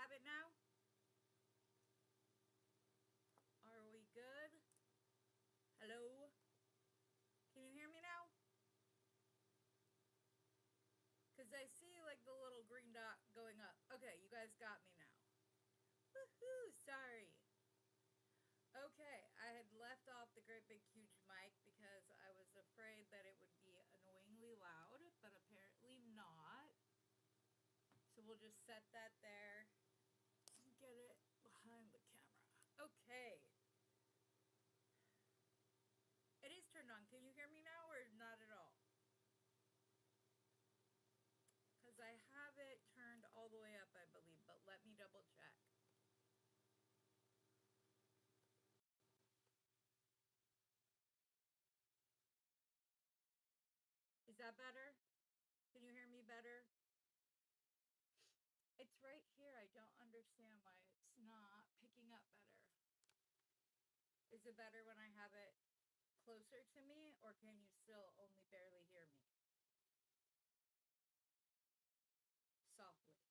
have it now? Are we good? Hello? Can you hear me now? Because I see like the little green dot going up. Okay, you guys got me now. Woohoo! Sorry. Okay, I had left off the great big huge mic because I was afraid that it would be annoyingly loud, but apparently not. So we'll just set that there and get it behind the camera. Okay. It is turned on. Can you hear me now or not at all? Because I have it turned all the way up, I believe, but let me double check. Is that better? Can you hear me better? It's right here. I don't understand why it's not picking up better. Is it better when I have it closer to me, or can you still only barely hear me? Softly.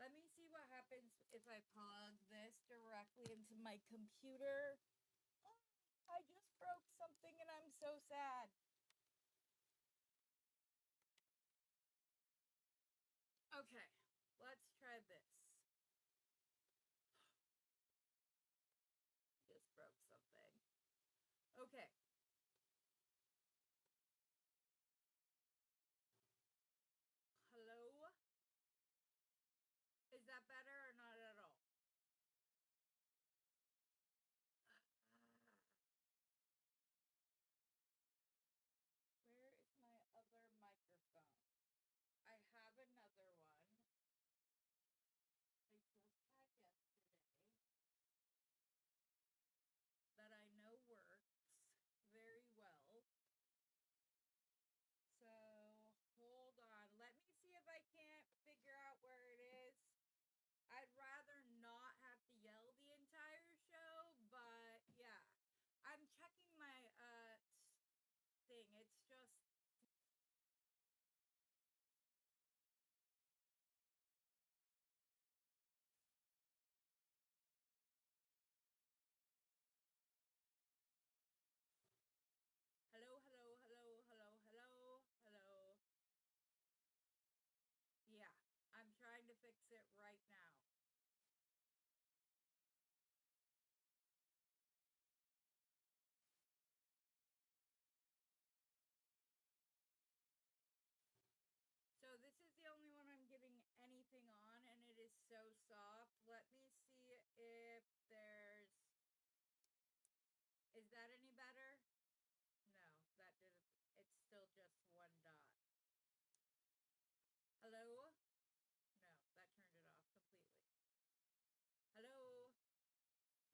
Let me see what happens if I plug this directly into my computer. Oh, I just broke something and I'm so sad. Okay, let's try this. Just broke something. Okay. Hello? Is that better or not at all? Where is my other microphone? I have another one. I just had yesterday that I know works very well. So hold on. Let me see if I can't figure out where it is. I'd rather not have to yell the entire show, but yeah. I'm checking my thing. It's just hello, hello, hello, hello, hello, hello. Yeah, I'm trying to fix it right now. So this is the only one I'm getting anything on, and it is so soft. Let me see if there's... Is that any better? No, that didn't... It's still just one dot. Hello? No, that turned it off completely. Hello?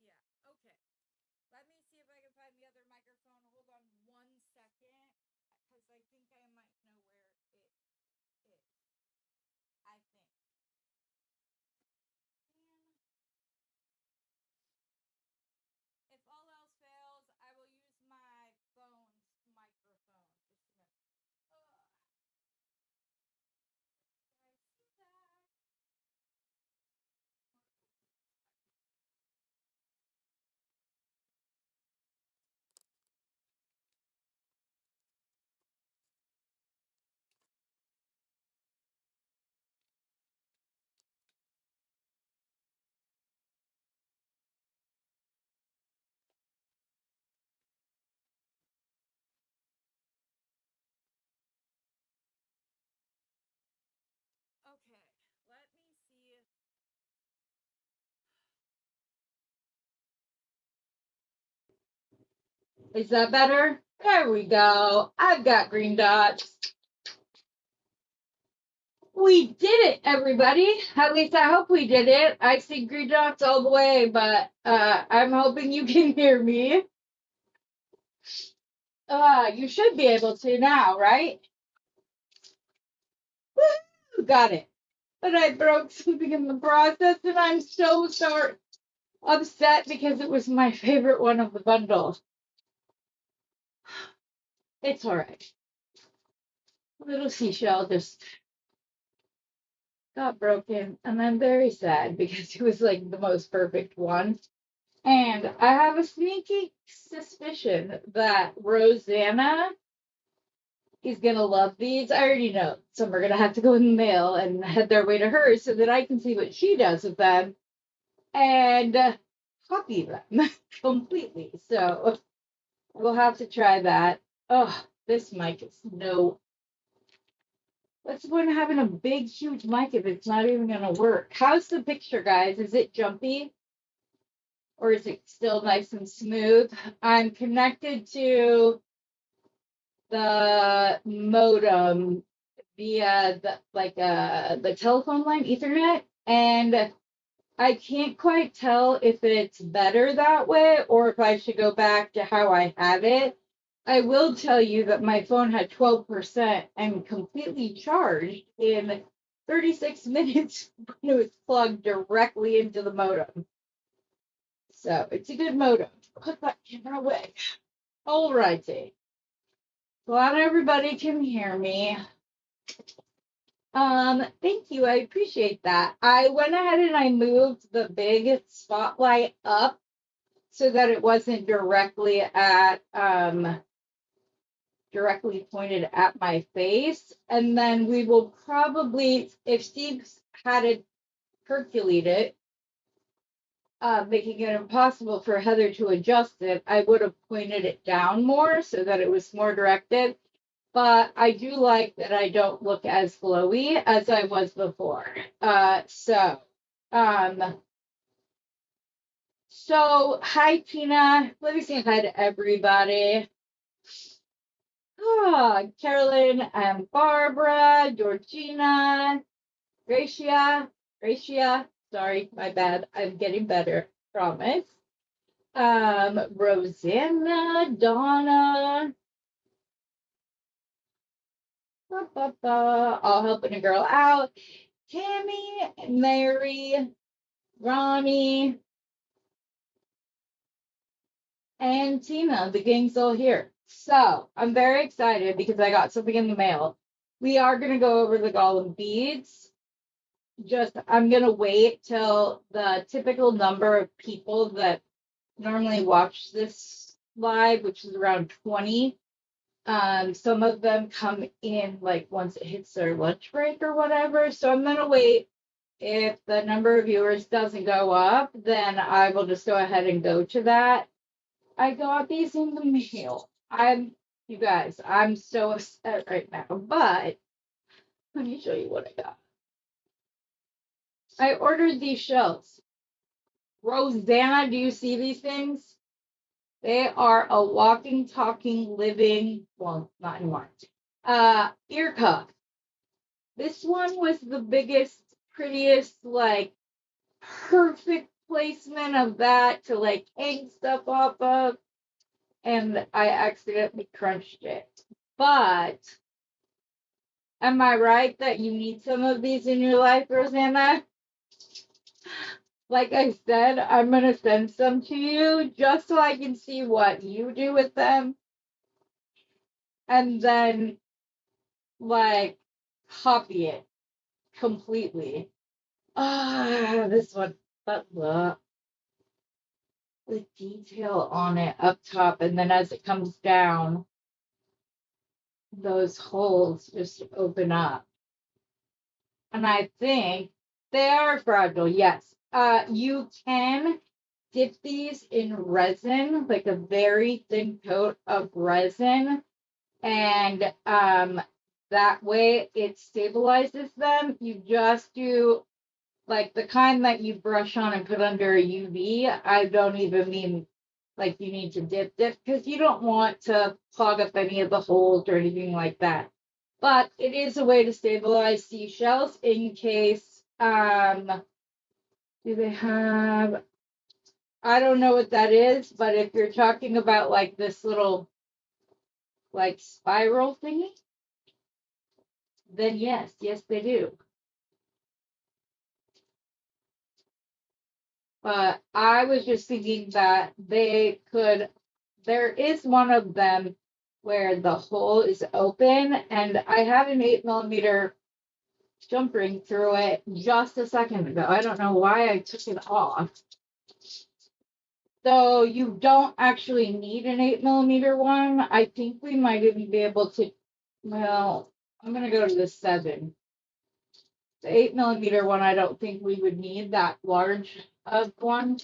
Yeah, okay. Let me see if I can find the other microphone. Hold on 1 second, because I think I might know where it is. I think. And if all else fails, I will use my phone's microphone. Just a minute. Ugh. Did I see that? Okay, let me see. Is that better? There we go. I've got green dots. We did it, everybody. At least I hope we did it. I see green dots all the way, but I'm hoping you can hear me. You should be able to now, right? Woo! Got it. But I broke something in the process, and I'm so sorry. Upset because it was my favorite one of the bundle. It's all right. Little seashell just got broken, and I'm very sad because it was like the most perfect one. And I have a sneaky suspicion that Rosanna is gonna love these. I already know some are gonna have to go in the mail and head their way to her so that I can see what she does with them and copy them completely. So we'll have to try that. Oh, this mic is no. What's the point of having a big, huge mic if it's not even gonna work? How's the picture, guys? Is it jumpy or is it still nice and smooth? I'm connected to the modem via the telephone line, Ethernet, and I can't quite tell if it's better that way or if I should go back to how I had it. I will tell you that my phone had 12% and completely charged in 36 minutes when it was plugged directly into the modem. So it's a good modem. Put that camera away. All righty. Glad everybody can hear me. Thank you. I appreciate that. I went ahead and I moved the big spotlight up so that it wasn't directly pointed at my face. And then we will probably, if Steve had it percolated, making it impossible for Heather to adjust it, I would have pointed it down more so that it was more directed. But I do like that I don't look as glowy as I was before. Um, so hi Tina. Let me say hi to everybody. Carolyn and Barbara, Georgina, Gracia. Sorry, my bad. I'm getting better. Promise. Rosanna, Donna. All helping a girl out. Tammy, Mary, Ronnie, and Tina. The gang's all here. So I'm very excited because I got something in the mail. We are going to go over the golden beads. I'm going to wait till the typical number of people that normally watch this live, which is around 20. Some of them come in like once it hits their lunch break or whatever. So I'm going to wait. If the number of viewers doesn't go up, then I will just go ahead and go to that. I got these in the mail. You guys, I'm so upset right now, but let me show you what I got. I ordered these shells. Rosanna, do you see these things? They are a walking, talking, living, well, not anymore, ear cuff. This one was the biggest, prettiest, like, perfect placement of that to, like, hang stuff off of. And I accidentally crunched it. But am I right that you need some of these in your life, Rosanna? Like I said, I'm going to send some to you just so I can see what you do with them. And then, like, copy it completely. This one, but look, the detail on it up top. And then as it comes down, those holes just open up. And I think they are fragile, yes. You can dip these in resin, like a very thin coat of resin, and that way it stabilizes them. You just do like the kind that you brush on and put under a UV. I don't even mean like you need to dip because you don't want to clog up any of the holes or anything like that. But it is a way to stabilize seashells in case do they have I don't know what that is, but if you're talking about like this little like spiral thingy, then yes they do. But I was just thinking that there is one of them where the hole is open, and I had an 8 millimeter jump ring through it just a second ago. I don't know why I took it off. So you don't actually need an 8 millimeter one. I think we might even be able to, well, I'm gonna go to the 7. The 8 millimeter one, I don't think we would need that large of one.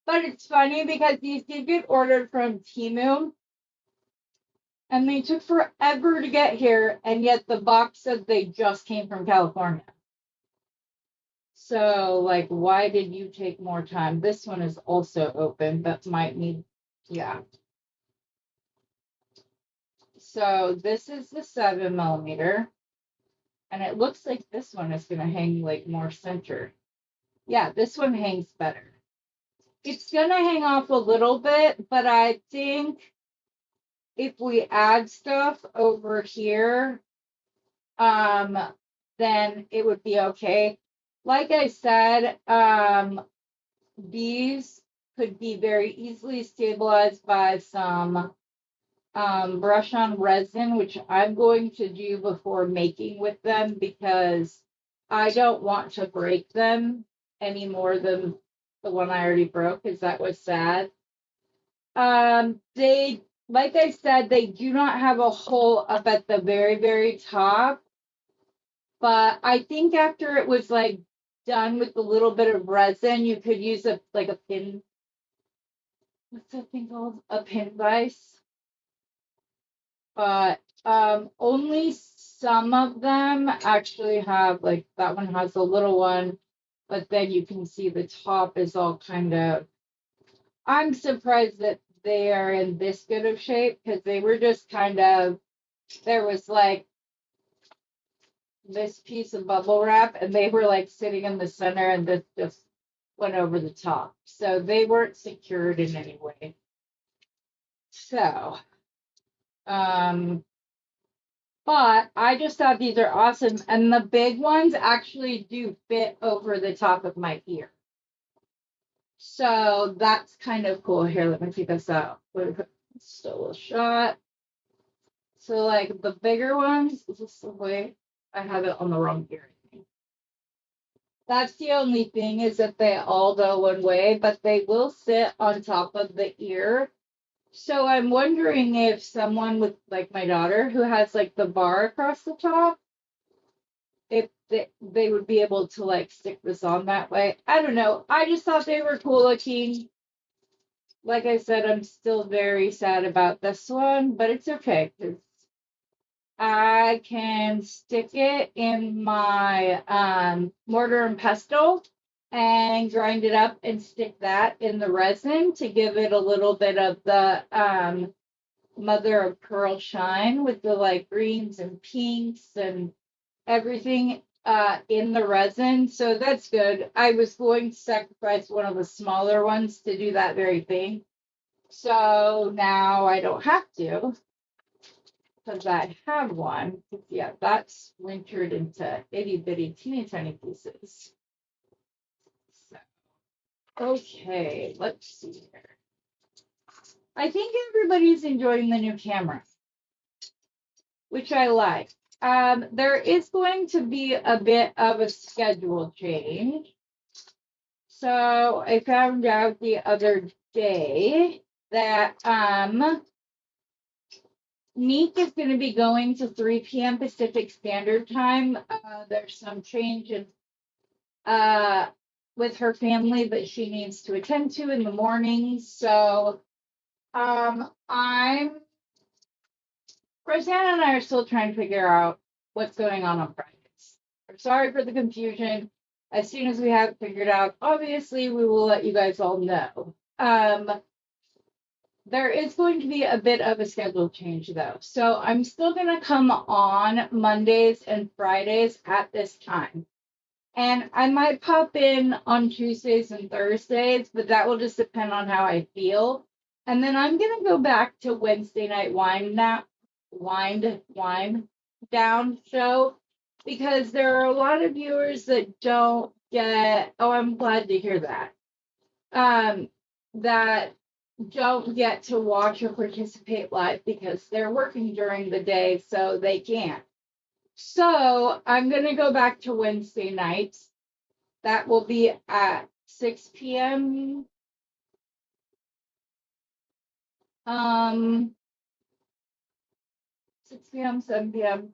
But it's funny because these did get ordered from Temu, and they took forever to get here, and yet the box said they just came from California. So, like, why did you take more time? This one is also open, but might need, yeah. So this is the 7 millimeter, and it looks like this one is gonna hang like more center. Yeah, this one hangs better. It's gonna hang off a little bit, but I think if we add stuff over here, then it would be okay. Like I said, these could be very easily stabilized by some brush on resin, which I'm going to do before making with them because I don't want to break them any more than the one I already broke, because that was sad. They, like I said, they do not have a hole up at the very, very top. But I think after it was like done with a little bit of resin, you could use a like a pin. What's that thing called? A pin vise. But only some of them actually have, like that one has a little one, but then you can see the top is all kind of. I'm surprised that they are in this good of shape because they were just kind of. There was like this piece of bubble wrap, and they were like sitting in the center, and this just went over the top. So they weren't secured in any way. So, but I just thought these are awesome. And the big ones actually do fit over the top of my ear. So that's kind of cool. Here, let me take this out. Still a shot. So like the bigger ones, is this the way? I have it on the wrong ear. That's the only thing, is that they all go one way, but they will sit on top of the ear. So I'm wondering if someone with like my daughter who has like the bar across the top, if they would be able to like stick this on that way. I don't know. I just thought they were cool looking. Like I said, I'm still very sad about this one, but it's okay because I can stick it in my mortar and pestle and grind it up and stick that in the resin to give it a little bit of the mother of pearl shine with the like greens and pinks and everything in the resin. So that's good. I was going to sacrifice one of the smaller ones to do that very thing. So now I don't have to, because I have one. Yeah, that's wintered into itty bitty teeny tiny pieces. So, okay, let's see here. I think everybody's enjoying the new camera, which I like. There is going to be a bit of a schedule change. So I found out the other day that Neek is going to be going to 3 p.m. Pacific Standard Time. There's some change in with her family that she needs to attend to in the mornings. So I'm Rosanna and I are still trying to figure out what's going on Fridays. I'm sorry for the confusion. As soon as we have it figured out, obviously we will let you guys all know. There is going to be a bit of a schedule change though. So I'm still going to come on Mondays and Fridays at this time. And I might pop in on Tuesdays and Thursdays, but that will just depend on how I feel. And then I'm going to go back to Wednesday night wind down show, because there are a lot of viewers that don't get, oh, I'm glad to hear that. That don't get to watch or participate live because they're working during the day, so they can't. So I'm going to go back to Wednesday nights. That will be at 6 p.m. 6 p.m., 7 p.m.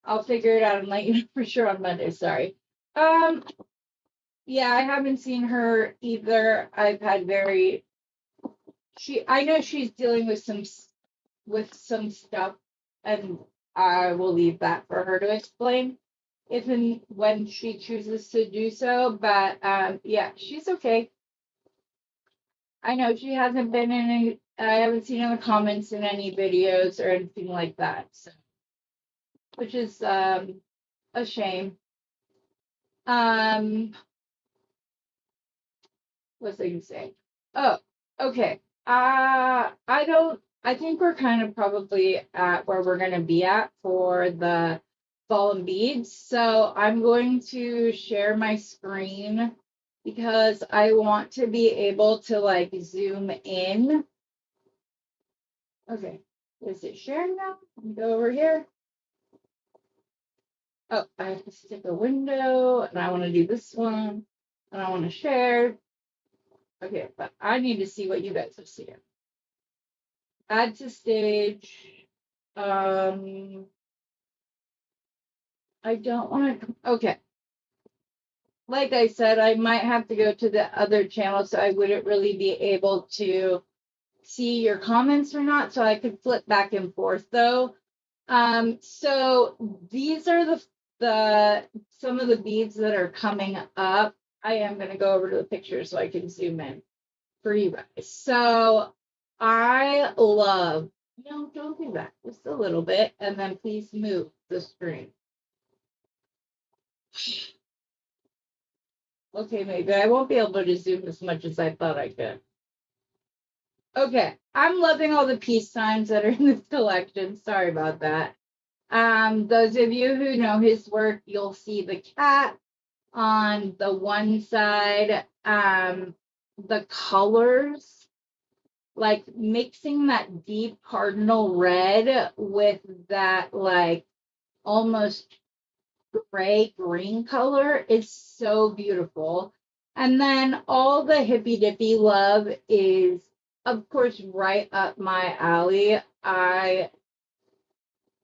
I'll figure it out and let you know for sure on Monday. Sorry. Yeah, I haven't seen her either. I've had I know she's dealing with some stuff, and I will leave that for her to explain if and when she chooses to do so. But yeah, she's okay. I know she hasn't been in any, I haven't seen in the comments in any videos or anything like that. So, which is a shame. Um, what's I gonna say? Oh, okay. I think we're kind of probably at where we're gonna be at for the fallen beads. So I'm going to share my screen because I want to be able to like zoom in. Okay, is it sharing now? Let me go over here. Oh, I have to stick a window, and I want to do this one, and I want to share. Okay, but I need to see what you guys are seeing. Add to stage. I don't want to. Okay. Like I said, I might have to go to the other channel, so I wouldn't really be able to see your comments or not. So I could flip back and forth though. So these are the some of the beads that are coming up. I am going to go over to the picture so I can zoom in for you guys. So I love, no, don't do that, just a little bit, and then please move the screen. Okay, maybe I won't be able to zoom as much as I thought I could. Okay, I'm loving all the peace signs that are in this collection. Sorry about that. Those of you who know his work, you'll see the cat on the one side. The colors, like mixing that deep cardinal red with that like almost gray green color is so beautiful. And then all the hippy dippy love is, of course, right up my alley. I'm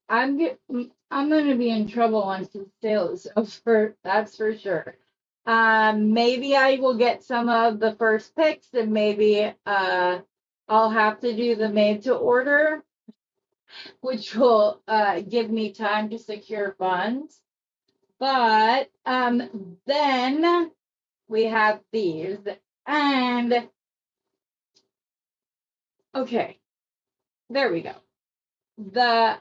I'm going to be in trouble once the sale is over. That's for sure. Maybe I will get some of the first picks, and maybe I'll have to do the made to order, which will give me time to secure funds. But then we have these, and okay, there we go. The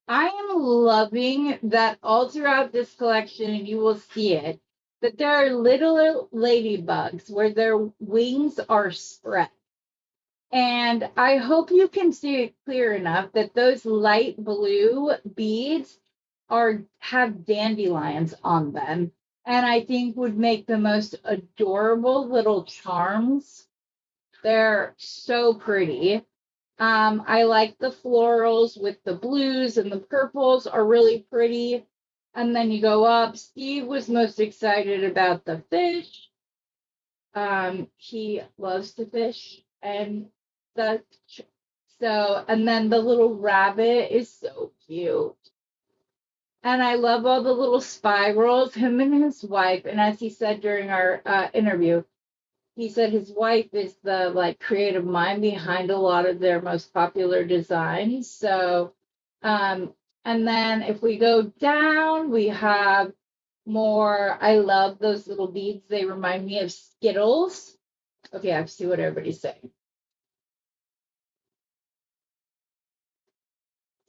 I am loving that all throughout this collection, and you will see it, that there are little ladybugs where their wings are spread. And I hope you can see it clear enough that those light blue beads have dandelions on them, and I think would make the most adorable little charms. They're so pretty. I like the florals with the blues, and the purples are really pretty. And then you go up. Steve was most excited about the fish. He loves to fish, and the and then the little rabbit is so cute. And I love all the little spirals, him and his wife. And as he said during our interview, he said his wife is the like creative mind behind a lot of their most popular designs. So, and then if we go down, we have more. I love those little beads. They remind me of Skittles. Okay, I see what everybody's saying.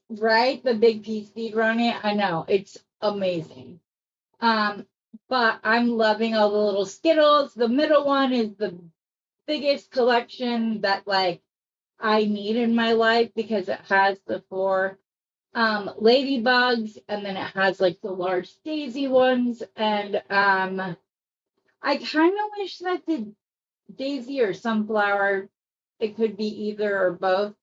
Right? The big piece bead running. I know it's amazing. But I'm loving all the little Skittles. The middle one is the biggest collection that like I need in my life because it has the four ladybugs, and then it has like the large daisy ones, and I kind of wish that daisy or sunflower. It could be either or both.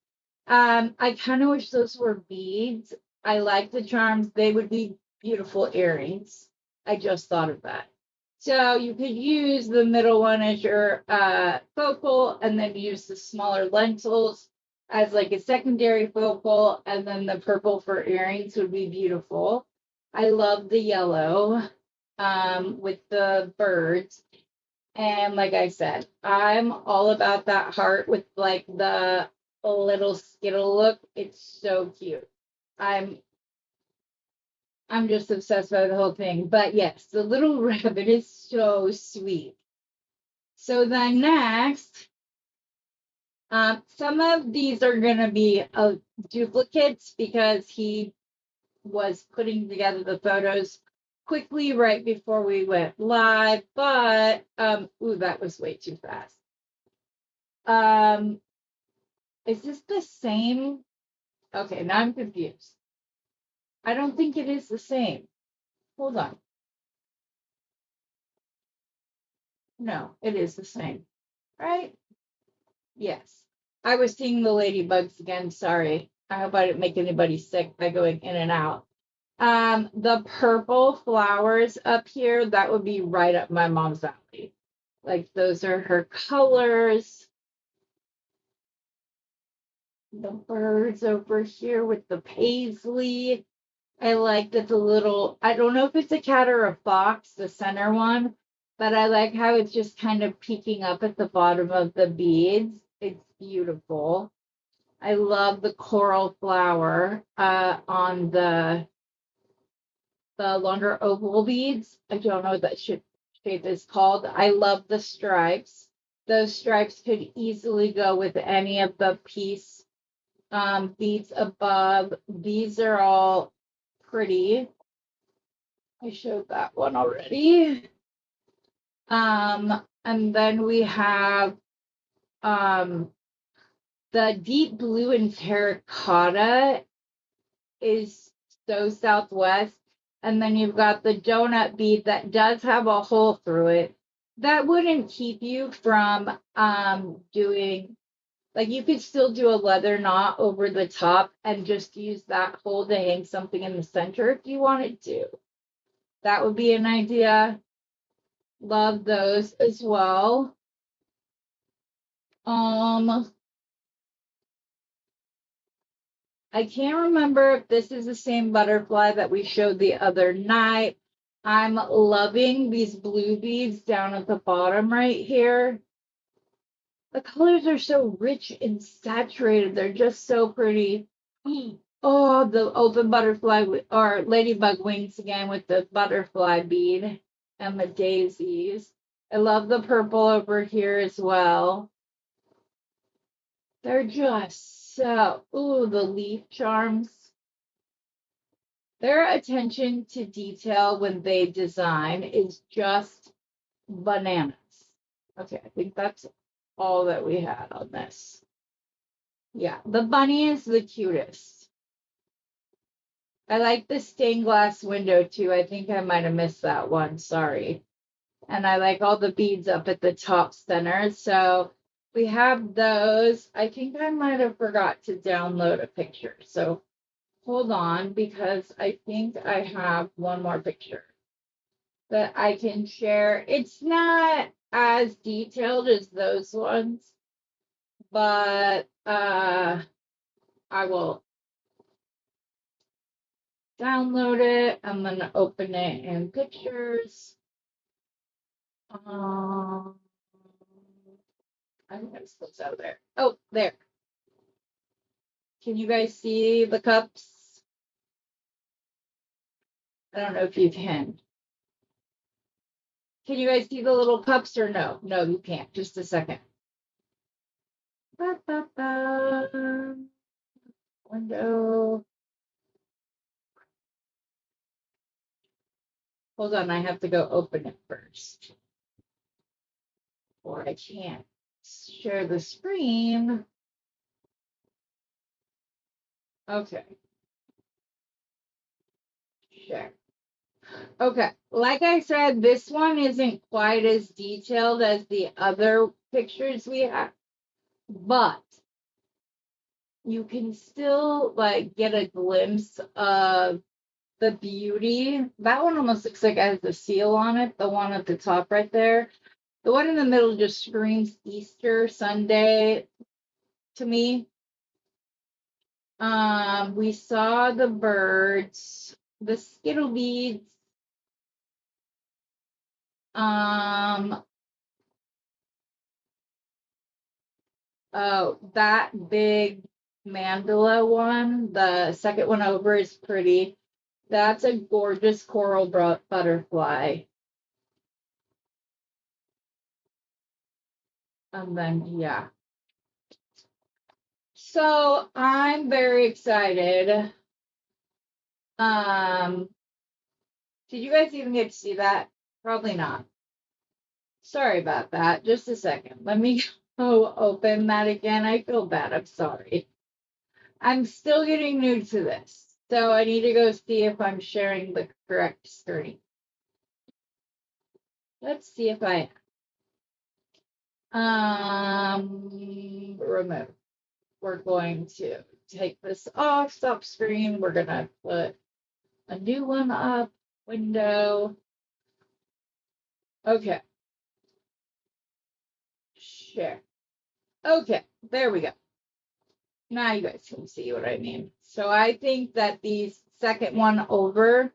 I kind of wish those were beads. I like the charms. They would be beautiful earrings. I just thought of that. So you could use the middle one as your focal, and then use the smaller lentils as like a secondary focal, and then the purple for earrings would be beautiful. I love the yellow with the birds. And like I said, I'm all about that heart with like the little skittle look. It's so cute. I'm I'm just obsessed by the whole thing. But yes, the little rabbit is so sweet. So then next, some of these are gonna be duplicates because he was putting together the photos quickly right before we went live. But ooh, that was way too fast. Is this the same? Okay, now I'm confused. I don't think it is the same. Hold on. No, it is the same. Right? Yes. I was seeing the ladybugs again. Sorry. I hope I didn't make anybody sick by going in and out. The purple flowers up here, that would be right up my mom's alley. Like those are her colors. The birds over here with the paisley. I like that the little, I don't know if it's a cat or a fox, the center one, but I like how it's just kind of peeking up at the bottom of the beads. It's beautiful. I love the coral flower on the longer oval beads. I don't know what that shape is called. I love the stripes. Those stripes could easily go with any of the piece beads above. These are all pretty. I showed that one already. And then we have the deep blue and terracotta is so Southwest. And then you've got the donut bead that does have a hole through it. That wouldn't keep you from doing, like, you could still do a leather knot over the top and just use that hole to hang something in the center if you wanted to. That would be an idea. Love those as well. I can't remember if this is the same butterfly that we showed the other night. I'm loving these blue beads down at the bottom right here. The colors are so rich and saturated. They're just so pretty. Oh, the open butterfly or ladybug wings again with the butterfly bead and the daisies. I love the purple over here as well. They're just so, ooh, the leaf charms. Their attention to detail when they design is just bananas. Okay, I think that's all that we had on this. Yeah, the bunny is the cutest. I like the stained glass window too. I think I might have missed that one. Sorry. And I like all the beads up at the top center. So we have those. I think I might have forgot to download a picture. So hold on because I think I have one more picture that I can share. It's not as detailed as those ones, but I will download it. I'm gonna open it in pictures. I think I'm supposed out there. Oh, there. Can you guys see the cups? I don't know if you can. Can you guys see the little cups or no? No, you can't. Just a second. Ba, ba, ba. Window. Hold on, I have to go open it first. Or I can't share the screen. Okay. Share. Okay, like I said, this one isn't quite as detailed as the other pictures we have, but you can still like get a glimpse of the beauty. That one almost looks like it has the seal on it, the one at the top right there. The one in the middle just screams Easter Sunday to me. We saw the birds, the skittle beads, um, oh, that big mandala one, the second one over is pretty. That's a gorgeous coral butterfly. And then, yeah. So I'm very excited. Um, did you guys even get to see that? Probably not. Sorry about that. Just a second. Let me go open that again. I feel bad. I'm sorry. I'm still getting new to this. So I need to go see if I'm sharing the correct screen. Let's see if I remove. We're going to take this off, stop screen. We're gonna put a new one up, window. Okay. Share. Okay, there we go. Now you guys can see what I mean. So I think that these second one over,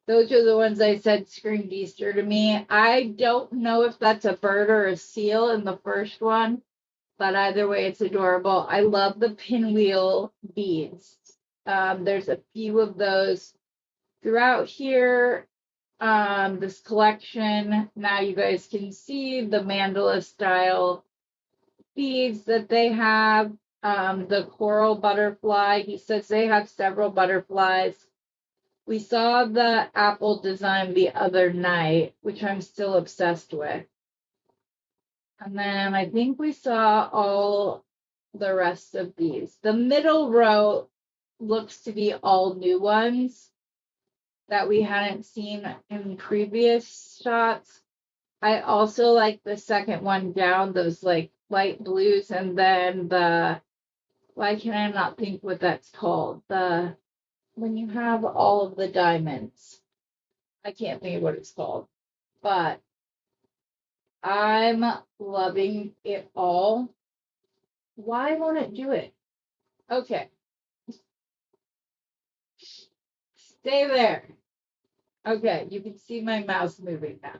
those are the ones I said screamed Easter to me. I don't know if that's a bird or a seal in the first one, but either way, it's adorable. I love the pinwheel beads. There's a few of those throughout here. This collection. Now you guys can see the mandala style beads that they have. The coral butterfly. He says they have several butterflies. We saw the apple design the other night, which I'm still obsessed with. And then I think we saw all the rest of these. The middle row looks to be all new ones that we hadn't seen in previous shots. I also like the second one down, those like light blues, and then the, why can I not think what that's called? The, when you have all of the diamonds. I can't think of what it's called, but I'm loving it all. Why won't it do it? Okay, stay there. Okay, you can see my mouse moving now.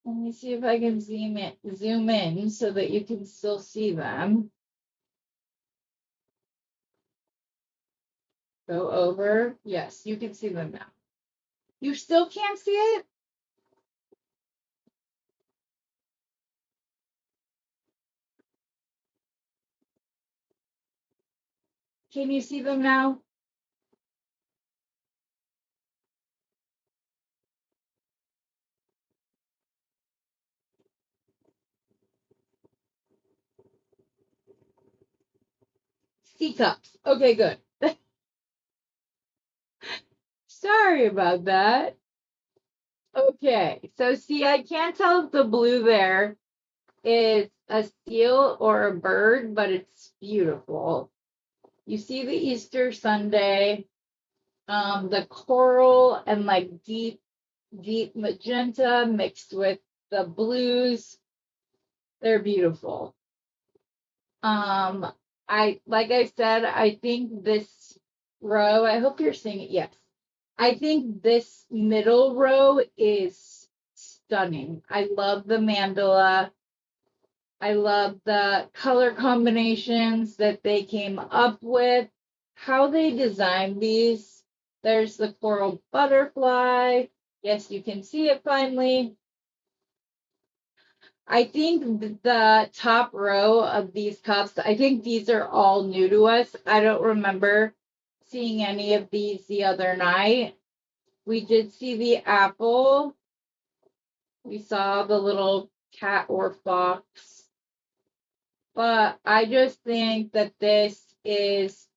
Let me see if I can zoom in so that you can still see them. Go over. Yes, you can see them now. You still can't see it? Can you see them now? Teacups. Okay, good. Sorry about that. Okay, so see, I can't tell if the blue there is a seal or a bird, but it's beautiful. You see the Easter Sunday, the coral and like deep, deep magenta mixed with the blues. They're beautiful. Like I said, I think this row, I hope you're seeing it. Yes. I think this middle row is stunning. I love the mandala. I love the color combinations that they came up with, how they designed these. There's the coral butterfly. Yes, you can see it finally. I think the top row of these cups, I think these are all new to us. I don't remember seeing any of these the other night. We did see the apple. We saw the little cat or fox. But I just think that this is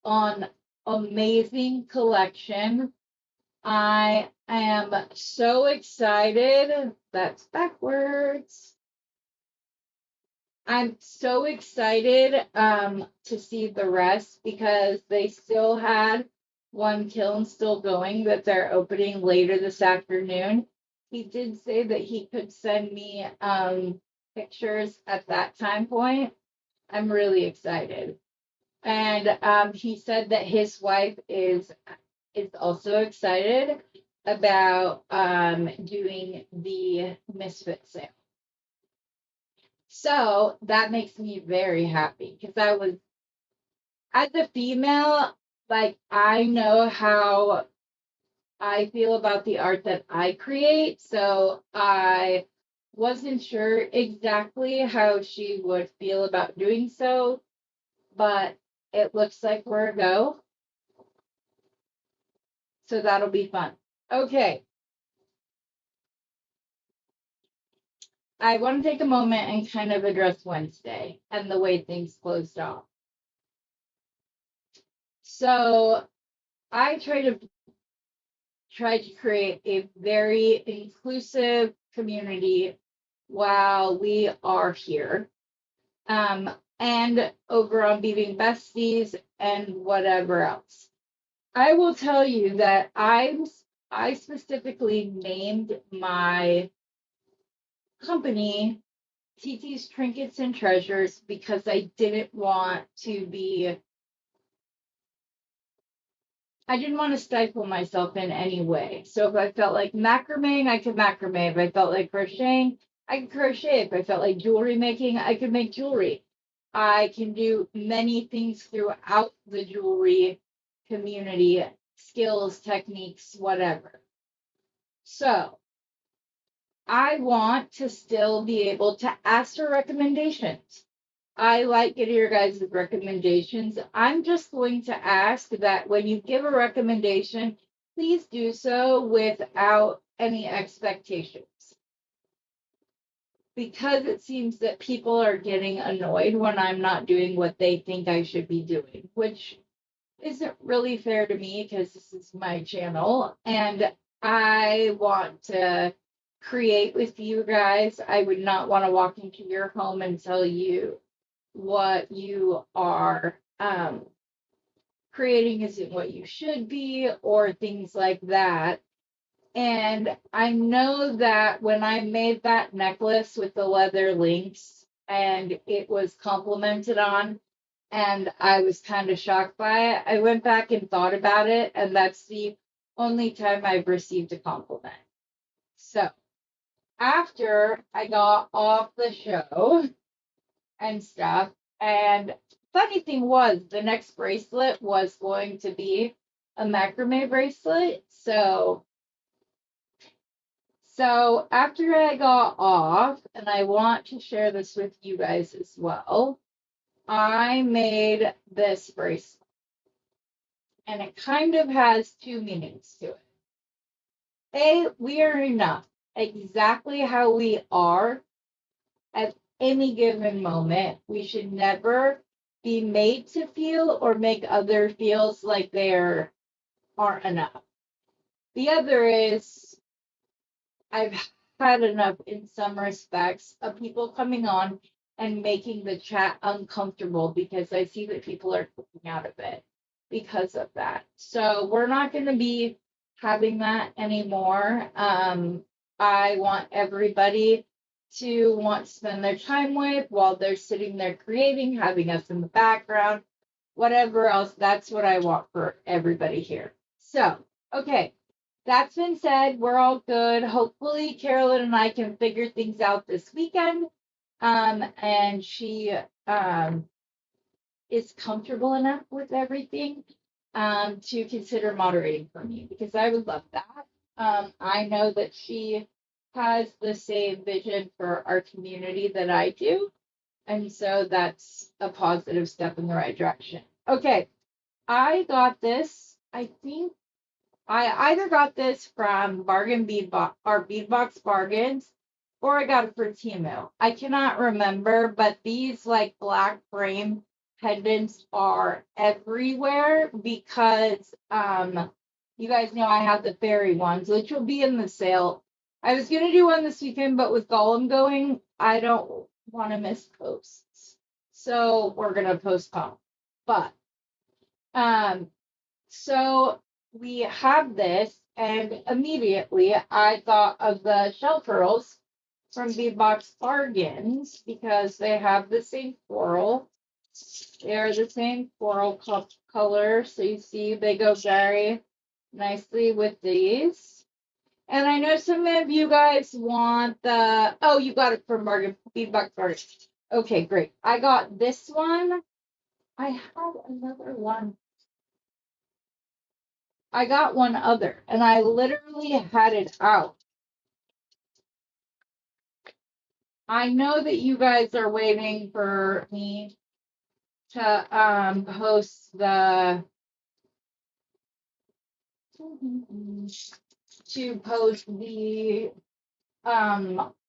on amazing collection. I am so excited. That's backwards. I'm so excited to see the rest because they still had one kiln still going that they're opening later this afternoon. He did say that he could send me pictures at that time point. I'm really excited. And he said that his wife is also excited about doing the Misfit sale. So that makes me very happy because I was, as a female, like I know how I feel about the art that I create. So I wasn't sure exactly how she would feel about doing so, but it looks like we're a go. So that'll be fun. Okay. I want to take a moment and kind of address Wednesday and the way things closed off. So I try to create a very inclusive community while we are here. And over on Beading Besties and whatever else. I will tell you that I specifically named my company TT's Trinkets and Treasures because I didn't want to stifle myself in any way. So if I felt like macrameing, I could macrame. If I felt like crocheting, I could crochet. If I felt like jewelry making, I could make jewelry. I can do many things throughout the jewelry community, skills, techniques, whatever. So I want to still be able to ask for recommendations. I like getting your guys' recommendations. I'm just going to ask that when you give a recommendation, please do so without any expectations. Because it seems that people are getting annoyed when I'm not doing what they think I should be doing, which isn't really fair to me because this is my channel and I want to create with you guys. I would not want to walk into your home and tell you what you are creating isn't what you should be, or things like that. And I know that when I made that necklace with the leather links and it was complimented on, and I was kind of shocked by it, I went back and thought about it, and that's the only time I've received a compliment. So after I got off the show, and stuff. And funny thing was, the next bracelet was going to be a macrame bracelet. So after I got off, and I want to share this with you guys as well, I made this bracelet. And it kind of has two meanings to it. We are enough exactly how we are at any given moment. We should never be made to feel or make other feels like they aren't enough. The other is I've had enough in some respects of people coming on and making the chat uncomfortable because I see that people are clicking out of it because of that. So we're not going to be having that anymore. I want everybody to want to spend their time with while they're sitting there creating, having us in the background, whatever else. That's what I want for everybody here. So, okay, that's been said. We're all good. Hopefully, Carolyn and I can figure things out this weekend. And she is comfortable enough with everything to consider moderating for me because I would love that. I know that she has the same vision for our community that I do. And so that's a positive step in the right direction. Okay, I got this. I think I either got this from Bargain Beadbox or Beadbox Bargains, or I got it for Temu. I cannot remember, but these like black frame pendants are everywhere because you guys know I have the fairy ones, which will be in the sale. I was gonna do one this weekend, but with Gollum going, I don't want to miss posts. So we're gonna postpone. But um so we have this, and immediately I thought of the shell pearls from Bead Box Bargains because they have the same floral. They are the same floral color, so you see they go very nicely with these. And I know some of you guys want the, oh, you got it from Bead Box Bargain. Okay, great. I got this one. I have another one. I got one other, and I literally had it out. I know that you guys are waiting for me to post the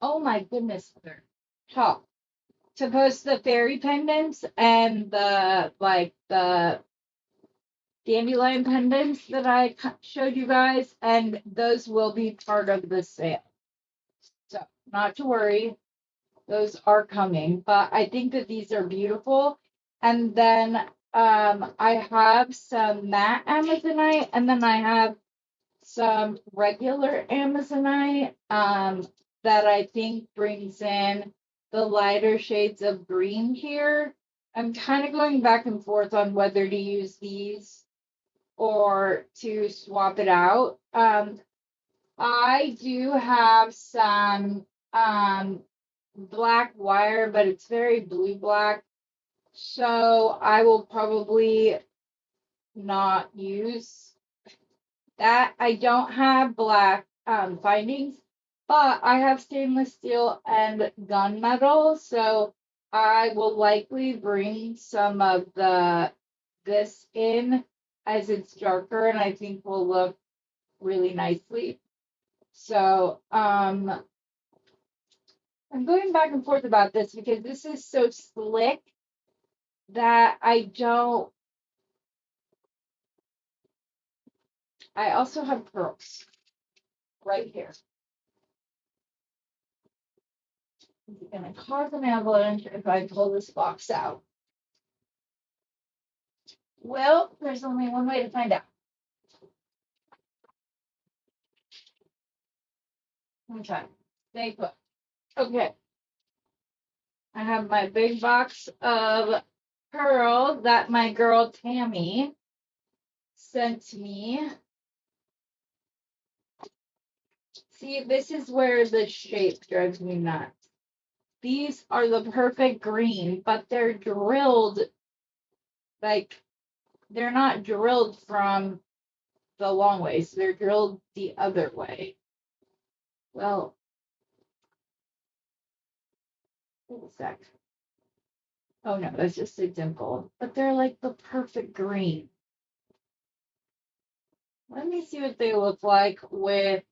oh my goodness, top to post the fairy pendants and the dandelion pendants that I showed you guys, and those will be part of the sale. So not to worry, those are coming, but I think that these are beautiful. And then I have some matte Amazonite, and then I have some regular Amazonite that I think brings in the lighter shades of green here. I'm kind of going back and forth on whether to use these or to swap it out. I do have some black wire, but it's very blue black. So I will probably not use that. I don't have black findings, but I have stainless steel and gunmetal. So I will likely bring some of this in as it's darker, and I think will look really nicely. So I'm going back and forth about this because this is so slick that I also have pearls right here. It's gonna cause an avalanche if I pull this box out. Well, there's only one way to find out. Okay, stay put. Okay, I have my big box of pearls that my girl Tammy sent me. See, this is where the shape drives me nuts. These are the perfect green, but they're drilled, like, they're not drilled from the long ways. They're drilled the other way. Well, wait a sec. Oh no, that's just a dimple. But they're like the perfect green. Let me see what they look like with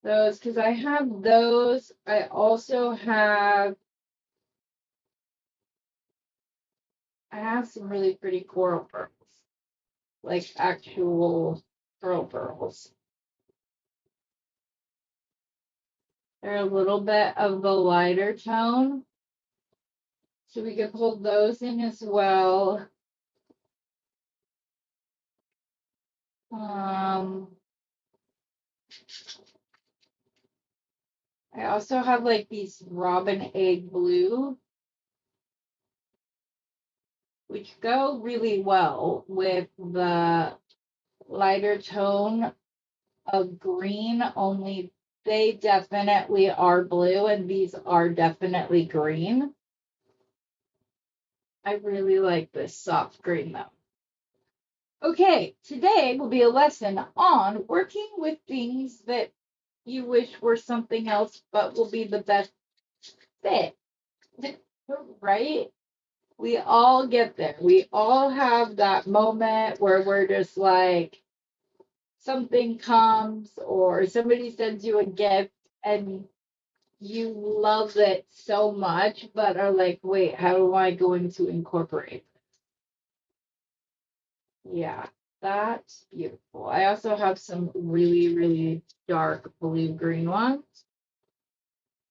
those, because I have those. I have some really pretty coral pearls, like actual pearls. They're a little bit of the lighter tone, so we could pull those in as well. I also have like these robin egg blue, which go really well with the lighter tone of green, only they definitely are blue and these are definitely green. I really like this soft green though. Okay, today will be a lesson on working with things that you wish were something else but will be the best fit. Right? We all get there. We all have that moment where we're just like, something comes or somebody sends you a gift and you love it so much, but are like, wait, how am I going to incorporate? Yeah, that's beautiful. I also have some really, really dark blue green ones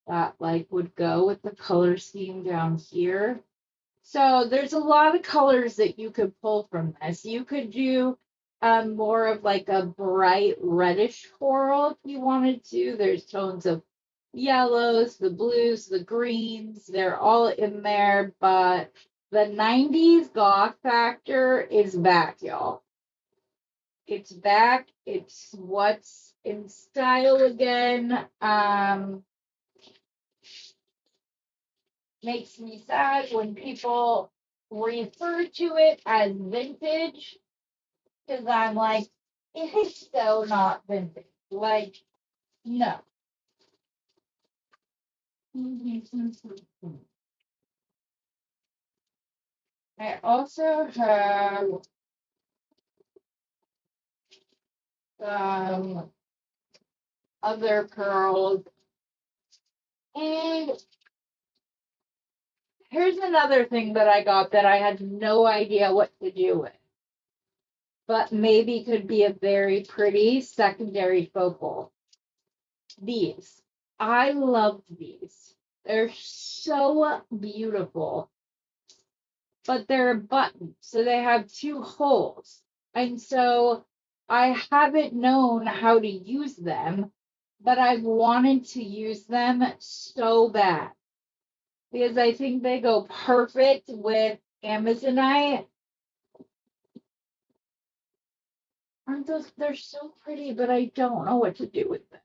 that like would go with the color scheme down here. So there's a lot of colors that you could pull from this. You could do more of like a bright reddish coral if you wanted to. There's tones of yellows, the blues, the greens. They're all in there, but the 90s goth factor is back, y'all. It's back. It's what's in style again. Makes me sad when people refer to it as vintage because I'm like, it's so not vintage. Like, no. I also have some other pearls. And here's another thing that I got that I had no idea what to do with, but maybe could be a very pretty secondary focal. These. I love these. They're so beautiful. But they're a button, so they have two holes. And so I haven't known how to use them, but I've wanted to use them so bad because I think they go perfect with Amazonite. Aren't those? They're so pretty, but I don't know what to do with them.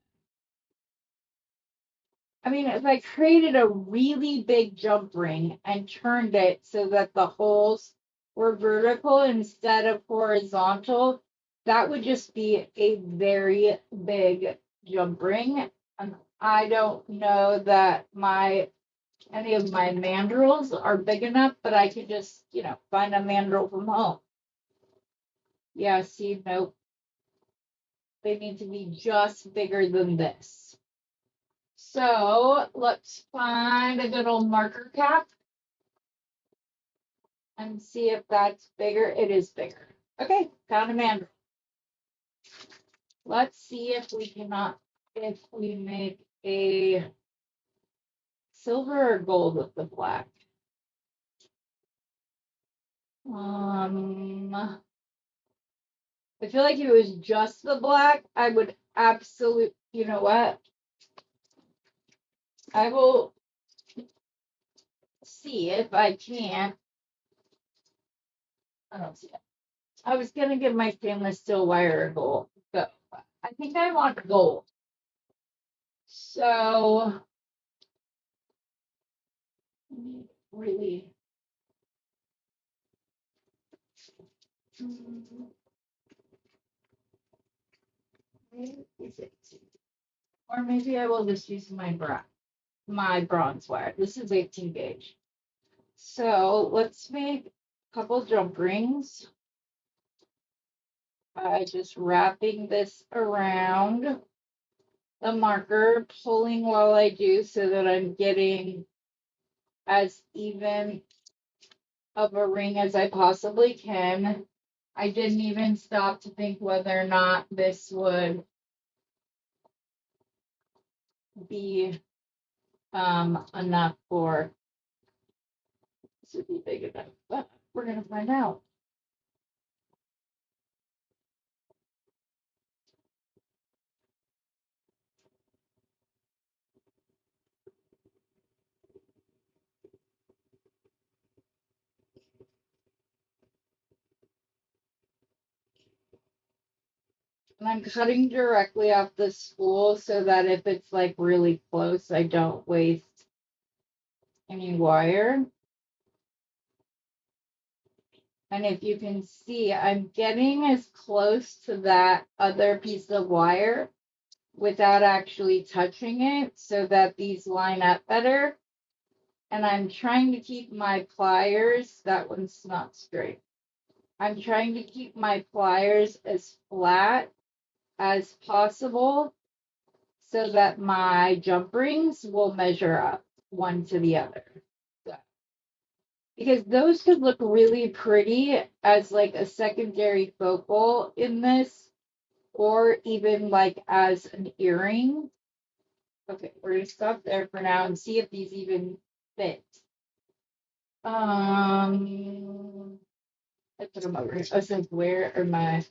I mean, if I created a really big jump ring and turned it so that the holes were vertical instead of horizontal, that would just be a very big jump ring. And I don't know that any of my mandrels are big enough, but I could just, find a mandrel from home. Yeah, see, nope. They need to be just bigger than this. So let's find a good old marker cap and see if that's bigger. It is bigger. Okay, found a mandrel. Let's see if we make a silver or gold with the black. I feel like if it was just the black, I would absolutely, you know what? I will see if I can. I don't see it. I was gonna give my stainless steel wire a gold, but I think I want gold. So really, where is it? Or maybe I will just use my bronze wire. This is 18 gauge. So let's make a couple jump rings by just wrapping this around the marker, pulling while I do so that I'm getting as even of a ring as I possibly can. I didn't even stop to think whether or not this would be enough for this would be big enough, but we're gonna find out. And I'm cutting directly off the spool so that if it's like really close, I don't waste any wire. And if you can see, I'm getting as close to that other piece of wire without actually touching it so that these line up better. And I'm trying to keep my pliers, that one's not straight. I'm trying to keep my pliers as flat as possible so that my jump rings will measure up one to the other. So, because those could look really pretty as like a secondary focal in this, or even like as an earring. Okay, we're gonna stop there for now and see if these even fit. I put them over here. I was like, where are my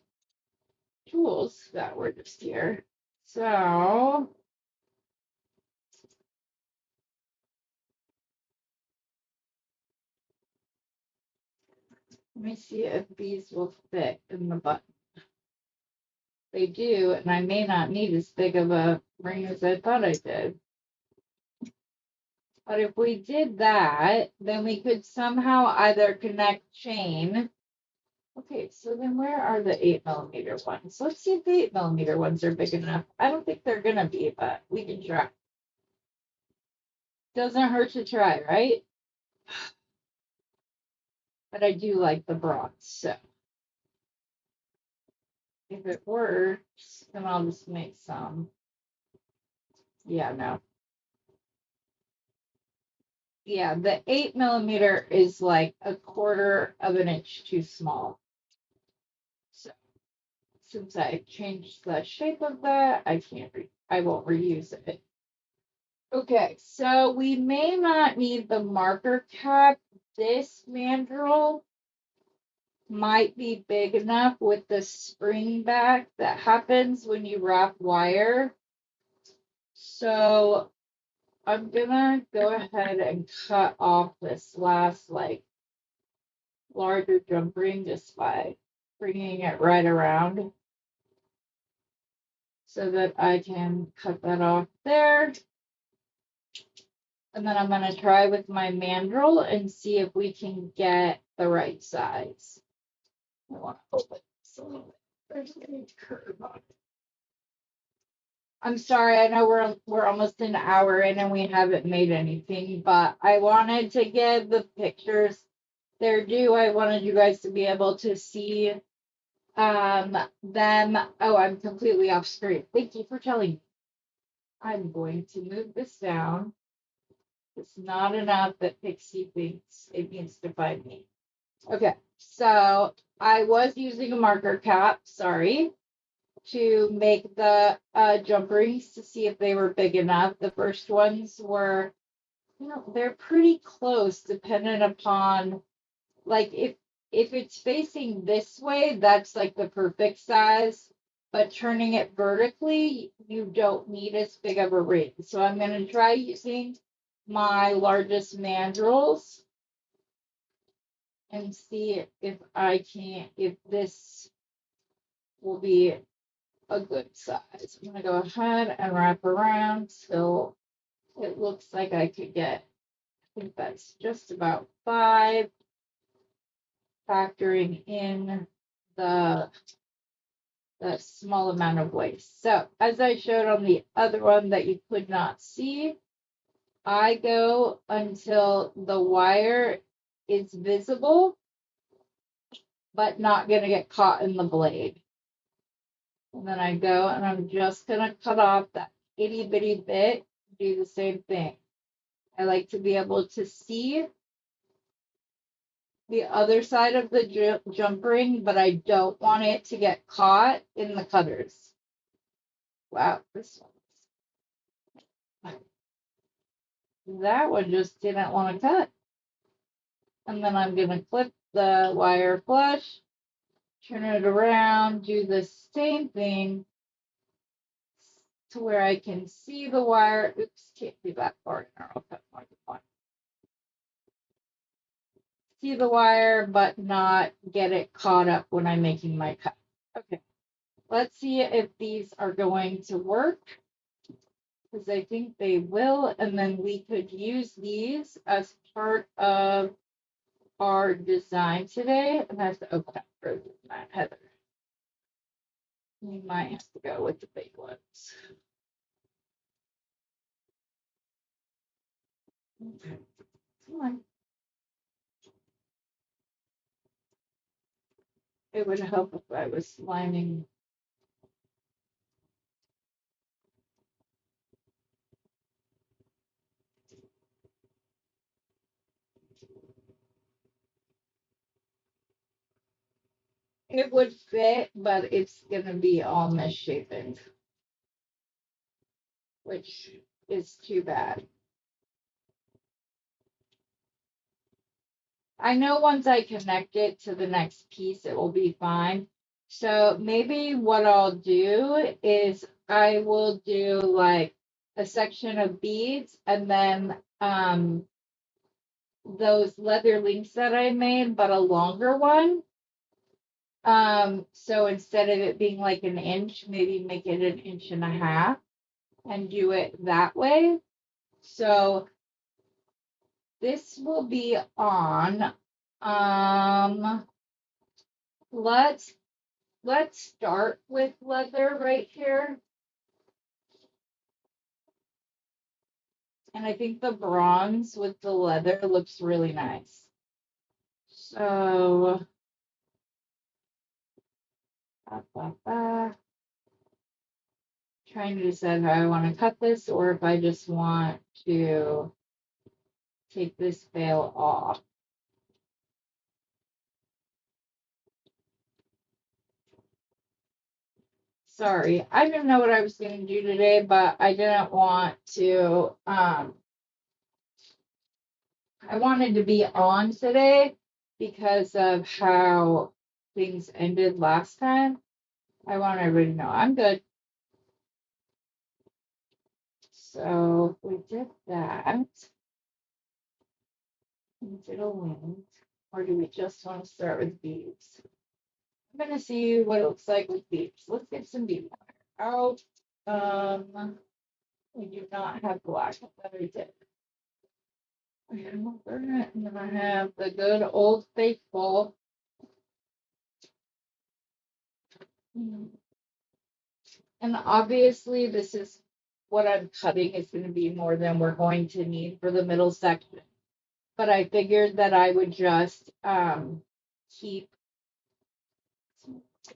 tools that were just here? So let me see if these will fit in the button. They do, and I may not need as big of a ring as I thought I did. But if we did that, then we could somehow either connect chain. Okay, so then where are the 8mm ones? Let's see if the 8mm ones are big enough. I don't think they're gonna be, but we can try. Doesn't hurt to try, right? But I do like the bronze, so if it works, then I'll just make some. Yeah, no. Yeah, the 8mm is like a quarter of an inch too small. So since I changed the shape of that, I won't reuse it. Okay, so we may not need the marker cap. This mandrel might be big enough with the spring back that happens when you wrap wire. So I'm gonna go ahead and cut off this last like larger jump ring just by bringing it right around so that I can cut that off there. And then I'm gonna try with my mandrel and see if we can get the right size. I want to open this a little bit. There's a curve on it. I'm sorry, I know we're almost an hour in and we haven't made anything, but I wanted to give the pictures their due. I wanted you guys to be able to see them. Oh, I'm completely off screen. Thank you for telling me. I'm going to move this down. It's not enough that Pixie thinks it needs to find me. Okay, so I was using a marker cap, sorry, to make the jump rings to see if they were big enough. The first ones were, they're pretty close dependent upon, like, if it's facing this way, that's like the perfect size. But turning it vertically, you don't need as big of a ring. So I'm going to try using my largest mandrels and see if this will be a good size. I'm going to go ahead and wrap around till it looks like I could get, I think that's just about 5, factoring in the small amount of waste. So as I showed on the other one that you could not see, I go until the wire is visible, but not going to get caught in the blade. And then I go and I'm just going to cut off that itty bitty bit, do the same thing. I like to be able to see the other side of the jump ring, but I don't want it to get caught in the cutters. Wow, that one just didn't want to cut. And then I'm going to clip the wire flush, turn it around, do the same thing to where I can see the wire. Oops, can't be that far in there. I'll cut more than one. See the wire, but not get it caught up when I'm making my cut. Okay, let's see if these are going to work, because I think they will, and then we could use these as part of our design today. And I have to open up for that, Heather. You might have to go with the big ones. Okay. Come on. It would help if I was lining. It would fit, but it's gonna be all misshapen, which is too bad. I know once I connect it to the next piece, it will be fine. So maybe what I'll do is I will do like a section of beads and then those leather links that I made, but a longer one. So instead of it being like an inch, maybe make it an inch and a half and do it that way. So this will be on. Let's start with leather right here. And I think the bronze with the leather looks really nice. So trying to decide how I want to cut this or if I just want to take this veil off. Sorry, I didn't know what I was going to do today, but I didn't want to, I wanted to be on today because of how things ended last time. I want everybody to know I'm good. So we did that. We did a wing. Or do we just want to start with beads? I'm gonna see what it looks like with beads. Let's get some bead out. We do not have black, but we did. I have it, and then I have the good old faithful. And obviously, this is what I'm cutting is going to be more than we're going to need for the middle section. But I figured that I would just keep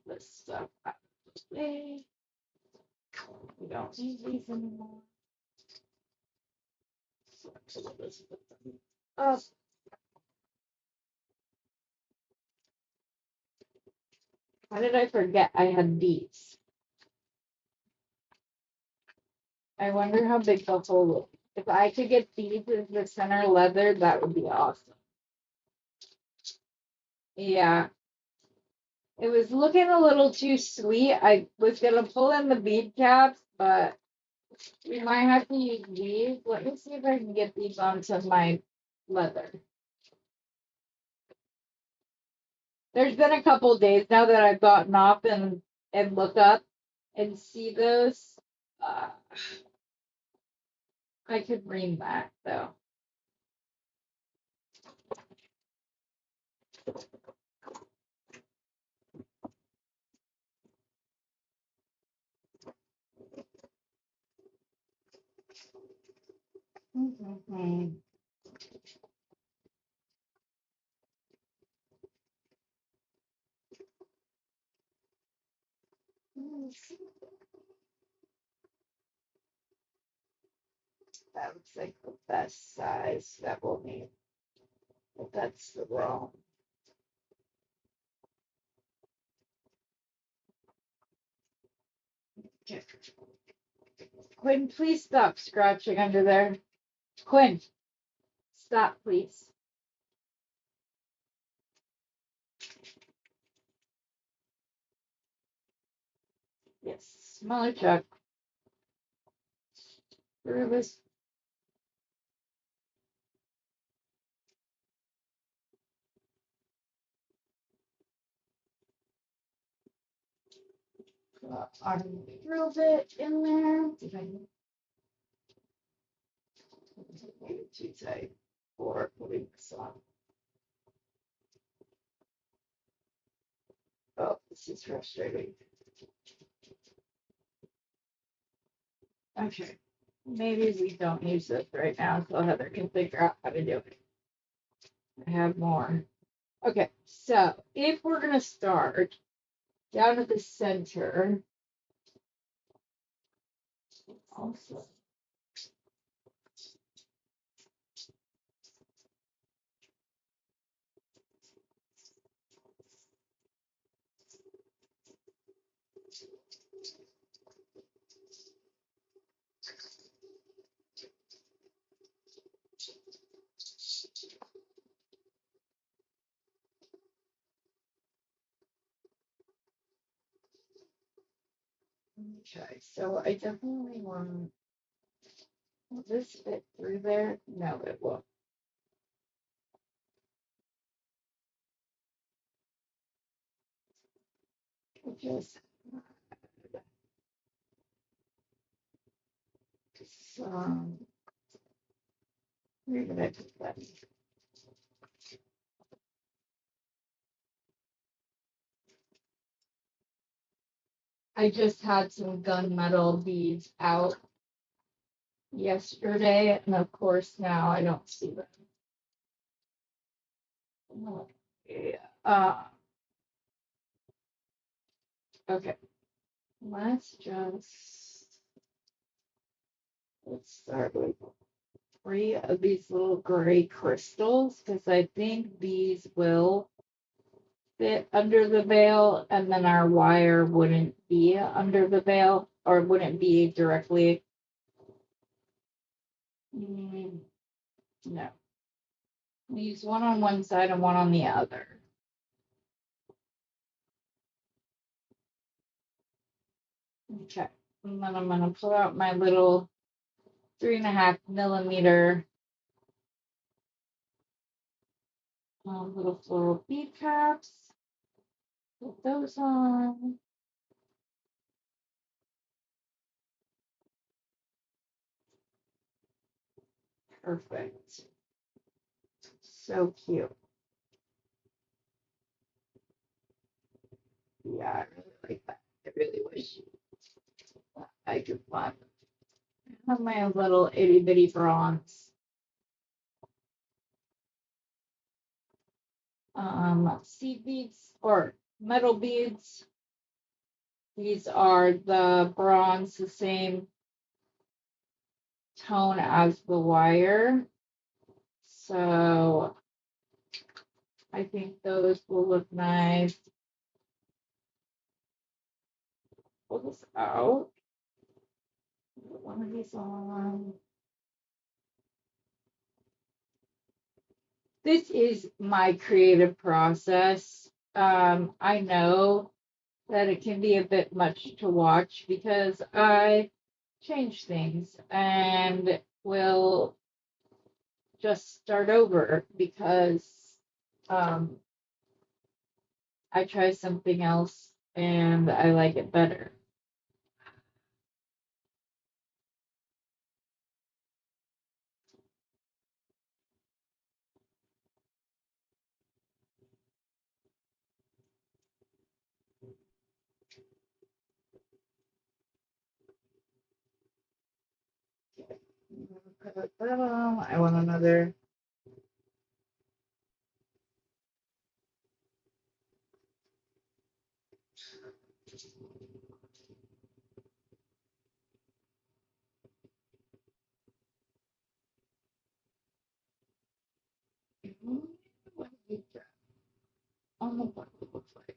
this stuff out of the way. We don't need these anymore. Up. How did I forget I had these? I wonder how big the hole will be. If I could get these as the center leather, that would be awesome. Yeah. It was looking a little too sweet. I was gonna pull in the bead caps, but we might have to use these. Let me see if I can get these onto my leather. There's been a couple days now that I've gotten off and look up and see those. I could bring that though. Mm-hmm. That looks like the best size that we'll need. But that's the wrong. Quinn, please stop scratching under there. Quinn, stop, please. Yes, smaller chuck. Service. Our drill bit in there. Maybe too tight for putting this on. Oh, this is frustrating. Okay, maybe we don't use this right now, so Heather can figure out how to do it. I have more. Okay, so if we're gonna start down at the center, also. Okay, so I definitely want. Will this fit through there? No, it won't. Just, just where did I put that? I just had some gunmetal beads out yesterday, and of course now I don't see them. Yeah. Okay. Let's start with three of these little gray crystals because I think these will fit under the veil, and then our wire wouldn't be under the veil or wouldn't be directly. No. Use one on one side and one on the other. Okay. And then I'm going to pull out my little 3.5 millimeter little floral bead caps. Put those on. Perfect. So cute. Yeah, I really like that. I really wish I could find. Have my little itty bitty bronze seed beads or metal beads. These are the bronze, the same tone as the wire. So I think those will look nice. Pull this out. Put one of these on. This is my creative process. I know that it can be a bit much to watch because I change things and will just start over because um, I try something else and I like it better. I want another. What is that on the bottom looks like?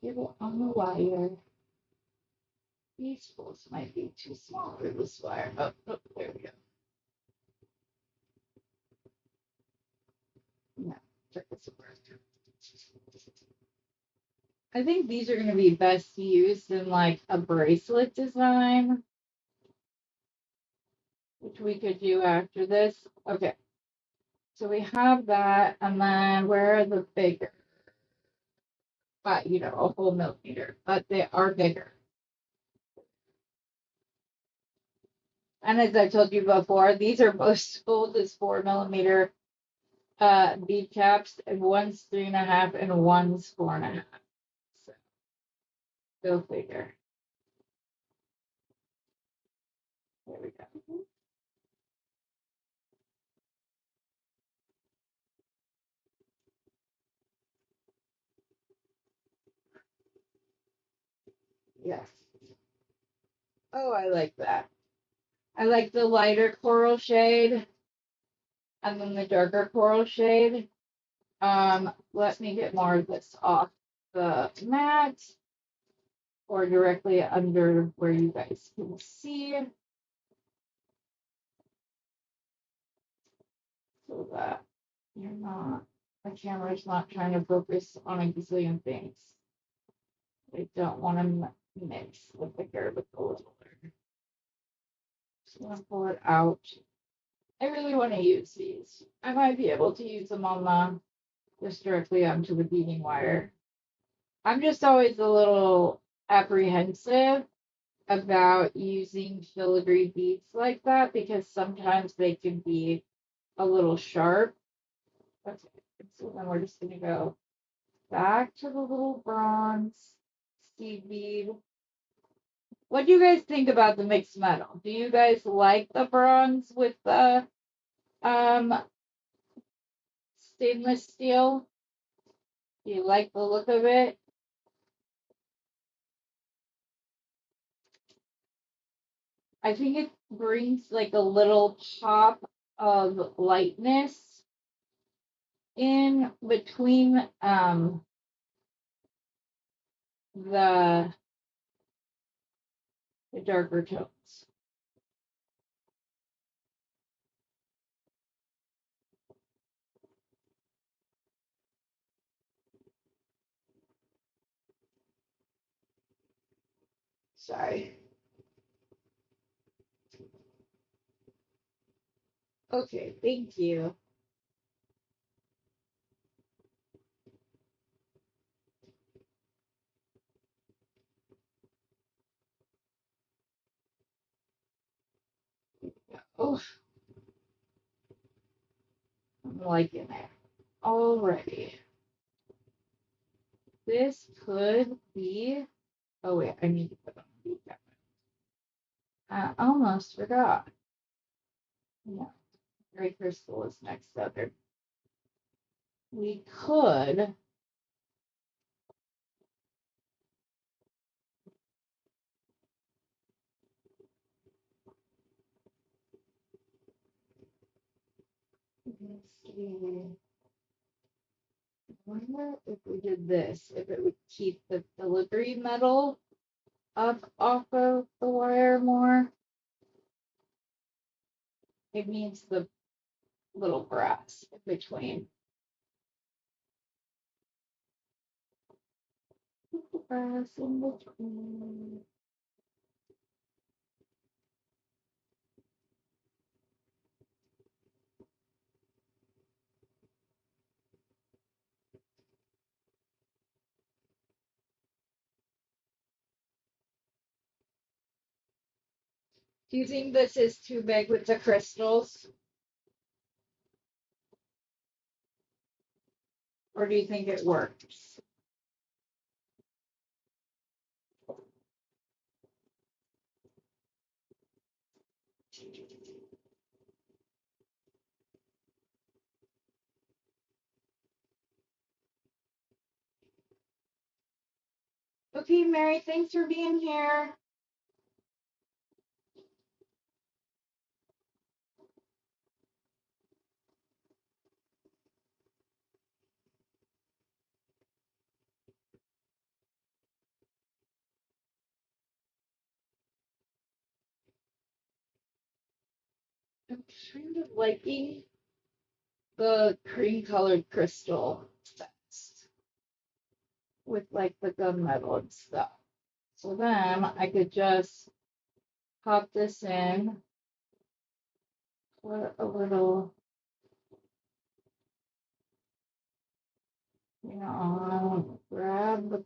Get it on the wire. These spools might be too small for this wire. Oh, oh, there we go. No, check this apart. I think these are going to be best used in like a bracelet design, which we could do after this. Okay, so we have that, and then where are the bigger? But a whole millimeter, but they are bigger. And as I told you before, these are both spooled as 4 millimeter bead caps, and one's 3.5 and one's 4.5. So go figure. There we go. Yes. Oh, I like that. I like the lighter coral shade and then the darker coral shade. Let me get more of this off the mat or directly under where you guys can see. So that you're not My camera's not trying to focus on a gazillion things. I don't want to mix with the hair with the little hair. Just gonna pull it out. I really want to use these. I might be able to use them on just directly onto the beading wire. I'm just always a little apprehensive about using filigree beads like that because sometimes they can be a little sharp. Okay, so then we're just gonna go back to the little bronze seed bead. What do you guys think about the mixed metal? Do you guys like the bronze with the um stainless steel? Do you like the look of it? I think it brings like a little pop of lightness in between the darker tones. Sorry. Okay, thank you. Oh, I'm liking it already. This could be. Oh wait, I need to put on the bead cap. I almost forgot. Yeah, gray crystal is next up there. We could. Let's see. I wonder if we did this, if it would keep the filigree metal up off of the wire more. It needs the little brass in between. Brass in between. Do you think this is too big with the crystals? Or do you think it works? Okay, Mary, thanks for being here. I'm kind of liking the cream colored crystal best with like the gunmetal and stuff. So then I could just pop this in, put a little, grab the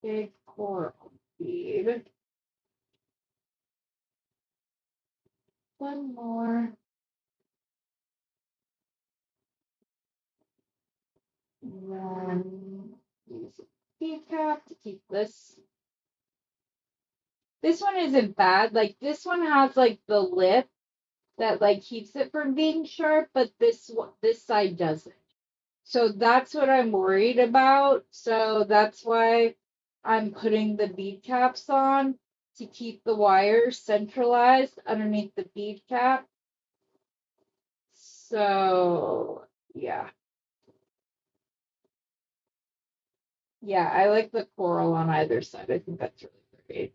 big coral bead. One more. And then use a bead cap to keep this. This one isn't bad. Like this one has like the lip that like keeps it from being sharp, but this side doesn't. So that's what I'm worried about. So that's why I'm putting the bead caps on to keep the wires centralized underneath the bead cap. So yeah. Yeah, I like the coral on either side. I think that's really great.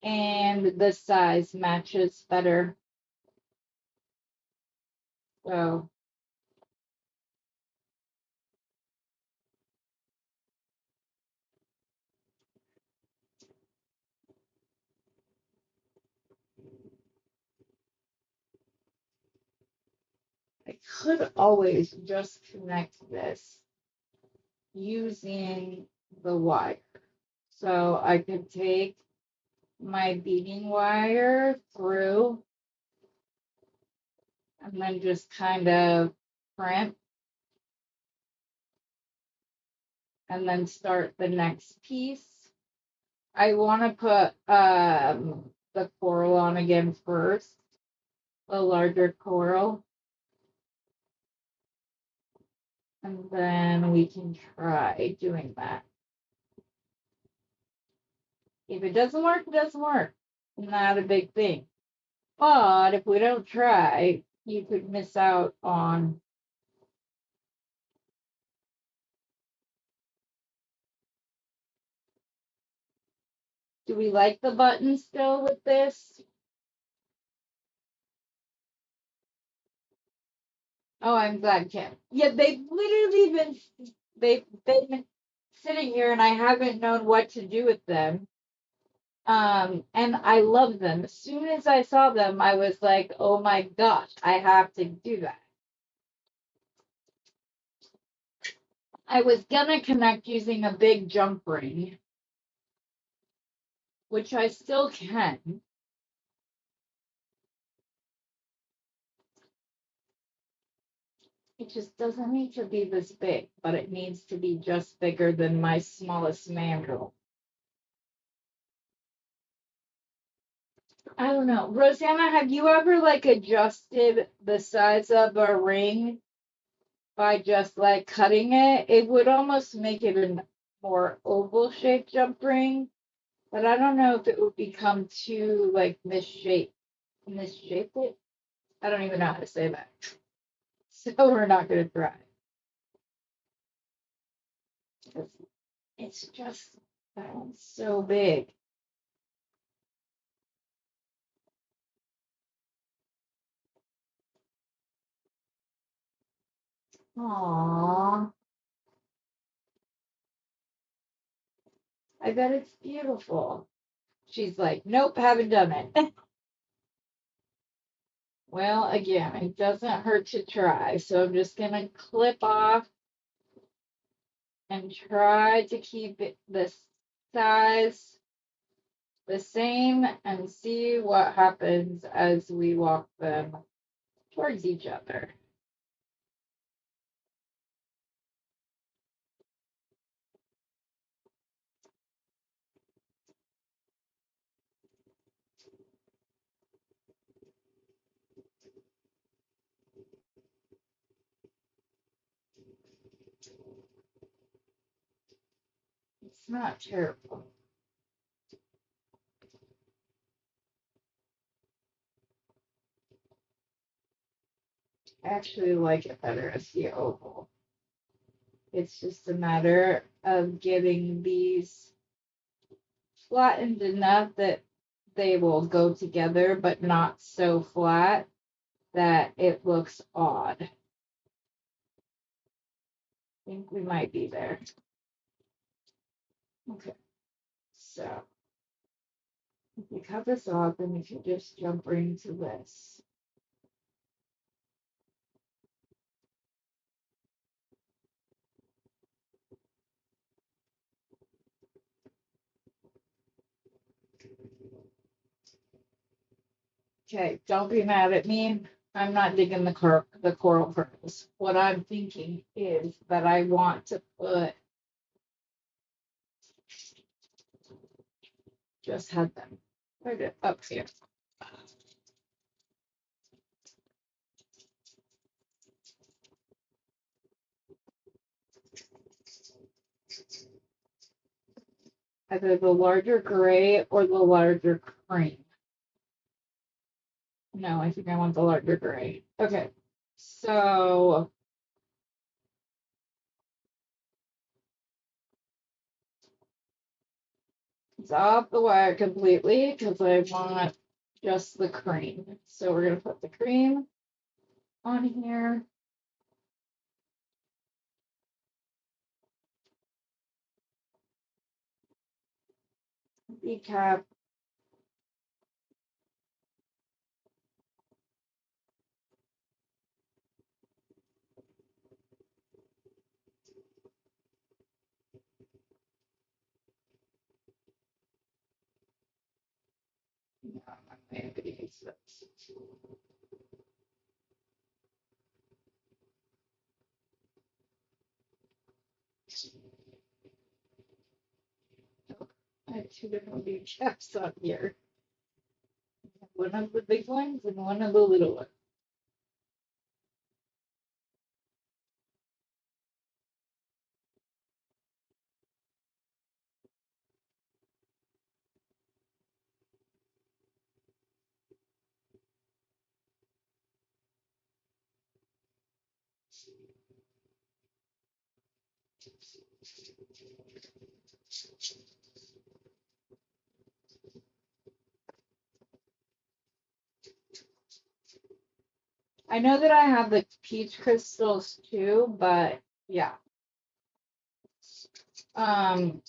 And the size matches better. So could always just connect this using the wire. So I could take my beading wire through and then just kind of crimp and then start the next piece. I want to put the coral on again first, the larger coral, and then we can try doing that. If it doesn't work, it doesn't work. Not a big thing. But if we don't try, you could miss out on. Do we like the button still with this? Oh, I'm glad, Kim. Yeah, they've been sitting here and I haven't known what to do with them. And I love them. As soon as I saw them, I was like, oh my gosh, I have to do that. I was gonna connect using a big jump ring, which I still can. It just doesn't need to be this big, but it needs to be just bigger than my smallest mandrel. I don't know. Rosanna, have you ever like adjusted the size of a ring by just like cutting it? It would almost make it a more oval shaped jump ring, but I don't know if it would become too like misshaped. Misshaped it? I don't even know how to say that. So we're not gonna try. It's just that one's so big. Aww. I bet it's beautiful. She's like, nope, haven't done it. Well, again, it doesn't hurt to try. So I'm just going to clip off and try to keep it the size the same and see what happens as we walk them towards each other. It's not terrible. I actually like it better as the oval. It's just a matter of getting these flattened enough that they will go together, but not so flat that it looks odd. I think we might be there. Okay, so if we cut this off, then we can just jump right into this. Okay, don't be mad at me. I'm not digging the coral pearls. What I'm thinking is that I want to put just had them right up here. Either the larger gray or the larger cream. No, I think I want the larger gray. Okay, so it's off the wire completely because I want just the cream. So we're gonna put the cream on here. Bead cap. I'm gonna use this. I have two different bead caps on here. One of the big ones and one of the little ones. I know that I have the peach crystals too, but yeah. Um,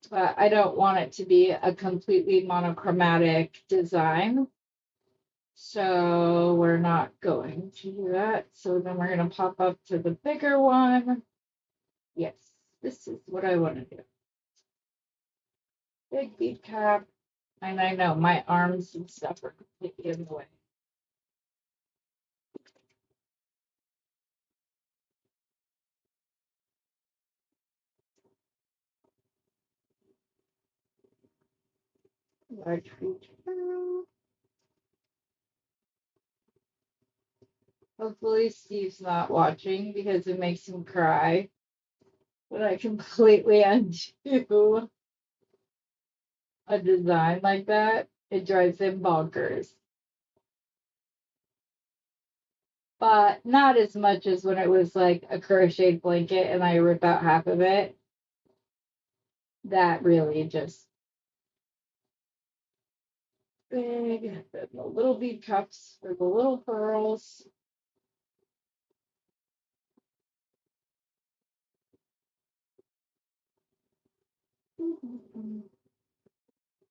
but I don't want it to be a completely monochromatic design. So we're not going to do that. So then we're going to pop up to the bigger one. Yes, this is what I want to do. Big bead cap. And I know my arms and stuff are completely in the way. Large feature. Hopefully Steve's not watching because it makes him cry. But I completely undo a design like that. It drives him bonkers. But not as much as when it was like a crocheted blanket and I rip out half of it. That really just big. The little bead cups for the little pearls.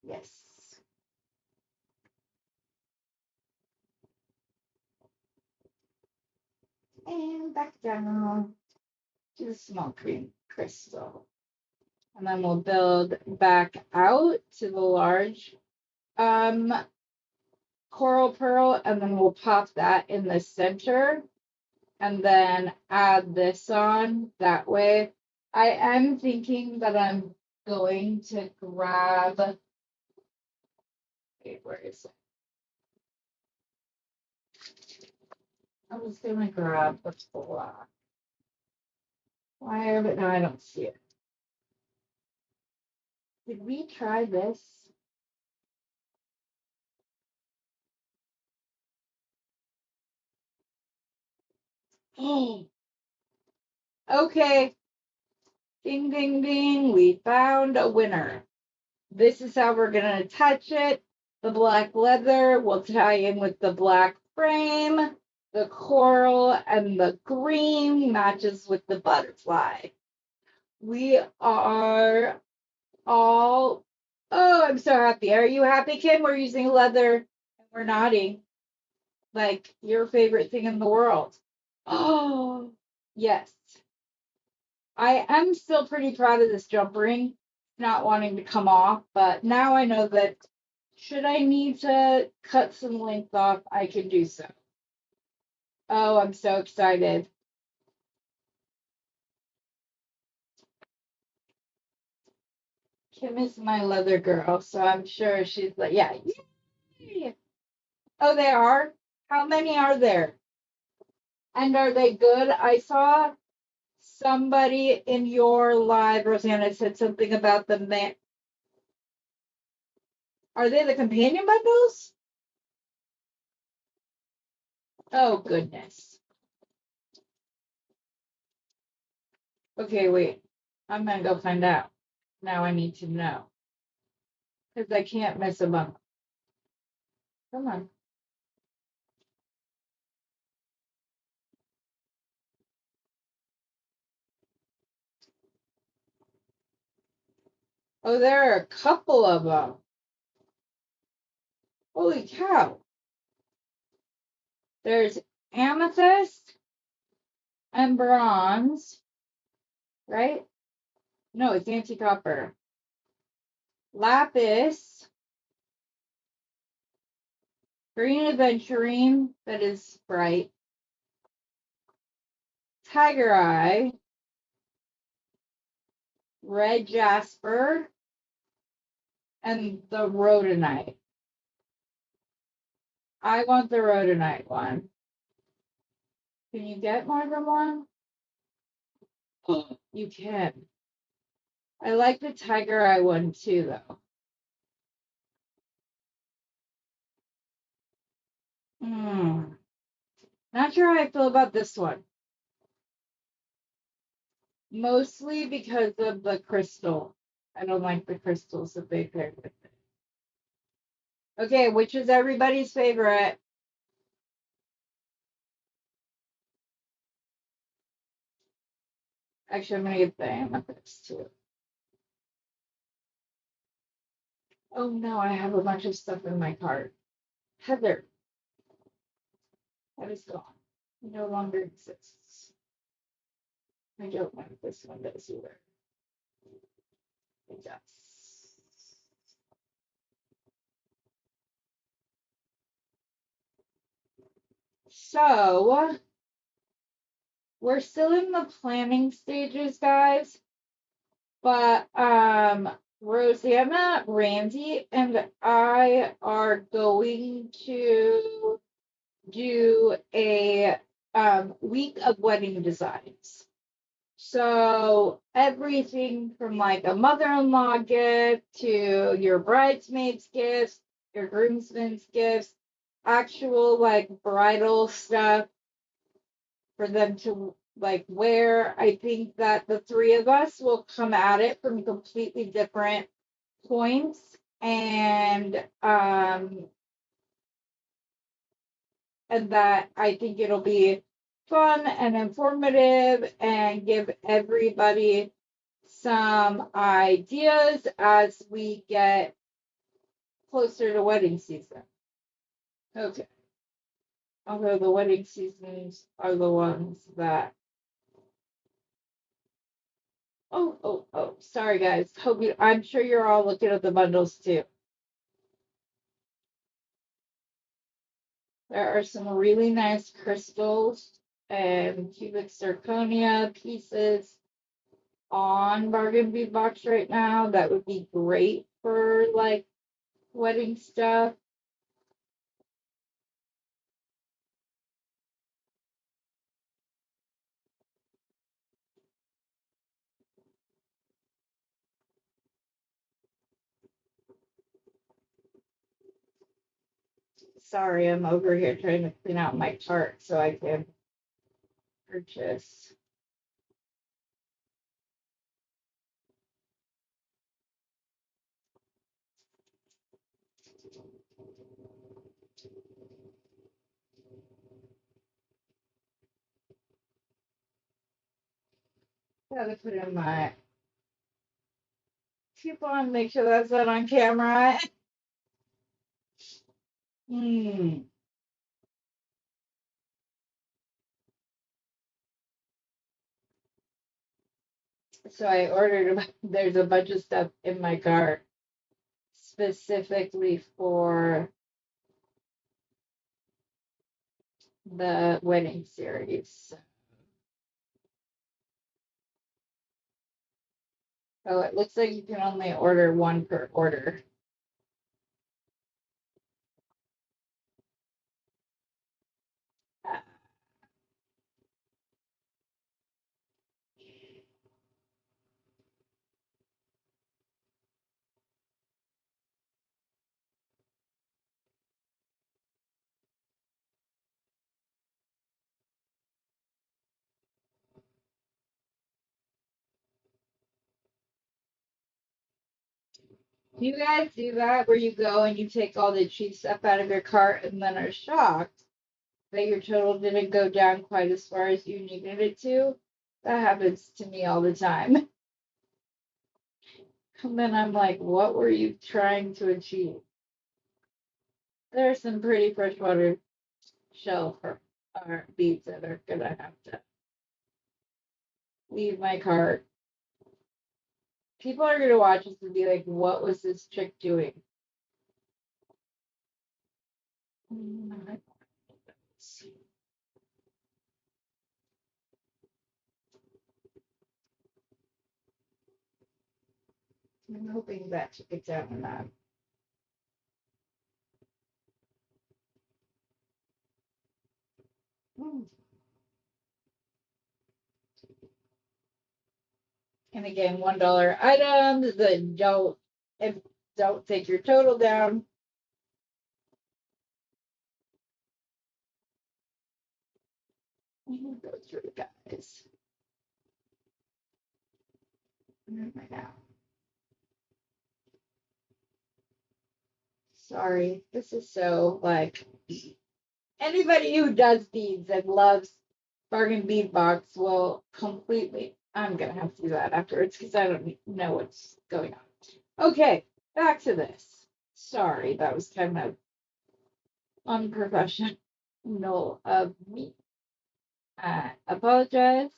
Yes. And back down to the small green crystal. And then we'll build back out to the large coral pearl, and then we'll pop that in the center and then add this on that way. I am thinking that I'm going to grab, wait, where is it? I'm just gonna grab the black. Why are it? No, I don't see it. Did we try this? Oh, okay. Ding, ding, ding. We found a winner. This is how we're going to attach it. The black leather will tie in with the black frame. The coral and the green matches with the butterfly. We are all, oh, I'm so happy. Are you happy, Kim? We're using leather and we're nodding like your favorite thing in the world. Oh, yes. I am still pretty proud of this jump ring, not wanting to come off, but now I know that should I need to cut some length off, I can do so. Oh, I'm so excited. Kim is my leather girl, so I'm sure she's like, yeah. Yay! Oh, they are? How many are there? And are they good? I saw somebody in your live, Rosanna, said something about the man. Are they the companion bundles? Oh, goodness. Okay, wait. I'm gonna go find out. Now I need to know. Because I can't miss a bundle. Come on. Oh, there are a couple of them. Holy cow. There's amethyst and bronze, right? No, it's anti-copper. Lapis green aventurine that is bright, tiger eye, red jasper, and the rhodonite. I want the rhodonite one. Can you get more than one? You can. I like the tiger eye one too, though. Not sure how I feel about this one. Mostly because of the crystal. I don't like the crystals that they paired with it. Okay, which is everybody's favorite? Actually, I'm gonna get the amethyst too. Oh no, I have a bunch of stuff in my cart. Heather, that is gone. It no longer exists. I don't know if this one does either. It does. So, we're still in the planning stages, guys. But Rosanna, Randy, and I are going to do a week of wedding designs. So everything from like a mother-in-law gift to your bridesmaids gifts, your groomsmen's gifts, actual like bridal stuff for them to like wear. I think that the three of us will come at it from completely different points, and that I think it'll be fun and informative and give everybody some ideas as we get closer to wedding season. Okay. Although the wedding seasons are the ones that oh, sorry guys. I'm sure you're all looking at the bundles too. There are some really nice crystals and cubic zirconia pieces on Bargain Bead Box right now. That would be great for like wedding stuff. Sorry, I'm over here trying to clean out my cart so I can purchase. Gotta put in my coupon, make sure that's not on camera. So I ordered, there's a bunch of stuff in my cart specifically for the wedding series. Oh, it looks like you can only order one per order. Do you guys do that where you go and you take all the cheap stuff out of your cart and then are shocked that your total didn't go down quite as far as you needed it to? That happens to me all the time. And then I'm like, what were you trying to achieve? There's some pretty freshwater shell for our beads that are gonna have to leave my cart. People are gonna watch this and be like, what was this chick doing? Let's see. I'm hoping that took it down enough. And again, $1 items that don't take your total down. Go through, guys. Where am I now? Sorry, this is so like anybody who does beads and loves bargain bead box will completely. I'm gonna have to do that afterwards because I don't know what's going on. Okay, back to this. Sorry, that was kind of unprofessional of me. I apologize.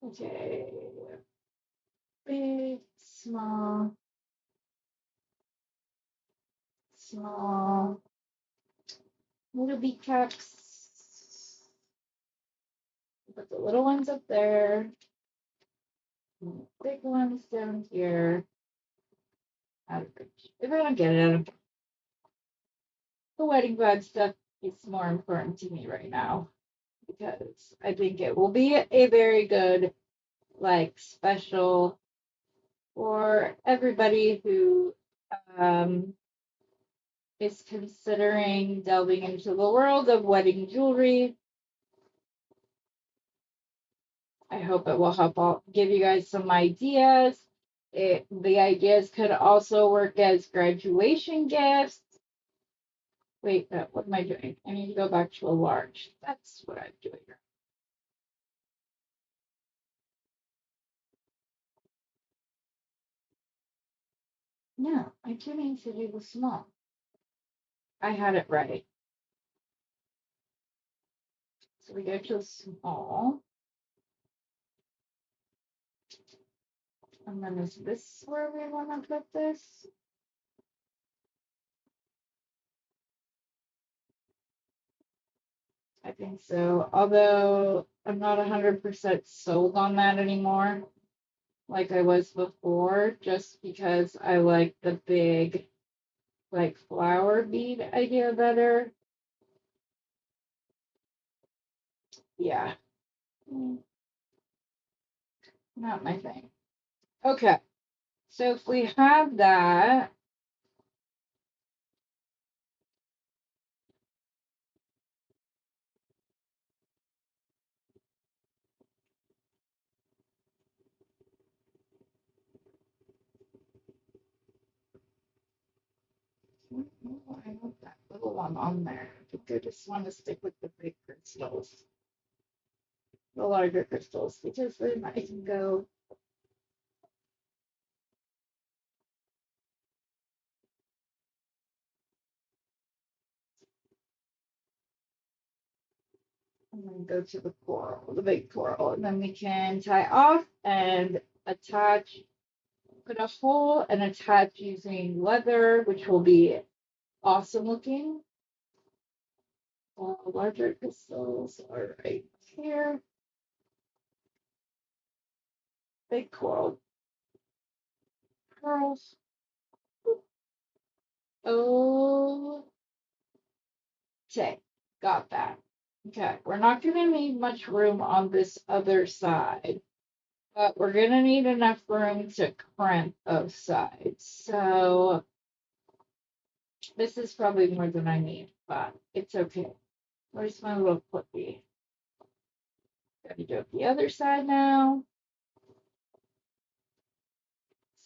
Okay, big, small, small, little bead caps. Put the little ones up there. Big ones down here. Out of reach. If I don't get it out of the wedding bag stuff, is more important to me right now because I think it will be a very good, like, special for everybody who um, is considering delving into the world of wedding jewelry. I hope it will help give you guys some ideas. The ideas could also work as graduation gifts. Wait, what am I doing? I need to go back to a large. That's what I'm doing. No, I do need to do the small. I had it right. So we go to the small. And then is this where we want to put this? I think so. Although I'm not 100% sold on that anymore, like I was before, just because I like the big, like flower bead idea better. Yeah. Not my thing. Okay. So if we have that, I want that little one on there. I think I just want to stick with the big crystals, the larger crystals, because then I can go. I'm going to go to the coral, the big coral, and then we can tie off and attach, put a hole and attach using leather, which will be awesome looking. Larger crystals are right here. Big coral pearls. Oh, okay, got that. Okay, we're not going to need much room on this other side, but we're going to need enough room to crimp both sides. So this is probably more than I need, but it's okay. Where's my little clippy? Gotta do it the other side now.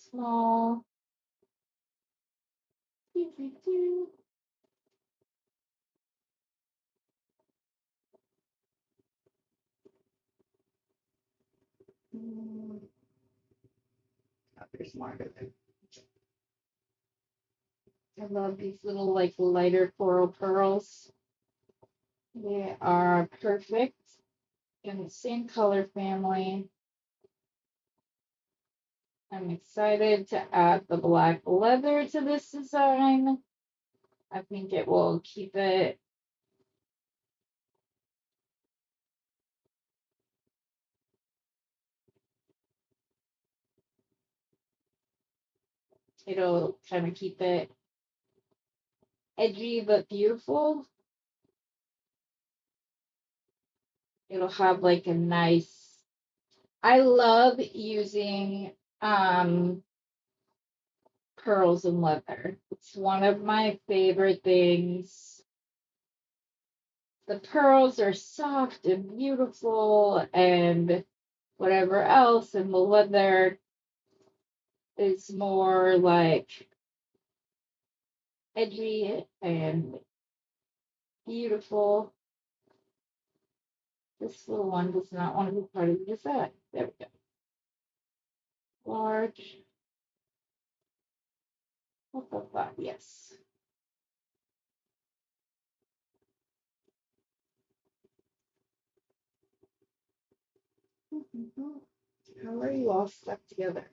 Small. Oh, there's more of it. I love these little like lighter coral pearls. They are perfect in the same color family. I'm excited to add the black leather to this design. I think it will keep it it'll kind of keep it edgy but beautiful. It'll have like a nice, I love using pearls and leather. It's one of my favorite things. The pearls are soft and beautiful and whatever else, and the leather is more like edgy and beautiful. This little one does not want to be part of the design. There we go. Large. Yes. How are you all stuck together?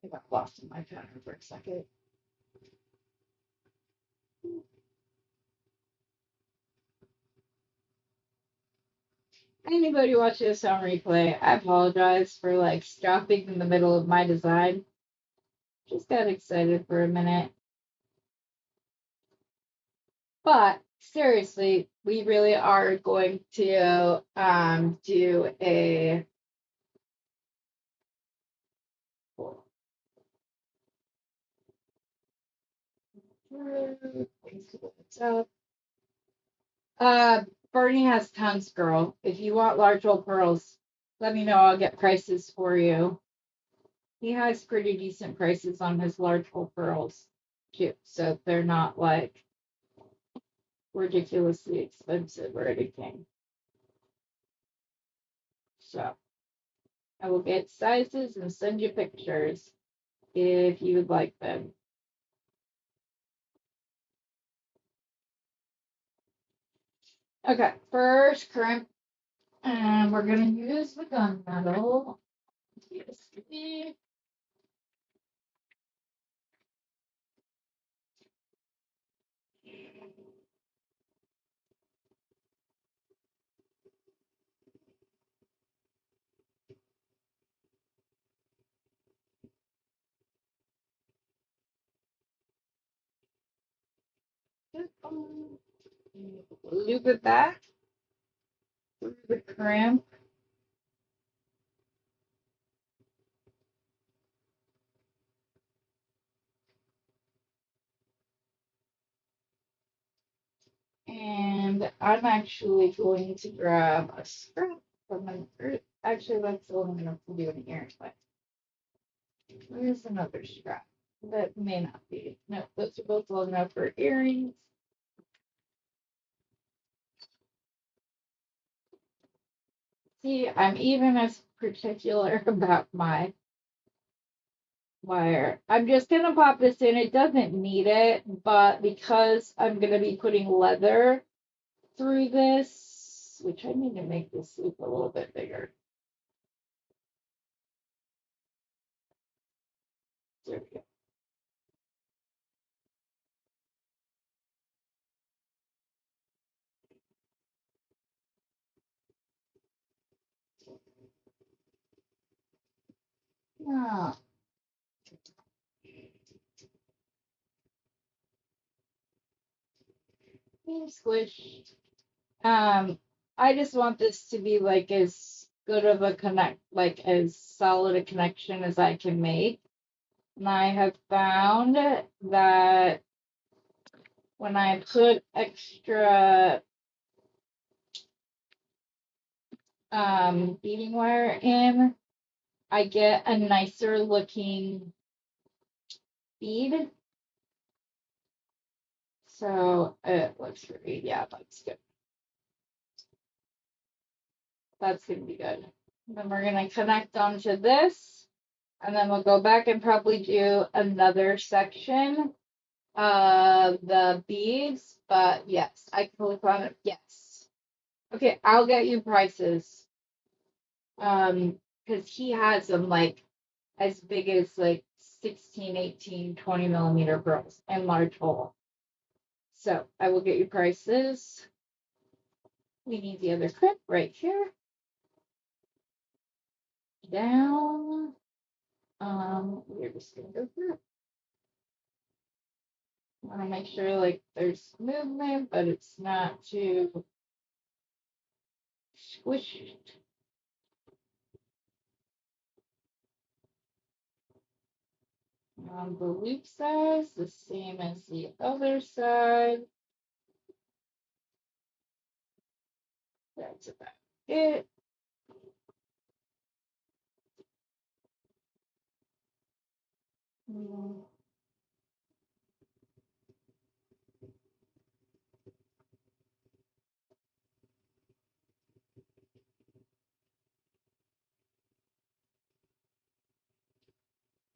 I got lost in my pattern for a second. Anybody watching this on replay, I apologize for like stopping in the middle of my design. Just got excited for a minute. But seriously, we really are going to do a Bernie has tons, girl. If you want large old pearls, let me know. I'll get prices for you. He has pretty decent prices on his large hole pearls too, so they're not like ridiculously expensive or anything. So I will get sizes and send you pictures if you would like them. Okay, first crimp, and we're gonna use the gunmetal. Loop it back through the crimp. And I'm actually going to grab a scrap from an actually that's long enough to do an earring with. Where's another strap? That may not be. No, those are both long enough for earrings. See, I'm even as particular about my wire. I'm just gonna pop this in. It doesn't need it, but because I'm gonna be putting leather through this, which I need to make this loop a little bit bigger. There we go. Ah. Squish. I just want this to be like as good of a connect, like as solid a connection as I can make. And I have found that when I put extra beading wire in, I get a nicer looking bead. So it looks great. Yeah, that's good. That's gonna be good. Then we're gonna connect onto this. And then we'll go back and probably do another section of the beads. But yes, I can click on it. Yes. Okay, I'll get you prices. Because he has them like as big as like 16, 18, 20 millimeter pearls and large hole. So I will get you prices. We need the other clip right here. Down. We're just gonna go through. Want to make sure like there's movement, but it's not too squished. The loop size, the same as the other side. That's about it.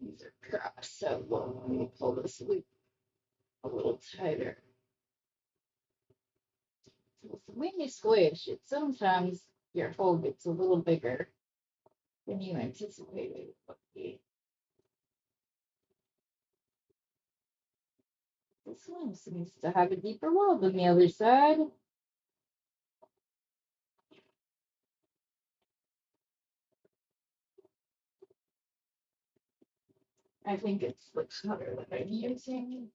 These are cropped, so let me pull this loop a little tighter. So when you squish it, sometimes your hole gets a little bigger than you anticipated it would be. This one seems to have a deeper wall than the other side. I think it's the color that I'm using.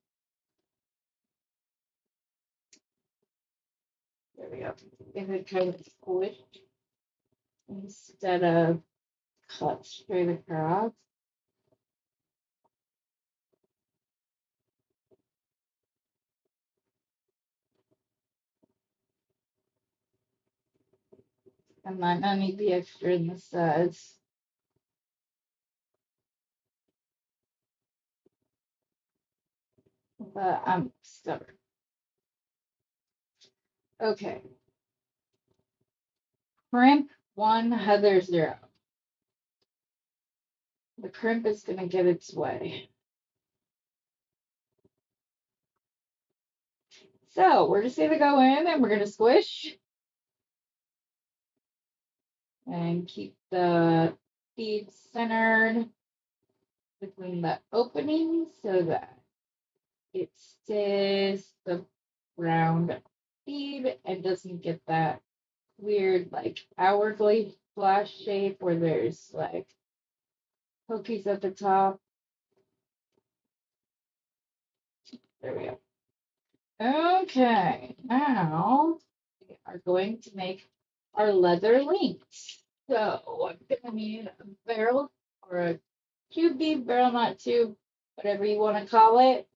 There we go. If it kind of squished instead of cut straight across. I might not need the extra in the size. But I'm stubborn. Okay. Crimp 1, Heather 0. The crimp is going to get its way. So we're just going to go in and we're going to squish. And keep the bead centered between the openings so that it stays the round bead and doesn't get that weird like hourglass flash shape where there's like pokies at the top. There we go. Okay, now we are going to make our leather links. So I'm gonna need a barrel or a tube bead barrel, not tube, whatever you want to call it.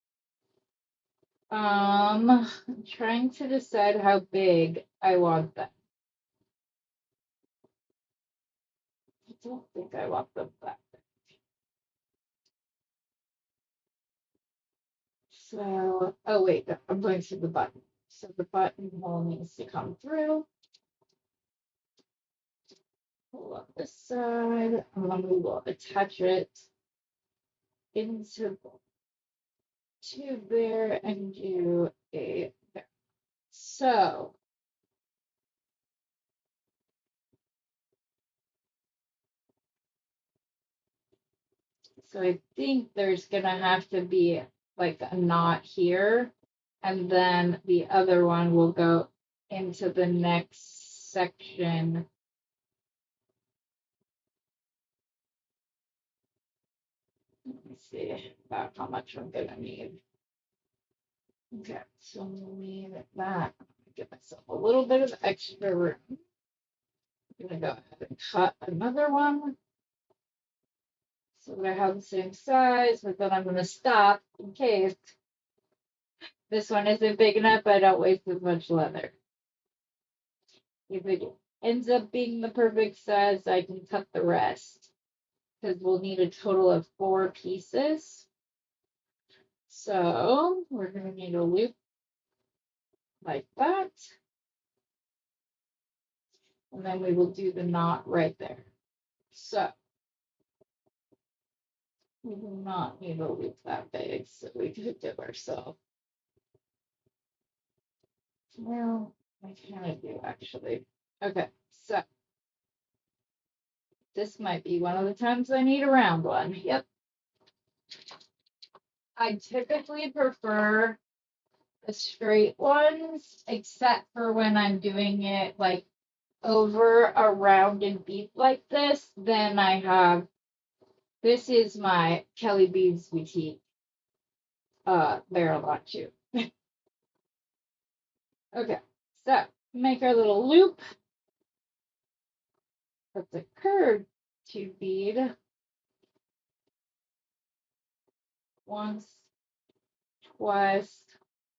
I'm trying to decide how big I want them. I don't think I want them that big. So, oh wait, I'm going to the button. So the buttonhole needs to come through. Pull up this side, and then we will attach it into the tube there and do a there. So I think there's gonna have to be like a knot here, and then the other one will go into the next section. Let me see about how much I'm gonna need. Okay, so we'll need that. Give myself a little bit of extra room. I'm gonna go ahead and cut another one. So that I have the same size, but then I'm gonna stop in case this one isn't big enough. I don't waste as much leather. If it ends up being the perfect size, I can cut the rest because we'll need a total of 4 pieces. So we're gonna need a loop like that. And then we will do the knot right there. So We do not need a loop that big, so we could do ourselves. Well, I kind of do actually. Okay, so this might be one of the times I need a round one. Yep. I typically prefer the straight ones, except for when I'm doing it like over a rounded bead like this. Then I have this is my Kelly Beads Boutique barrel lock too. Okay, so make our little loop. Put the curved tube bead once, twice,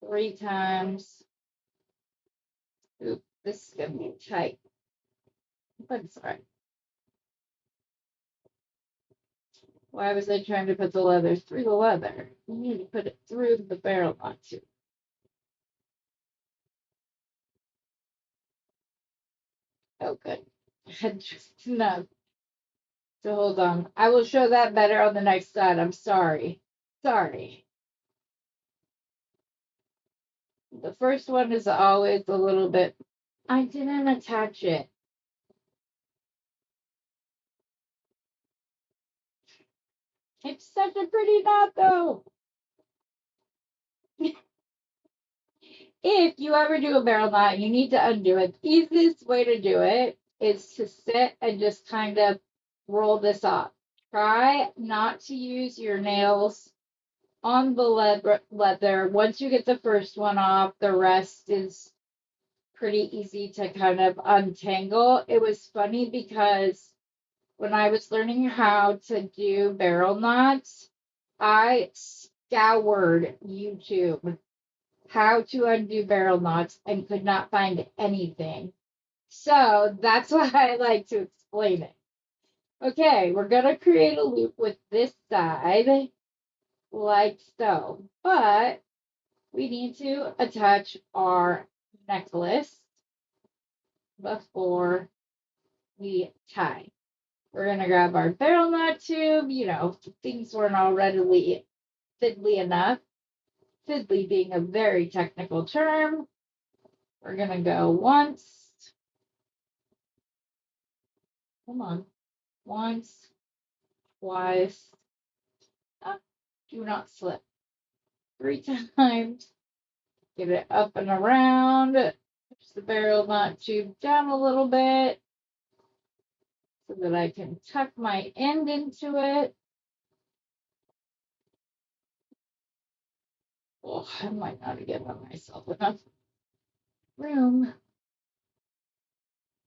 3 times. Oop, this is gonna be tight, but it's all right. Why was I trying to put the leather through the leather? You need to put it through the barrel knot too. Oh, good. I had just enough to hold on. I will show that better on the next side. I'm sorry. Sorry. The first one is always a little bit. I didn't attach it. It's such a pretty knot, though. If you ever do a barrel knot, you need to undo it. The easiest way to do it is to sit and just kind of roll this off. Try not to use your nails on the leather. Once you get the first one off, the rest is pretty easy to kind of untangle. It was funny because when I was learning how to do barrel knots, I scoured YouTube how to undo barrel knots and could not find anything. So that's why I like to explain it. Okay, we're going to create a loop with this side like so, but we need to attach our necklace before we tie. We're going to grab our barrel knot tube. You know, things weren't already fiddly enough. Fiddly being a very technical term. We're going to go once. Come on. Once, twice. Oh, do not slip. 3 times. Get it up and around. Push the barrel knot tube down a little bit so that I can tuck my end into it. Oh, I might not have given myself enough room,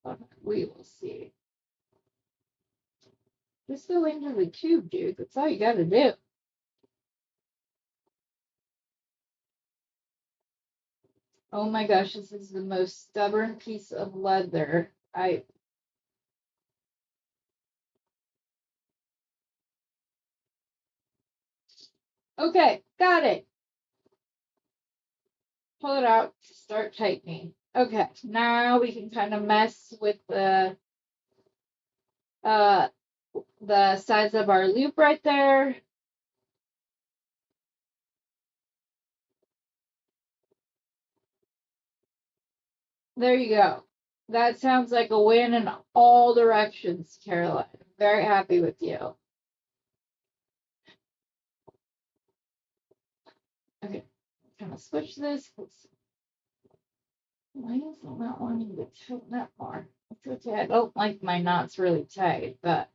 but we will see. Just go into the tube, dude. That's all you gotta do. Oh my gosh, this is the most stubborn piece of leather. Okay, got it. Pull it out, start tightening. Okay, now we can kind of mess with the size of our loop right there. There you go. That sounds like a win in all directions, Caroline. I'm very happy with you. Okay, kind of switch this. Why is it not wanting to tighten up more? It's okay. I don't like my knots really tight, but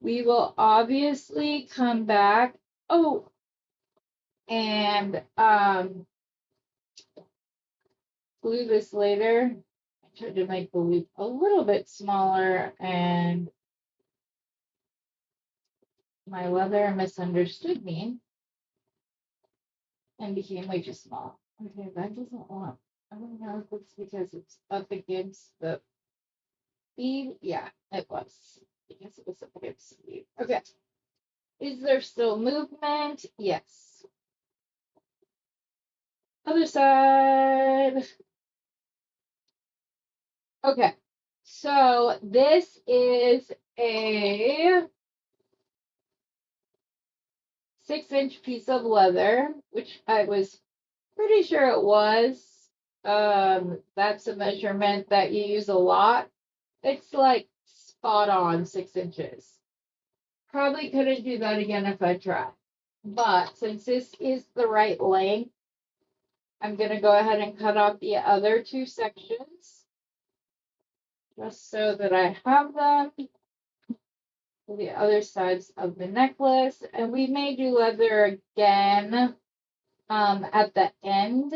we will obviously come back. Oh, and glue this later. I tried to make the loop a little bit smaller, and my leather misunderstood me and became way too small. Okay, that doesn't want. I don't know if it's because it's up against the bead. Yeah, it was. Because it was up against the bead. Okay. Is there still movement? Yes. Other side. Okay. So this is a 6-inch piece of leather, which I was pretty sure it was. That's a measurement that you use a lot. It's like spot on 6 inches. Probably couldn't do that again if I tried. But since this is the right length, I'm going to go ahead and cut off the other two sections just so that I have them for the other sides of the necklace. And we may do leather again at the end,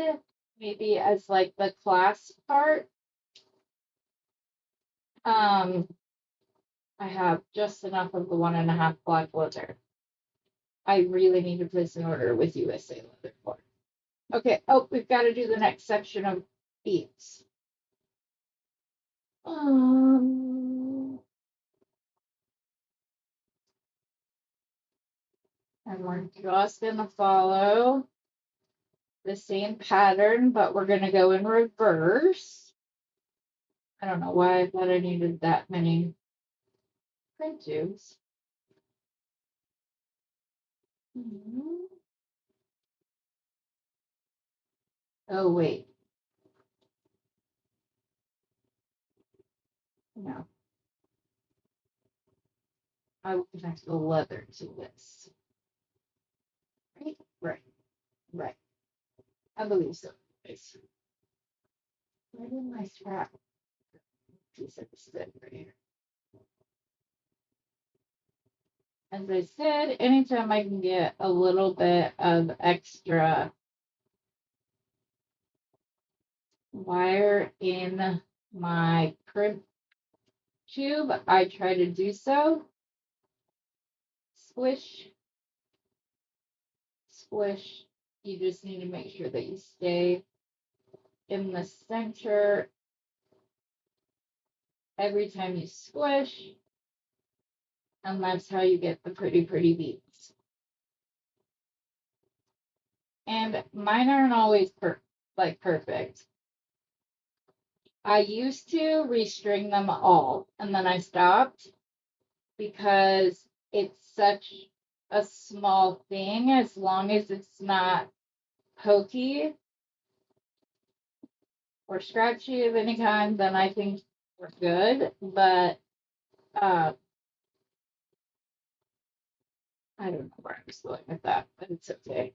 maybe as like the clasp part. I have just enough of the 1.5 black leather. I really need to place an order with USA Leather for. Okay, oh, we've got to do the next section of beads. And we're just gonna follow the same pattern, but we're gonna go in reverse. I don't know why I thought I needed that many print tubes. Oh, wait. No. I will connect the leather to this. Right? Right. Right. I believe so. Where did my strap piece of stick right here? As I said, anytime I can get a little bit of extra wire in my print tube, I try to do so. Squish, squish. You just need to make sure that you stay in the center every time you squish. And that's how you get the pretty, pretty beads. And mine aren't always perfect. I used to restring them all, and then I stopped because it's such a small thing. As long as it's not pokey or scratchy of any kind, then I think we're good. But I don't know where I was going with that, but it's okay.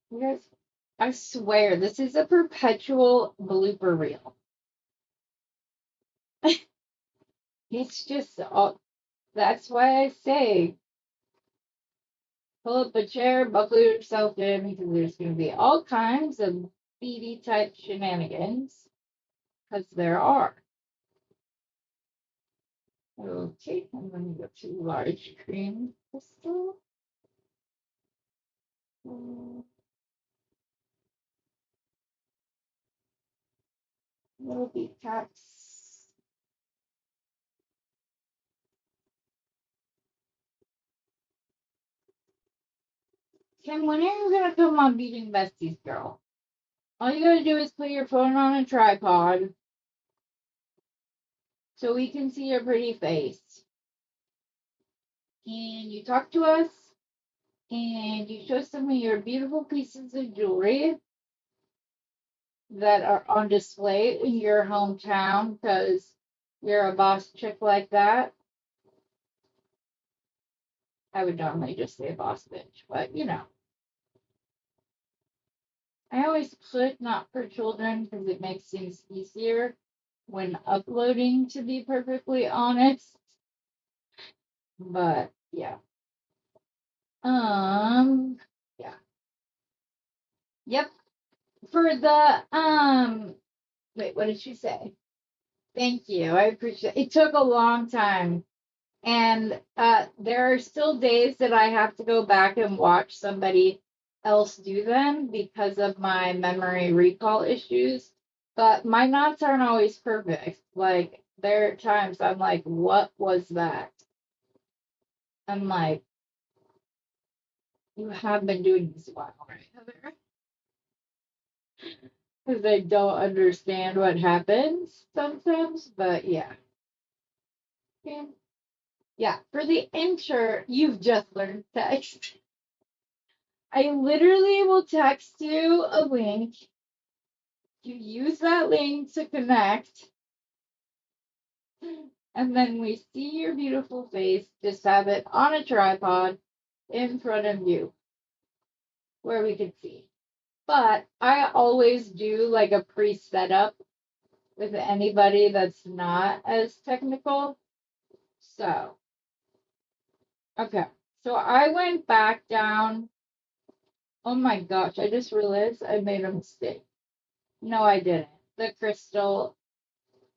You guys, I swear this is a perpetual blooper reel. It's just all. That's why I say pull up a chair, buckle yourself in, because there's going to be all kinds of beady type shenanigans. Because there are. Okay, I'm going to go to large cream crystal. Little bead caps. Kim, when are you going to come on Beading Besties, girl? All you gotta do is put your phone on a tripod so we can see your pretty face. And you talk to us and you show some of your beautiful pieces of jewelry that are on display in your hometown because you're a boss chick like that. I would normally just say boss bitch, but you know. I always put not for children because it makes things easier when uploading, to be perfectly honest. But yeah. Yeah. Yep. For the wait, what did she say? Thank you. I appreciate it. It took a long time. And there are still days that I have to go back and watch somebody else do them because of my memory recall issues. But my knots aren't always perfect. Like there are times I'm like, what was that? I'm like, you have been doing this a while, right, Heather? Because I don't understand what happens sometimes, but yeah. Okay. Yeah, for the intro, you've just learned text. I literally will text you a link. You use that link to connect, and then we see your beautiful face. Just have it on a tripod in front of you where we can see. But I always do like a pre-setup with anybody that's not as technical. So, okay. So I went back down. Oh my gosh, I just realized I made a mistake. No, I didn't. The crystal,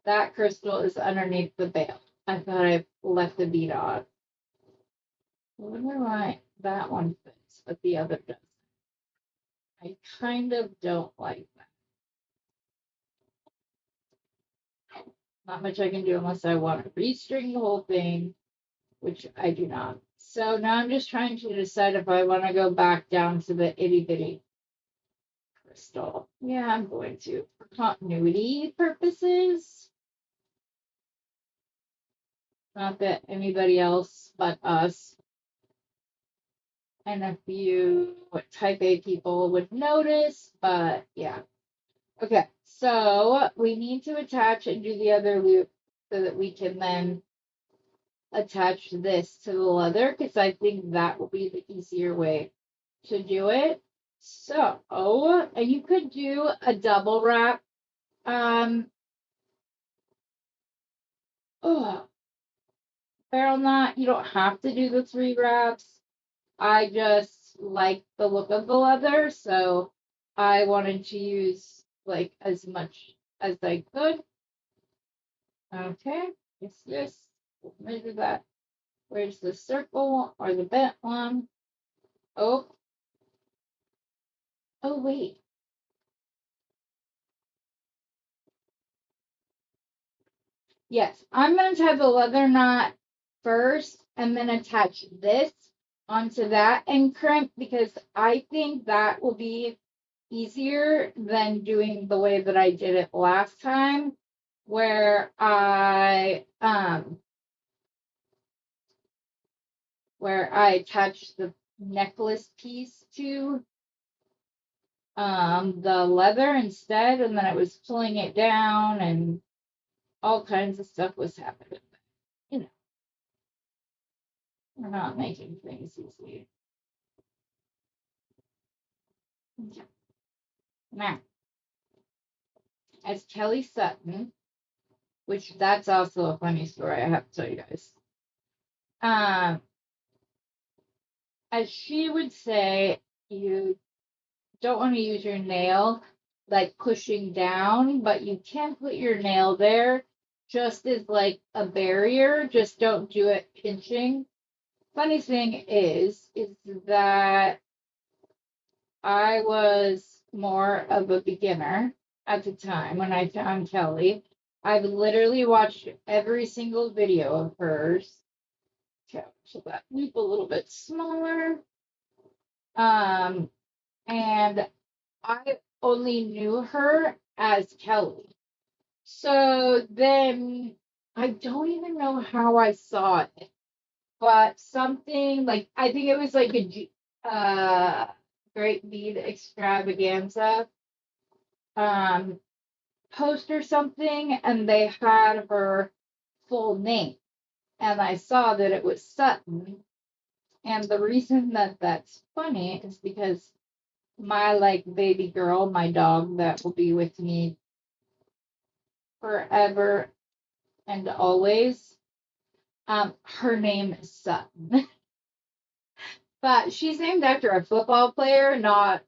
that crystal is underneath the veil. I thought I left the bead on. I wonder why that one fits, but the other doesn't. I kind of don't like that. Not much I can do unless I want to restring the whole thing, which I do not. So now I'm just trying to decide if I want to go back down to the itty bitty crystal. Yeah, I'm going to. For continuity purposes. Not that anybody else but us and a few type A people would notice, but yeah. Okay, so we need to attach and do the other loop so that we can then attach this to the leather because I think that will be the easier way to do it. So, and you could do a double wrap. Oh, barrel knot, you don't have to do the 3 wraps. I just like the look of the leather, so I wanted to use like as much as I could. Okay, yes, we'll measure that. Where's the circle or the bent one? Oh, oh wait. Yes, I'm going to tie the leather knot first and then attach this onto that and crimp because I think that will be easier than doing the way that I did it last time where I attached the necklace piece to the leather instead and then I was pulling it down and all kinds of stuff was happening. You know, we're not making things easy. Okay. Now, as Kelly Sutton, which that's also a funny story I have to tell you guys. As she would say, you don't want to use your nail like pushing down, but you can put your nail there just as like a barrier. Just don't do it pinching. Funny thing is that I was more of a beginner at the time when I found Kelly. I've literally watched every single video of hers. Okay, so that loop a little bit smaller. And I only knew her as Kelly. So then I don't even know how I saw it, but something like I think it was like a Great Bead Extravaganza um post or something, and they had her full name, and I saw that it was Sutton. And the reason that that's funny is because my like baby girl, my dog that will be with me forever and always, her name is Sutton. But she's named after a football player, not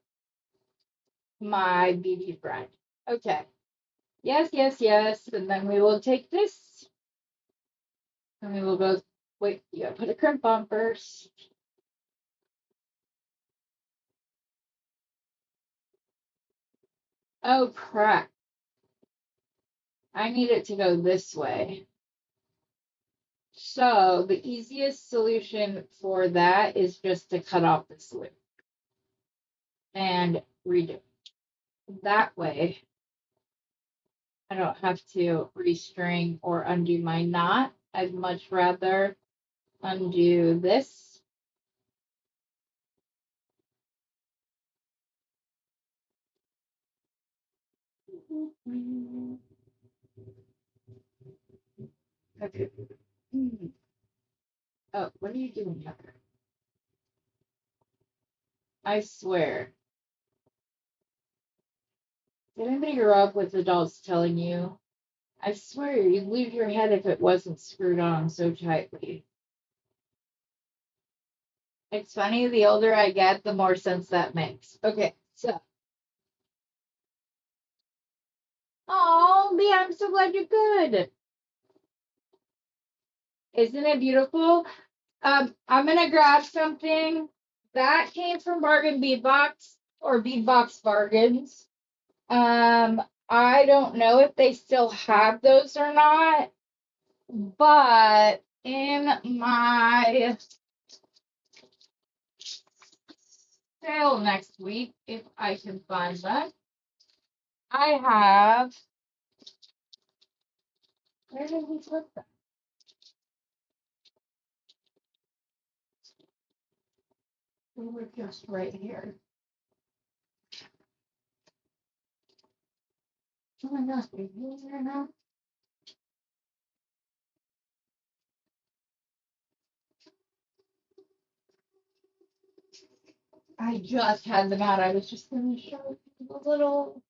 my BB friend. Okay. Yes, yes, yes. And then we will take this and we will go. Wait, you gotta put a crimp on first. Oh, crap. I need it to go this way. So the easiest solution for that is just to cut off this loop and redo it. That way, I don't have to restring or undo my knot. I'd much rather undo this Okay. Oh, what are you doing here? I swear. Did anybody grow up with adults telling you? I swear you'd lose your head if it wasn't screwed on so tightly. It's funny, the older I get, the more sense that makes. Okay, so. Oh, Leah, I'm so glad you're good. Isn't it beautiful? I'm gonna grab something that came from Bargain Bead Box or Bead Box Bargains. I don't know if they still have those or not, but in my sale next week, if I can find them, I have. Where did we put them? They were just right here. Oh my gosh, are you here now? I just had them out. I was just going to show you a little.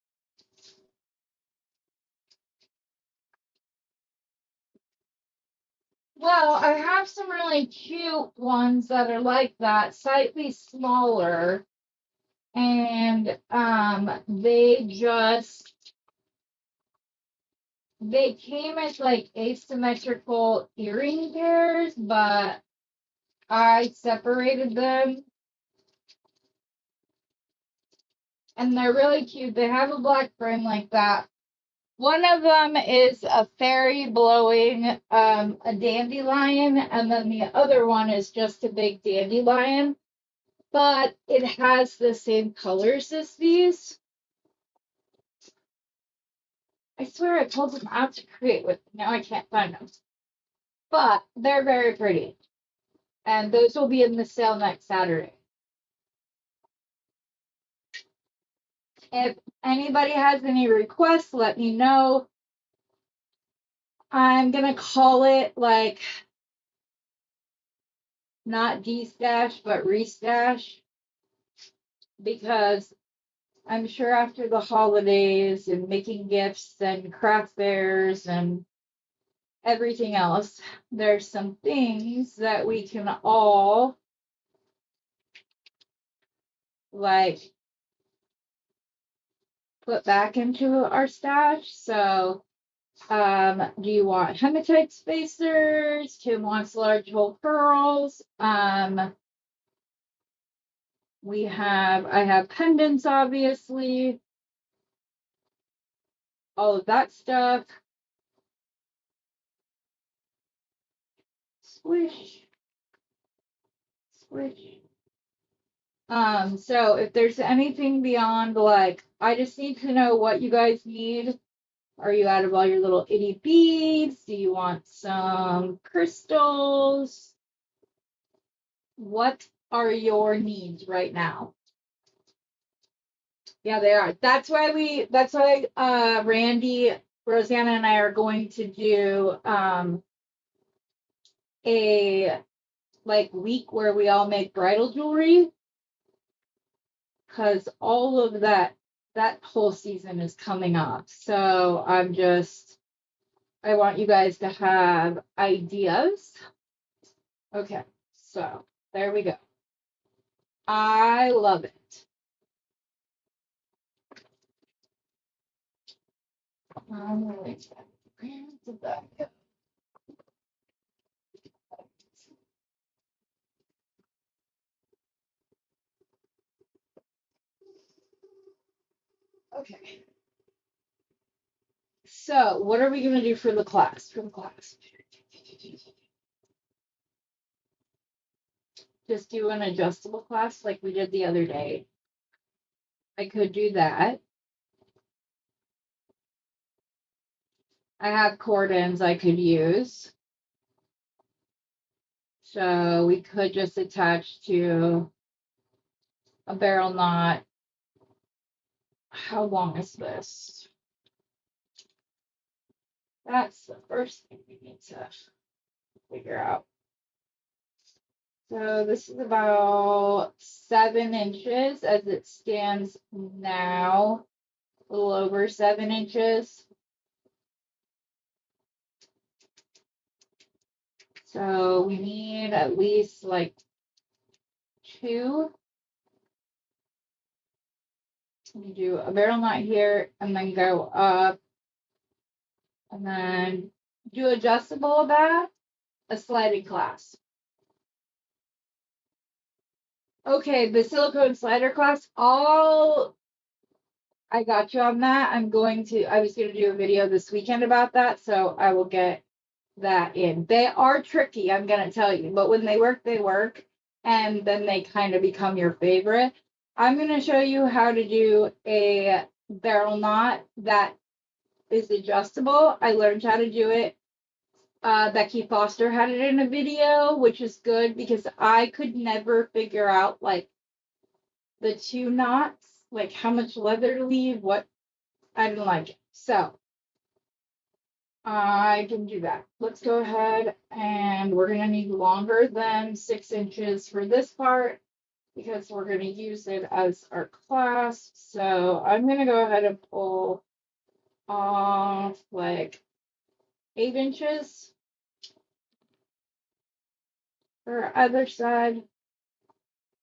Well, I have some really cute ones that are like that, slightly smaller, and they came as like asymmetrical earring pairs, but I separated them, and they're really cute. They have a black frame like that. One of them is a fairy blowing a dandelion, and then the other one is just a big dandelion, but it has the same colors as these. I swear I pulled them out to create with. Now I can't find them. But they're very pretty. And those will be in the sale next Saturday. If anybody has any requests, let me know. I'm going to call it like not de-stash, but restash. Because I'm sure after the holidays and making gifts and craft fairs and everything else, there's some things that we can all like put back into our stash. So, do you want hematite spacers? Tim wants large hole pearls. I have pendants, obviously, all of that stuff. Squish, squish. So if there's anything beyond like, I just need to know what you guys need. Are you out of all your little itty beads? Do you want some crystals? What are your needs right now? Yeah, they are. That's why Randy, Rosanna, and I are going to do a like week where we all make bridal jewelry, because all of that whole season is coming up. So I want you guys to have ideas. Okay, so there we go. I love it. Where did that go? Okay. So, what are we going to do for the class? Just do an adjustable class like we did the other day. I could do that. I have cord ends I could use. So we could just attach to a barrel knot. How long is this? That's the first thing we need to figure out. So this is about 7 inches as it stands now, a little over 7 inches. So we need at least like 2. You do a barrel knot here and then go up and then do adjustable of that, a sliding clasp. Okay, the silicone slider clasp, I got you on that. I was going to do a video this weekend about that, so I will get that in. They are tricky, I'm going to tell you, but when they work, and then they kind of become your favorite. I'm going to show you how to do a barrel knot that is adjustable. I learned how to do it. Becky Foster had it in a video, which is good because I could never figure out like the 2 knots, like how much leather to leave, what I didn't like it. So I can do that. Let's go ahead and we're going to need longer than 6 inches for this part because we're going to use it as our clasp. So I'm going to go ahead and pull off like 8 inches for either side.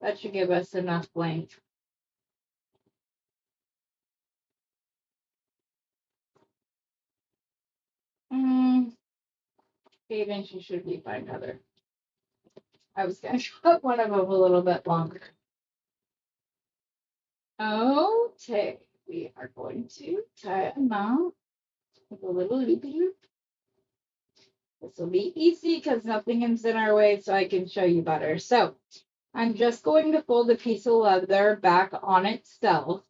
That should give us enough length. Mm, 8 inches should be fine, Heather. I was going to cut one of them a little bit longer. Okay, we are going to tie a knot with a little loopy loop. This will be easy because nothing is in our way, so I can show you better. So I'm just going to fold a piece of leather back on itself.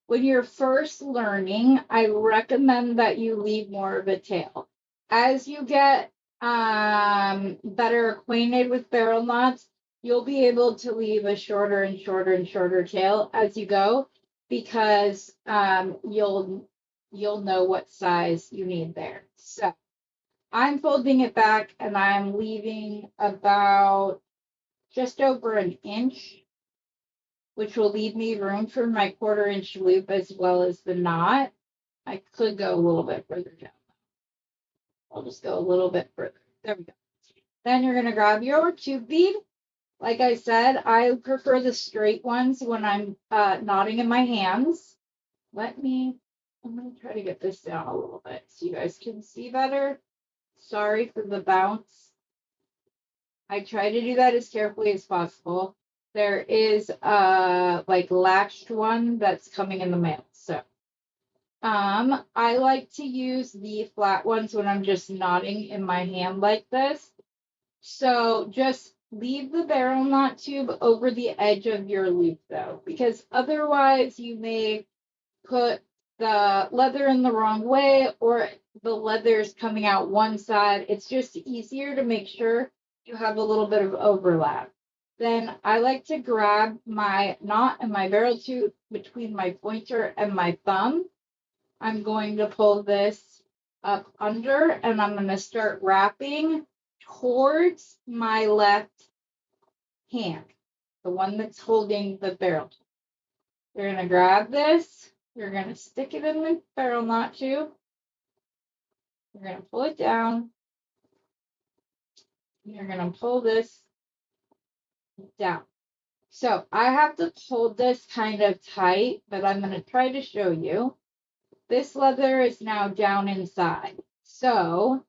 When you're first learning, I recommend that you leave more of a tail. As you get better acquainted with barrel knots, you'll be able to leave a shorter and shorter and shorter tail as you go because you'll know what size you need there. So I'm folding it back and I'm leaving about just over an inch, which will leave me room for my 1/4 inch loop as well as the knot. I could go a little bit further down. I'll just go a little bit further. There we go. Then you're going to grab your tube bead. Like I said, I prefer the straight ones when I'm knotting in my hands. I'm going to try to get this down a little bit so you guys can see better. Sorry for the bounce. I try to do that as carefully as possible. There is a like latched one that's coming in the mail. So I like to use the flat ones when I'm just knotting in my hand like this. So just leave the barrel knot tube over the edge of your loop though, because otherwise you may put the leather in the wrong way or the leather's coming out one side. It's just easier to make sure you have a little bit of overlap. Then I like to grab my knot and my barrel tube between my pointer and my thumb. I'm going to pull this up under and I'm going to start wrapping towards my left hand, the one that's holding the barrel. You're going to grab this. You're going to stick it in the barrel knot tube. You're going to pull it down. You're going to pull this down. So I have to hold this kind of tight, but I'm going to try to show you. This leather is now down inside. So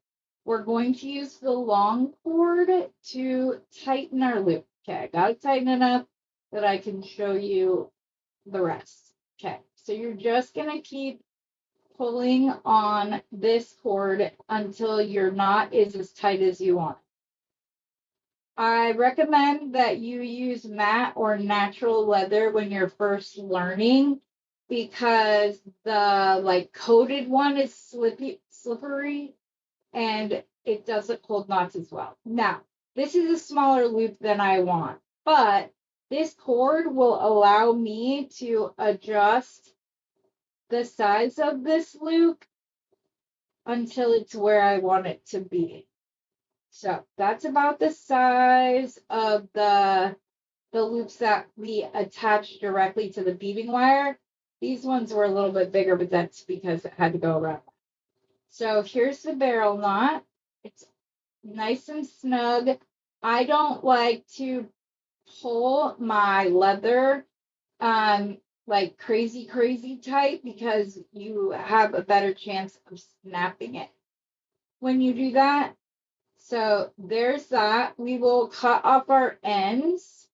we're going to use the long cord to tighten our loop. Okay, I got it tight enough that I can show you the rest. Okay, so you're just going to keep pulling on this cord until your knot is as tight as you want. I recommend that you use matte or natural leather when you're first learning because the like coated one is slippery and it doesn't hold knots as well. Now, this is a smaller loop than I want, but this cord will allow me to adjust the size of this loop until it's where I want it to be. So that's about the size of the loops that we attached directly to the beading wire. These ones were a little bit bigger, but that's because it had to go around. So here's the barrel knot. It's nice and snug. I don't like to pull my leather like crazy tight because you have a better chance of snapping it when you do that. So there's that. We will cut off our ends.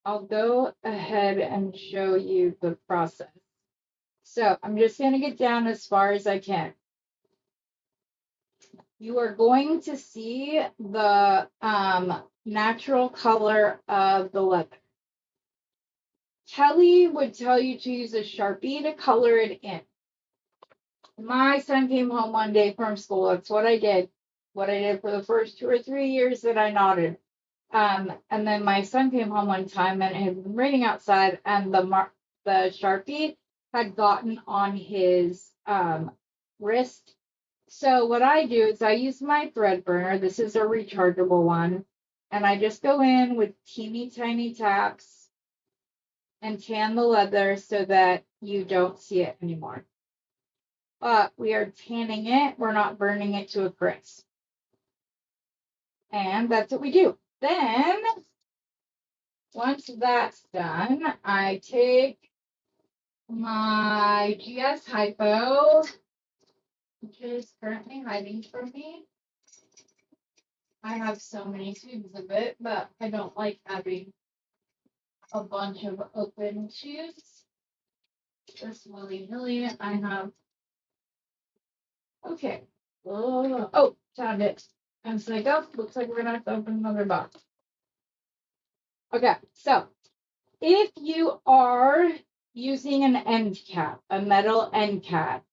I'll go ahead and show you the process. So I'm just going to get down as far as I can. You are going to see the natural color of the leather. Kelly would tell you to use a Sharpie to color it in. My son came home one day from school. That's what I did. What I did for the first 2 or 3 years that I knotted. And then my son came home one time and it had been raining outside, and the Sharpie had gotten on his wrist. So what I do is I use my thread burner. This is a rechargeable one. And I just go in with teeny tiny taps and tan the leather so that you don't see it anymore. But we are tanning it. We're not burning it to a crisp. And that's what we do. Then, once that's done, I take my GS Hypo, which is currently hiding from me. I have so many tubes of it, but I don't like having a bunch of open tubes. Just willy-nilly, I have. Okay. Oh, found it. And so I go. Looks like we're gonna have to open another box. Okay, so if you are using an end cap, a metal end cap,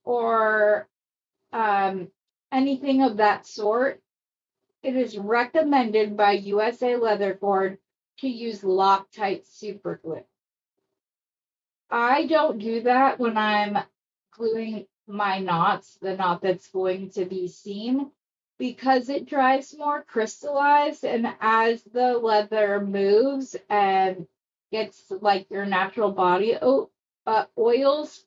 or anything of that sort, it is recommended by USA Leather Board to use Loctite super glue. I don't do that when I'm gluing my knots, the knot that's going to be seen, because it dries more crystallized, and as the leather moves and gets like your natural body oils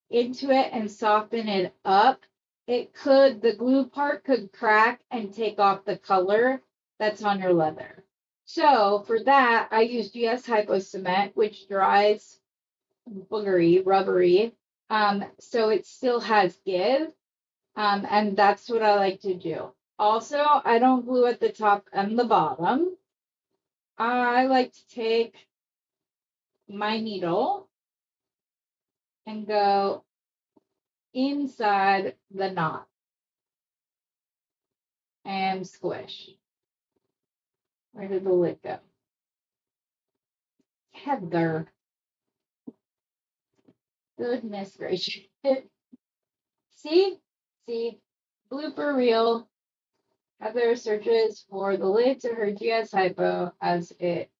into it and soften it up, the glue part could crack and take off the color that's on your leather. So for that, I use GS Hypo Cement, which dries boogery, rubbery, so it still has give, and that's what I like to do. Also, I don't glue at the top and the bottom. I like to take my needle and go inside the knot and squish. Where did the lid go? Heather. Goodness gracious. See? Blooper reel. Heather searches for the lid to her GS Hypo as it.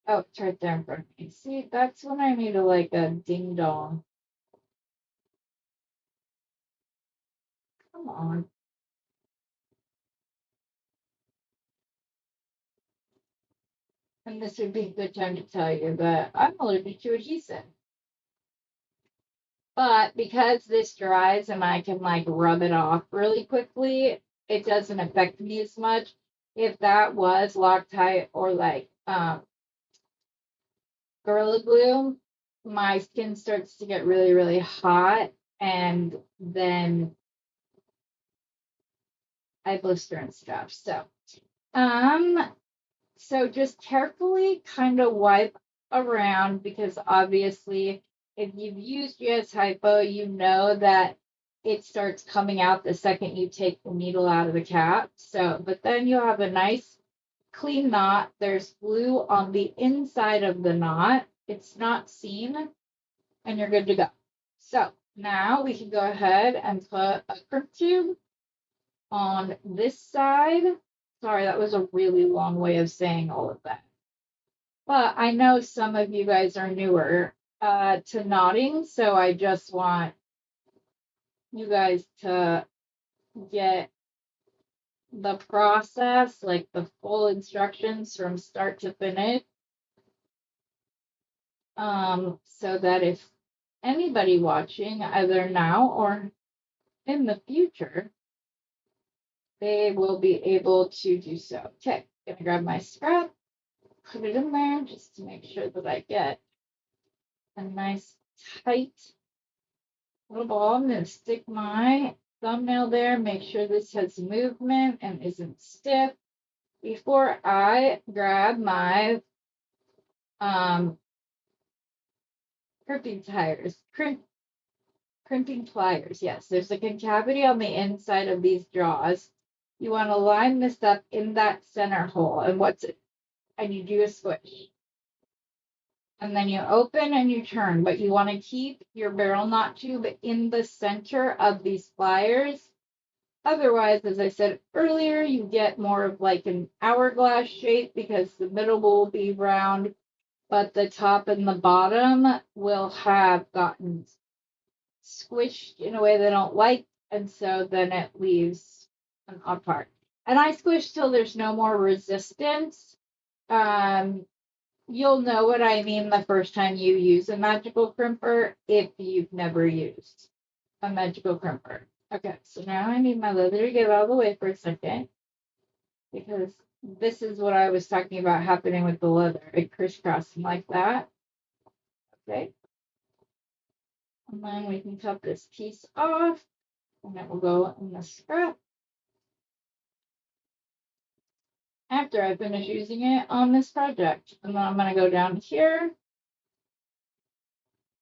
Oh, it's right there in front of me. See, that's when I need like a ding dong. Come on. And this would be a good time to tell you that I'm allergic to adhesive. But because this dries and I can like rub it off really quickly, it doesn't affect me as much. If that was Loctite or like Gorilla Glue, my skin starts to get really hot, and then I blister and stuff. So just carefully kind of wipe around, because obviously if you've used GS Hypo, you know that it starts coming out the second you take the needle out of the cap. So, but then you'll have a nice clean knot. There's glue on the inside of the knot. It's not seen, and you're good to go. So now we can go ahead and put a crimp tube on this side. Sorry, that was a really long way of saying all of that. But I know some of you guys are newer to knotting. So I just want you guys to get the process, like the full instructions from start to finish. So that if anybody watching, either now or in the future, they will be able to do so. Okay, gonna grab my scrap, put it in there just to make sure that I get a nice tight little ball. I'm gonna stick my thumbnail there, make sure this has movement and isn't stiff before I grab my crimping tires, crimping pliers. Yes, there's a concavity on the inside of these jaws. You want to line this up in that center hole. And what's it? And you do a squish. And then you open and you turn, but you want to keep your barrel knot tube in the center of these pliers. Otherwise, as I said earlier, you get more of like an hourglass shape because the middle will be round, but the top and the bottom will have gotten squished in a way they don't like, and so then it leaves an odd part. And I squish till there's no more resistance. You'll know what I mean the first time you use a magical crimper if you've never used a magical crimper. Okay, so now I need my leather to get out of the way for a second because this is what I was talking about happening with the leather. It crisscrossing like that. Okay. And then we can cut this piece off and it will go in the scrap after I finish using it on this project. And then I'm going to go down here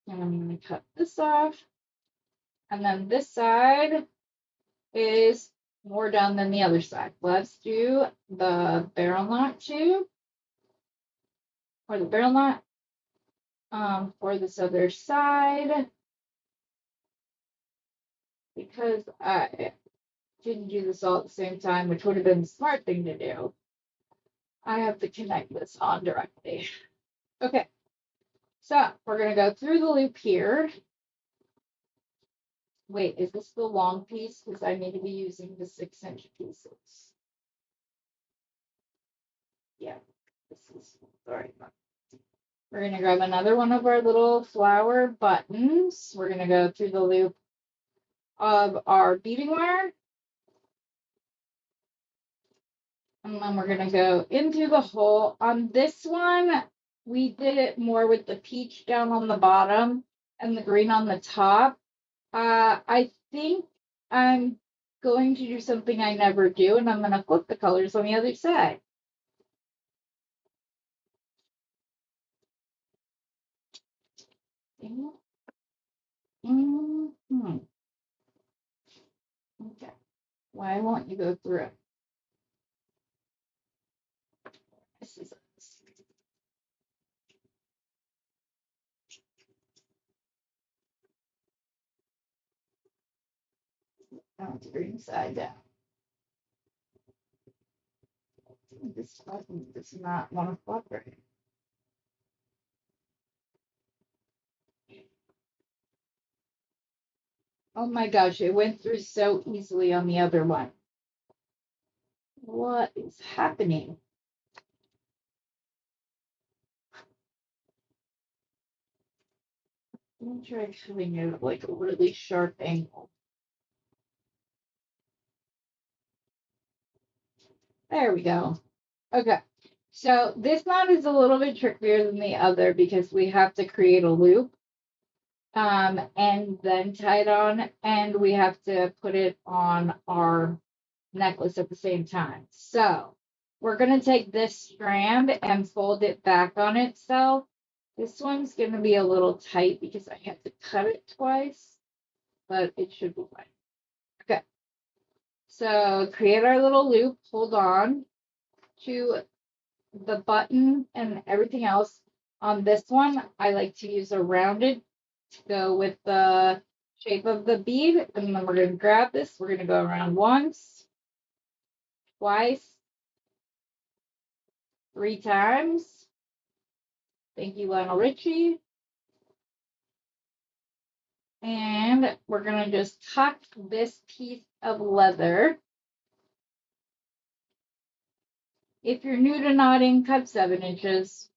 and I'm going to cut this off. And then this side is more down than the other side. Let's do the barrel knot tube or the barrel knot for this other side because I didn't do this all at the same time, which would have been the smart thing to do. I have to connect this on directly. Okay, so we're going to go through the loop here. Wait, is this the long piece? Because I need to be using the 6-inch pieces. Yeah, this is, sorry. We're going to grab another one of our little flower buttons. We're going to go through the loop of our beading wire. And then we're going to go into the hole. On this one, we did it more with the peach down on the bottom and the green on the top. I think I'm going to do something I never do, and I'm going to flip the colors on the other side. Mm-hmm. Okay. Why won't you go through? This is the green side down. This button does not want to flip right. Oh my gosh, it went through so easily on the other one. What is happening? Let me try coming it at like a really sharp angle. There we go. Okay. So this knot is a little bit trickier than the other because we have to create a loop and then tie it on, and we have to put it on our necklace at the same time. So we're going to take this strand and fold it back on itself. This one's going to be a little tight because I have to cut it twice, but it should be fine. Okay. So create our little loop, hold on to the button and everything else. On this one, I like to use a rounded to go with the shape of the bead. And then we're going to grab this. We're going to go around once, twice, 3 times. Thank you, Lionel Richie. And we're going to just cut this piece of leather. If you're new to knotting, cut 7 inches.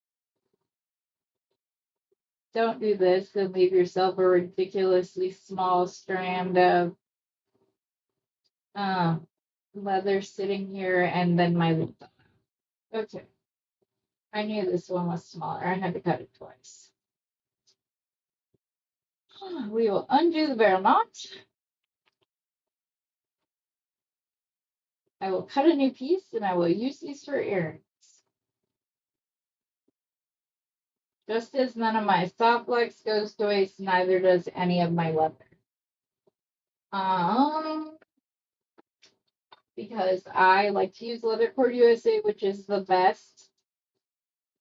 Don't do this and leave yourself a ridiculously small strand of leather sitting here and then my loop. Okay. I knew this one was smaller. I had to cut it twice. We will undo the barrel knot. I will cut a new piece and I will use these for earrings. Just as none of my soft flex goes to waste, neither does any of my leather. Because I like to use Leather Cord USA, which is the best,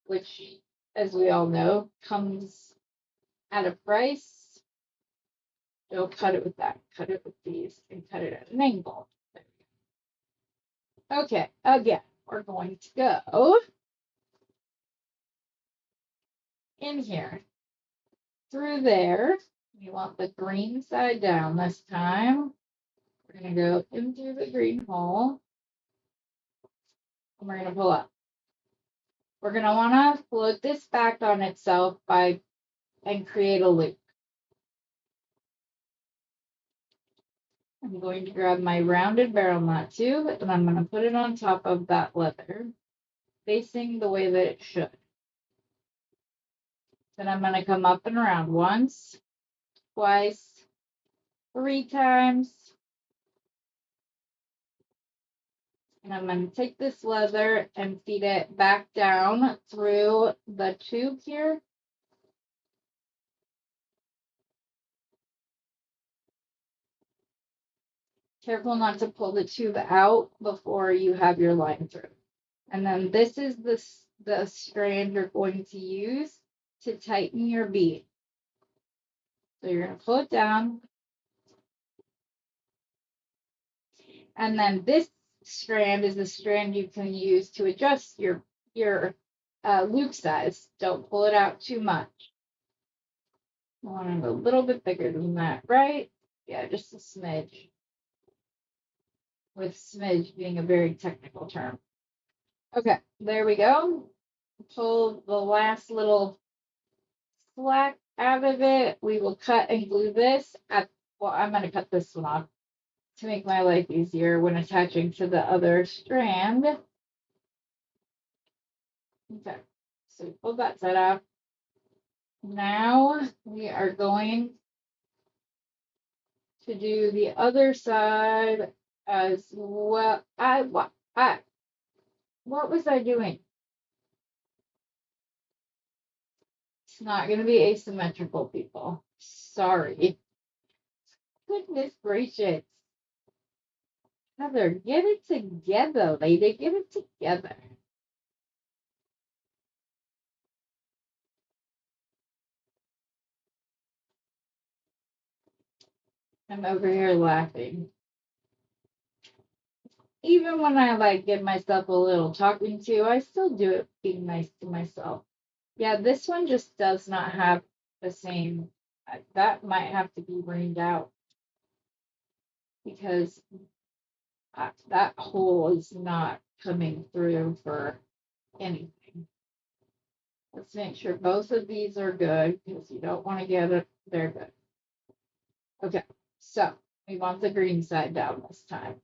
which, as we all know, comes at a price. Don't cut it with that. Cut it with these and cut it at an angle. Okay, again, we're going to go in here through there. We want the green side down this time. We're going to go in through the green hole. And we're going to pull up. We're going to want to float this back on itself and create a loop. I'm going to grab my rounded barrel knot tube and I'm going to put it on top of that leather, facing the way that it should. Then I'm going to come up and around once, twice, 3 times. And I'm going to take this leather and feed it back down through the tube here. Careful not to pull the tube out before you have your line through. And then this is the strand you're going to use to tighten your bead. So you're going to pull it down. And then this strand is the strand you can use to adjust your loop size. Don't pull it out too much. I want it a little bit bigger than that, right? Yeah, just a smidge. With smidge being a very technical term. Okay, there we go. Pull the last little slack out of it. We will cut and glue this well, I'm going to cut this one off to make my life easier when attaching to the other strand. Okay, so pull that side off. Now we are going to do the other side as well. What was I doing? It's not going to be asymmetrical, people. Sorry. Goodness gracious. Heather, get it together, lady. Get it together. I'm over here laughing. Even when I give myself a little talking to, I still do it being nice to myself. Yeah, this one just does not have the same. That might have to be rained out because that hole is not coming through for anything. Let's make sure both of these are good because you don't want to get it. They're good. Okay, so we want the green side down this time.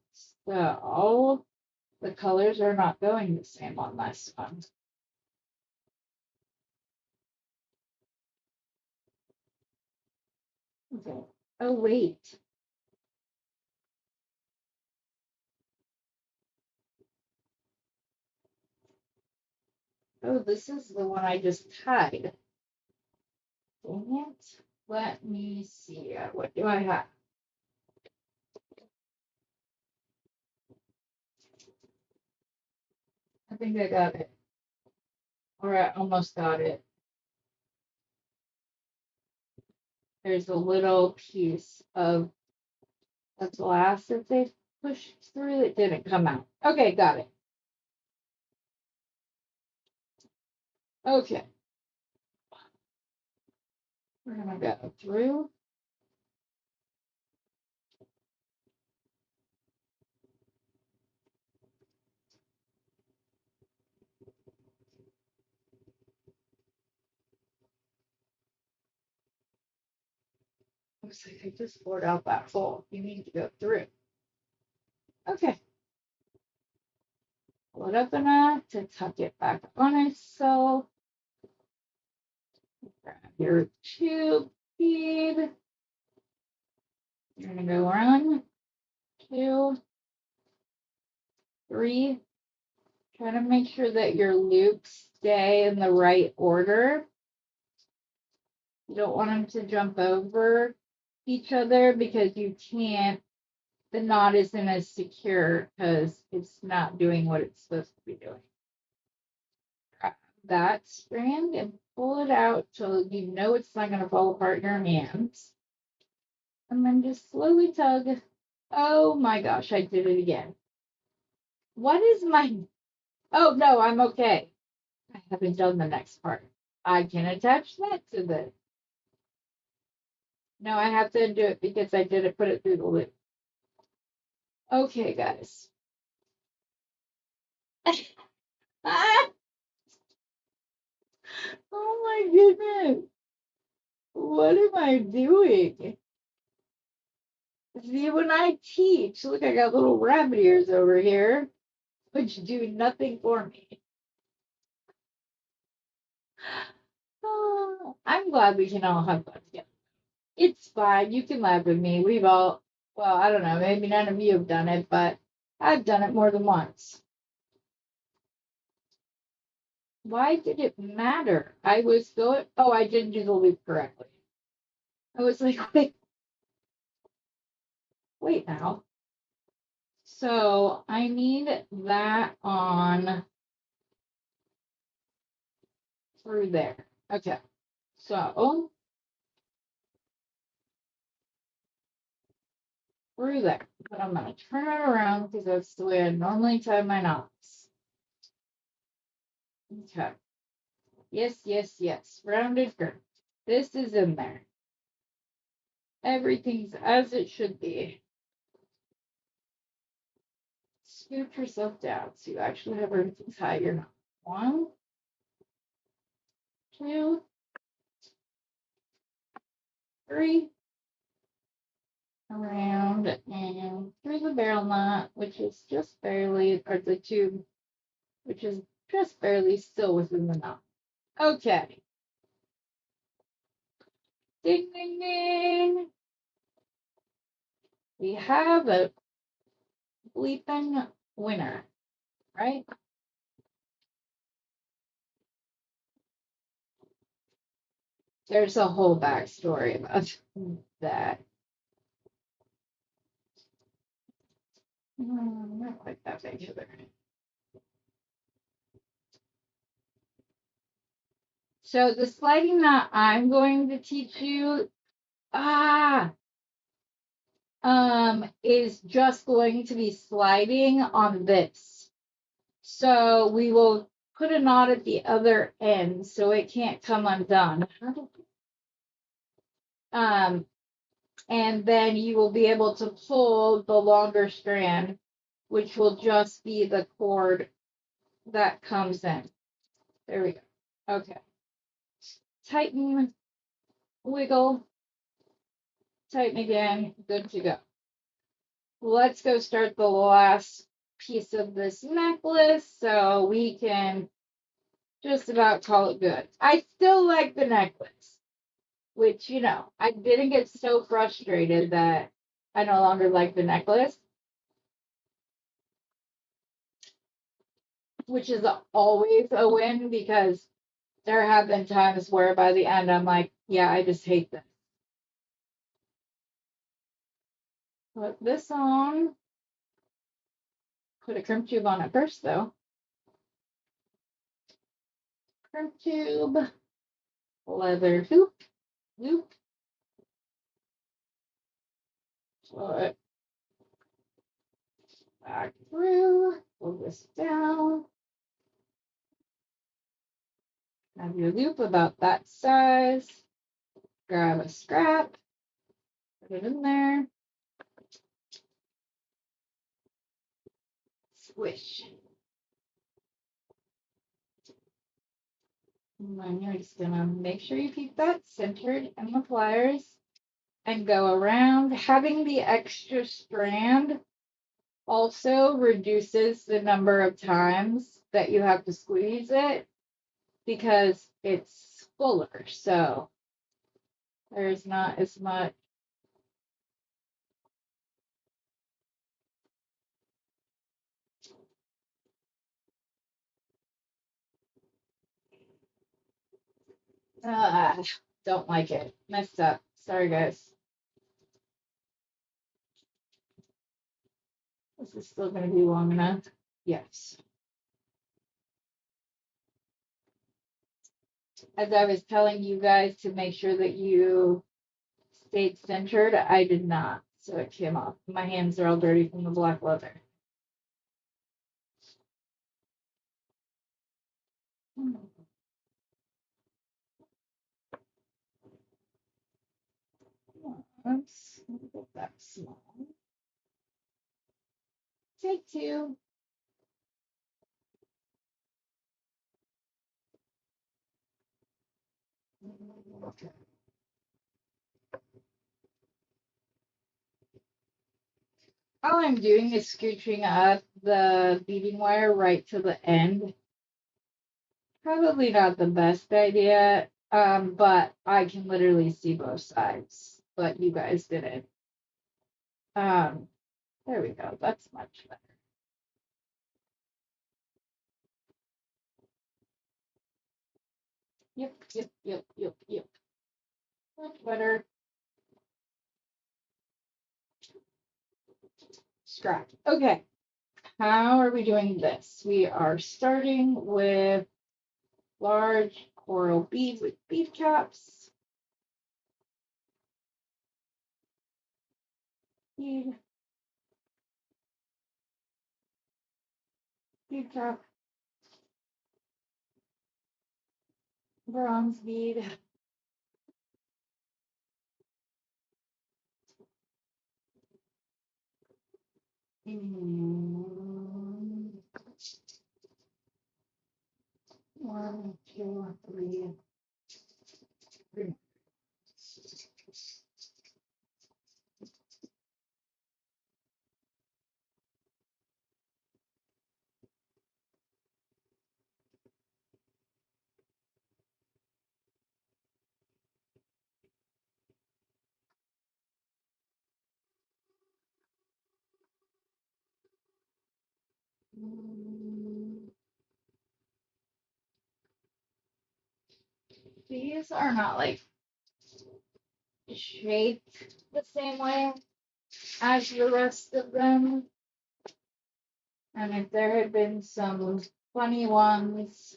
So the colors are not going the same on this one. Okay. Oh, wait. Oh, this is the one I just tied. Dang it. Let me see. What do I have? I think I got it. Or I almost got it. There's a little piece of the glass that they pushed through that didn't come out. Okay, got it. Okay. We're going to go through I was like, I just bored out that hole. You need to go through. Okay. Pull it up enough to tuck it back on itself. Grab your tube bead. You're gonna go 1, 2, 3. Try to make sure that your loops stay in the right order. You don't want them to jump over each other because you can't. The knot isn't as secure because it's not doing what it's supposed to be doing. Grab that strand and pull it out till you know it's not going to fall apart in your hands. And then just slowly tug. Oh my gosh, I did it again. What is my... Oh no, I'm okay. I haven't done the next part. I can attach that to this. No, I have to do it because I didn't put it through the loop. Okay, guys. Ah! Oh my goodness. What am I doing? See, when I teach, look, I got little rabbit ears over here, which do nothing for me. Oh, I'm glad we can all have fun together. It's fine. You can laugh with me. We've all, well, I don't know, maybe none of you have done it, but I've done it more than once. Why did it matter? I was going, oh, I didn't do the loop correctly. I was like, wait now. So I need that on through there. Okay. So through there. But I'm going to turn it around because that's the way I normally tie my knots. Okay. Yes, yes, yes. Rounded curve. This is in there. Everything's as it should be. Scoop yourself down so you actually have room to tie your knot. 1, 2, 3. Around and through the barrel knot, which is just barely, or the tube, which is just barely still within the knot. Okay. Ding, ding, ding. We have a bleeping winner, right? There's a whole backstory about that. Not quite that big either. So the sliding knot I'm going to teach you, is just going to be sliding on this. So we will put a knot at the other end so it can't come undone. And then you will be able to pull the longer strand, which will just be the cord that comes in. There we go. Okay. Tighten, wiggle, tighten again, good to go. Let's go start the last piece of this necklace so we can just about call it good. I still like the necklace, which, you know, I didn't get so frustrated that I no longer like the necklace, which is always a win because there have been times where by the end I'm like, yeah, I just hate this. Put this on. Put a crimp tube on it first, though. Crimp tube, leather hoop, loop. Put back through. Pull this down. Have your loop about that size. Grab a scrap. Put it in there. Squish. And then you're just gonna make sure you keep that centered in the pliers. and go around. Having the extra strand also reduces the number of times that you have to squeeze it because it's fuller. So there's not as much. Ah, don't like it. Messed up. Sorry, guys. This is still going to be long enough. Yes. As I was telling you guys to make sure that you stayed centered, I did not. So it came off. My hands are all dirty from the black leather. Oops. Get that small. Take two. Okay. All I'm doing is scooching up the beading wire right to the end. Probably not the best idea, but I can literally see both sides, but you guys didn't. Um, there we go. That's much better. Yep. Much better. Scratch. Okay. How are we doing this? We are starting with large coral beads with bead caps. Bead. Bead cap. Bronze bead. Mm. 1, 2, 3. These are not like shaped the same way as the rest of them. And if there had been some funny ones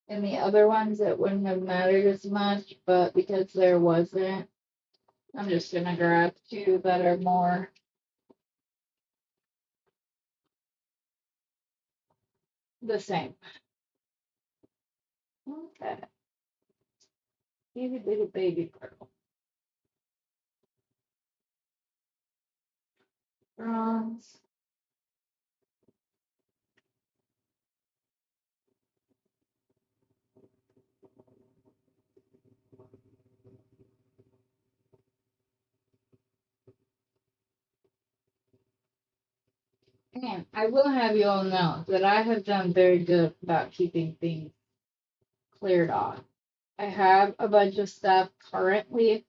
in the other ones, it wouldn't have mattered as much. But because there wasn't, I'm just gonna grab two that are more the same. Okay. Baby girl. Bronze. And I will have you all know that I have done very good about keeping things cleared off. I have a bunch of stuff currently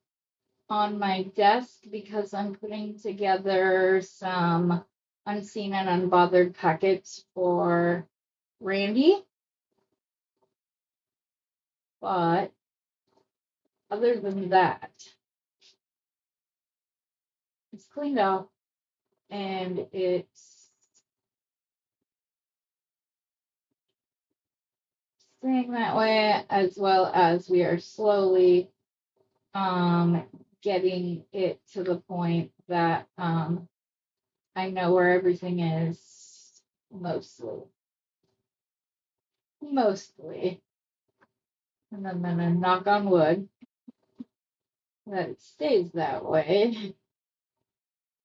on my desk because I'm putting together some unseen and unbothered packets for Randy. But other than that, it's cleaned up and it's staying that way, as well as we are slowly getting it to the point that I know where everything is mostly. And I'm gonna knock on wood that it stays that way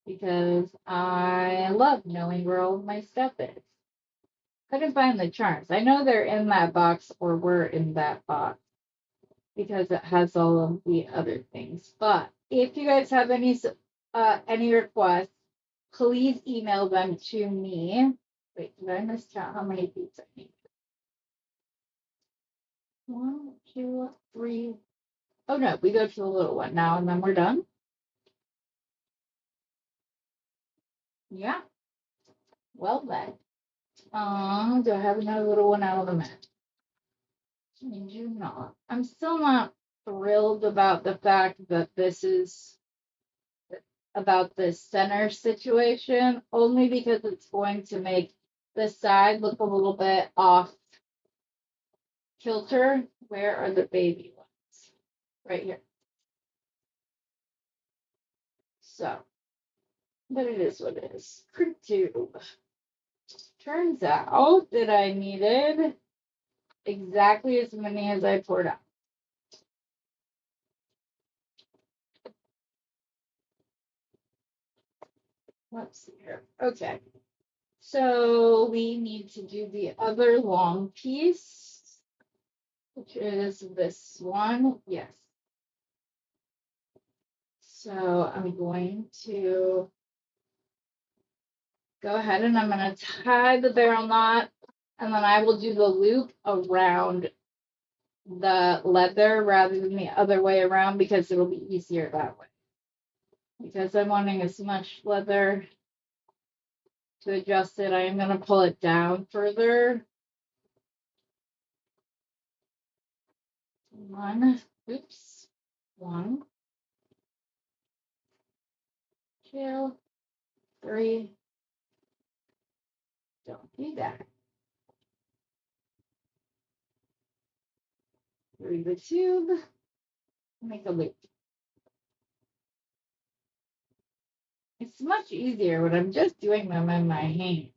because I love knowing where all of my stuff is. Couldn't find the charms. I know they're in that box or were in that box because it has all of the other things, but if you guys have any requests, please email them to me. Wait, did I miscount how many beads I need? 1, 2, 3. Oh no, we go to the little one now and then we're done. Yeah. Well then. Do I have another little one out of the mat? I do not. I'm still not thrilled about the fact that this is about this center situation, only because it's going to make the side look a little bit off kilter. Where are the baby ones? Right here. So, but it is what it is. Print tube. Turns out that I needed exactly as many as I poured out. Let's see here. Okay. So we need to do the other long piece, which is this one. Yes. So I'm going to go ahead and I'm going to tie the barrel knot, and then I will do the loop around the leather rather than the other way around because it'll be easier that way. Because I'm wanting as much leather to adjust it, I am going to pull it down further. One, 2, 3. Don't do that. Through the tube, make a loop. It's much easier when I'm just doing them in my hand.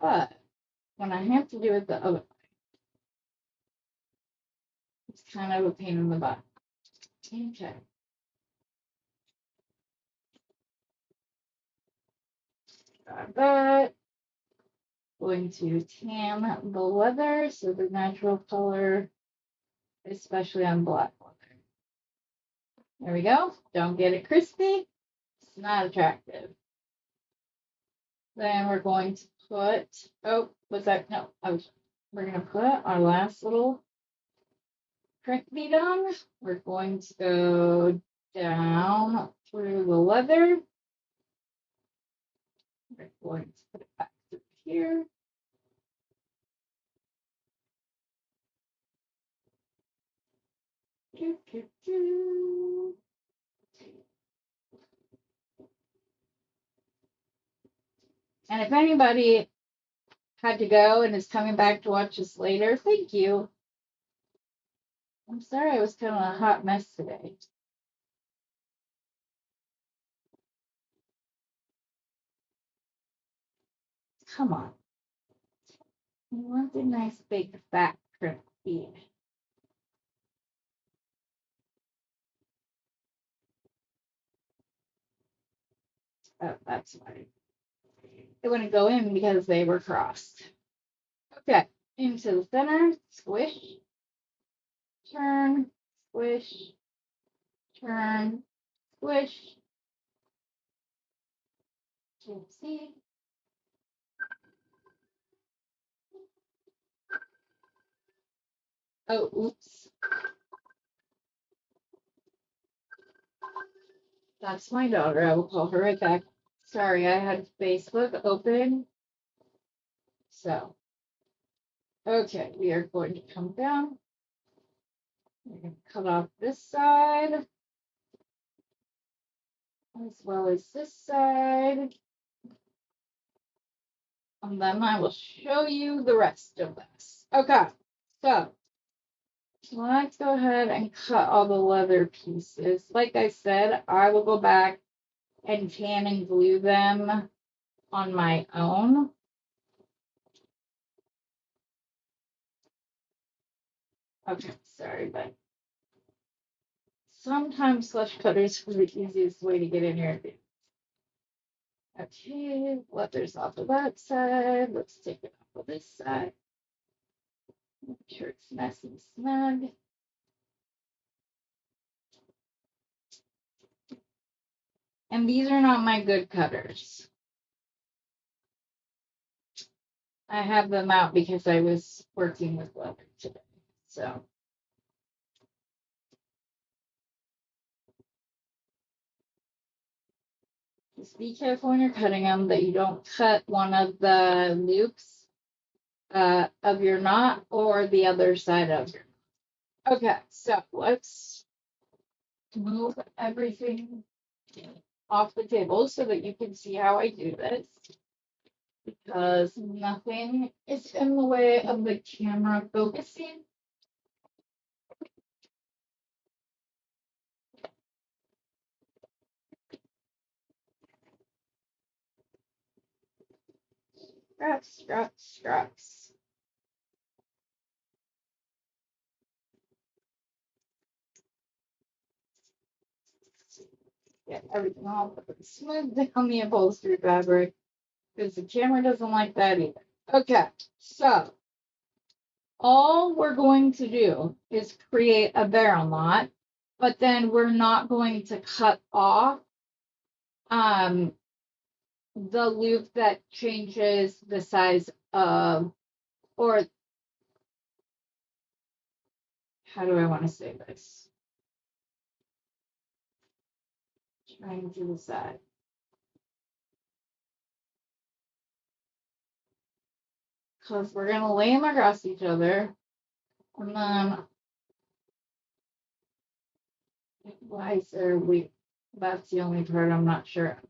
But when I have to do it the other way, it's kind of a pain in the butt. Okay. Got that. Going to tan the leather so the natural color, especially on black leather. There we go. Don't get it crispy. It's not attractive. Then we're going to put, oh, was that, no, we're going to put our last little print bead on. We're going to go down through the leather. We're going to put it back through here. Doo, doo, doo. And if anybody had to go and is coming back to watch this later, thank you. I'm sorry I was kind of a hot mess today. Come on. You want a nice big fat print bead. Oh, that's why. It wouldn't go in because they were crossed. Okay, into the center, squish, turn, squish, turn, squish. See. Oh, oops. That's my daughter. I will call her right back. Sorry, I had Facebook open. So, okay, we are going to come down. We're going to cut off this side as well as this side. And then I will show you the rest of this. Okay, so let's go ahead and cut all the leather pieces. Like I said, I will go back and tan and glue them on my own. Okay, sorry, but sometimes flush cutters are the easiest way to get in here. Okay, leather's off of that side. Let's take it off of this side. Make sure it's nice and snug. And these are not my good cutters. I have them out because I was working with leather today. So just be careful when you're cutting them that you don't cut one of the loops of your knot or the other side of your knot. Okay, so let's move everything off the table so that you can see how I do this, because nothing is in the way of the camera focusing. Scraps, scraps, scraps. Get everything all smooth down the upholstery fabric, because the camera doesn't like that either. Okay, so all we're going to do is create a barrel knot, but then we're not going to cut off the loop that changes the size of, or how do I want to say this? Trying to decide. Because we're going to lay them across each other. And then, why is there a loop? That's the only part I'm not sure.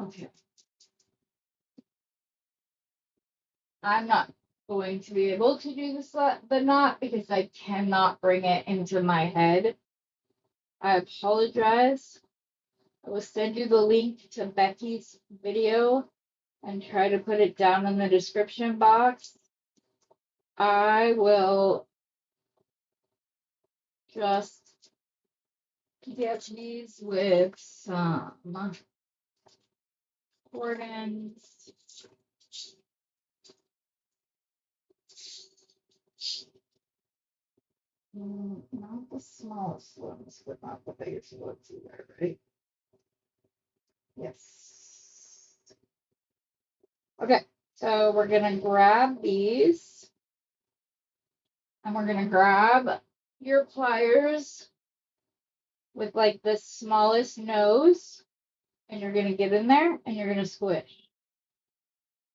Okay. I'm not going to be able to do the knot because I cannot bring it into my head. I apologize. I will send you the link to Becky's video and try to put it down in the description box. I will just get these with some cordons. Not the smallest ones, but not the biggest ones either, right? Yes. Okay, so we're gonna grab these, and we're gonna grab your pliers with like the smallest nose, and you're gonna get in there and you're gonna squish.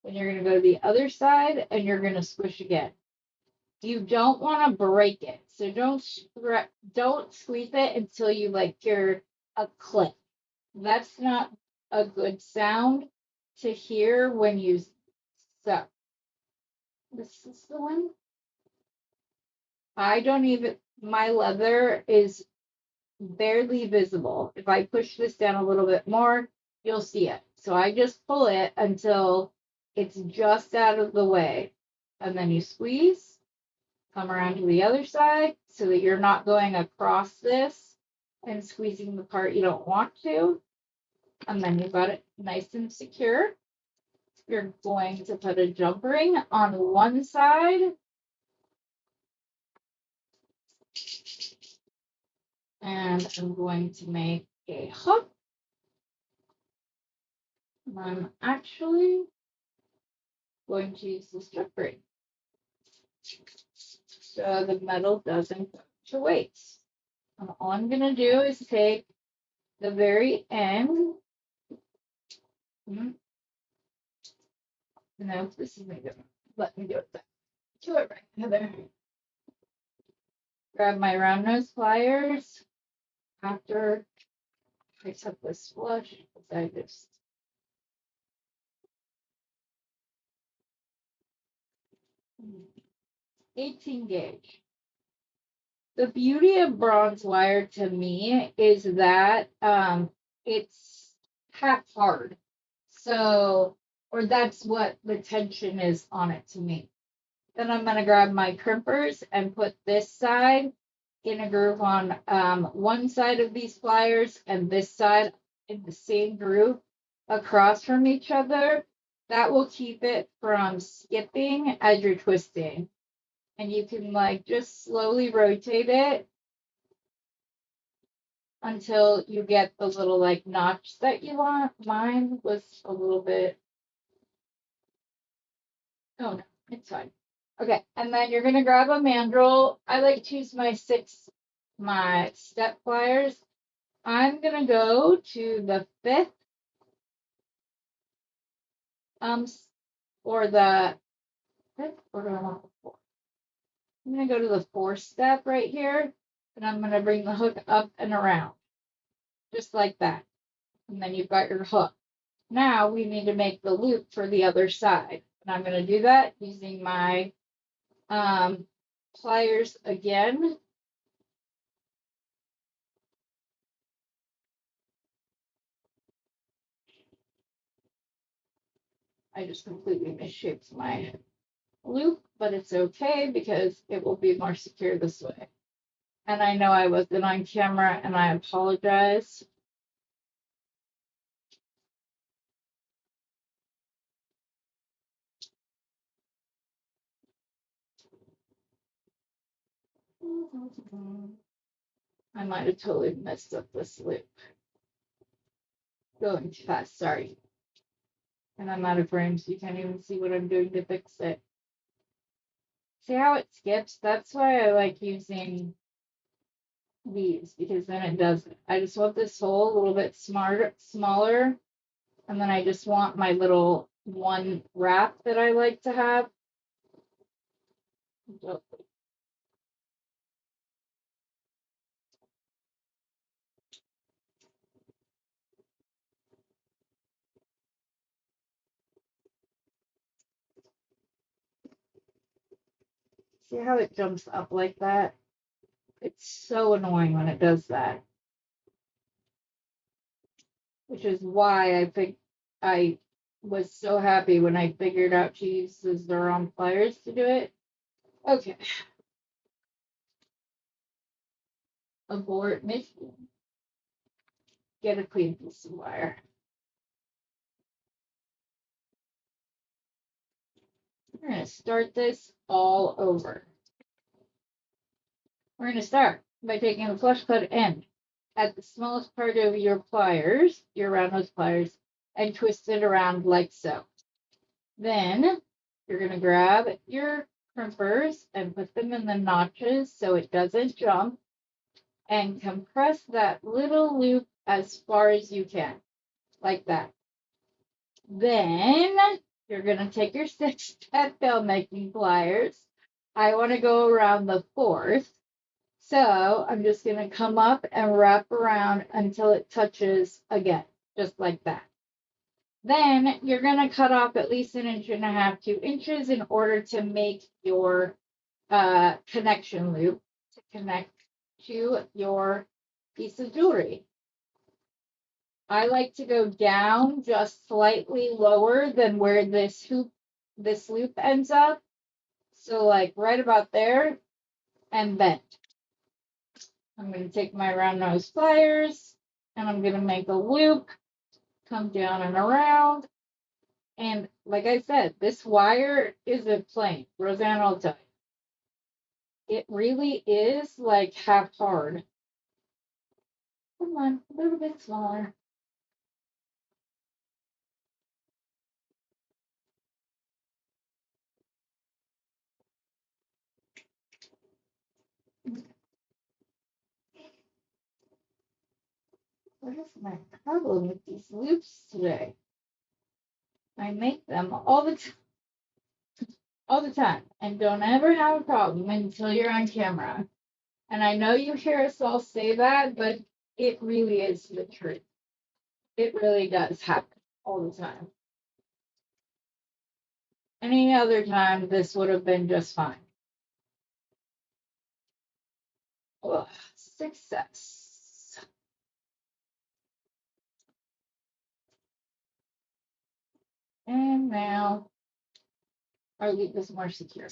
Then you're gonna go to the other side and you're gonna squish again. You don't want to break it, so don't squeeze it until you like hear a click. That's not a good sound to hear when you sew. This is the one. I don't even, my leather is barely visible. If I push this down a little bit more, you'll see it. So I just pull it until it's just out of the way. And then you squeeze, come around to the other side so that you're not going across this and squeezing the part you don't want to. And then you've got it nice and secure. You're going to put a jump ring on one side. And I'm going to make a hook. And I'm actually going to use this jump ring so the metal doesn't go to waste. And all I'm going to do is take the very end. No, this isn't good. Let me do it. Do it right, Heather. Grab my round nose pliers after I took this flush. I just 18 gauge. The beauty of bronze wire to me is that it's half hard. So, or that's what the tension is on it to me. Then I'm going to grab my crimpers and put this side in a groove on one side of these pliers and this side in the same groove across from each other. That will keep it from skipping as you're twisting. And you can like just slowly rotate it until you get the little like notch that you want. Mine was a little bit, oh no, it's fine. Okay, and then you're gonna grab a mandrel. I like to use my step pliers. I'm gonna go to the fifth, or the fifth, or do I want the fourth? I'm gonna go to the fourth step right here, and I'm gonna bring the hook up and around, just like that. And then you've got your hook. Now we need to make the loop for the other side. And I'm gonna do that using my pliers again. I just completely misshaped my loop, but it's okay because it will be more secure this way. And I know I wasn't on camera and I apologize. I might have totally messed up this loop. Going too fast, sorry. And I'm out of frame, so you can't even see what I'm doing to fix it. See how it skips? That's why I like using these, because then it does it. I just want this hole a little bit smaller, and then I just want my little one wrap that I like to have. See how it jumps up like that? It's so annoying when it does that. Which is why I was so happy when I figured out to use the Zuron pliers to do it. Okay. Abort mission. Get a clean piece of wire. We're going to start this all over. We're going to start by taking the flush cut end at the smallest part of your pliers, your round nose pliers, and twist it around like so. Then you're going to grab your crimpers and put them in the notches so it doesn't jump, and compress that little loop as far as you can, like that. Then you're going to take your 6-step filmmaking pliers. I want to go around the fourth. So I'm just going to come up and wrap around until it touches again, just like that. Then you're going to cut off at least 1.5 inches, 2 inches in order to make your connection loop to connect to your piece of jewelry. I like to go down just slightly lower than where this loop ends up. So like right about there and bend. I'm going to take my round nose pliers and I'm going to make a loop, come down and around. And like I said, this wire isn't plain. Roseanne will tell you. It really is like half hard. Come on, a little bit smaller. What is my problem with these loops today? I make them all the time and don't ever have a problem until you're on camera. And I know you hear us all say that, but it really is the truth. It really does happen all the time. Any other time, this would have been just fine. Ugh, success. And now our loop is more secure.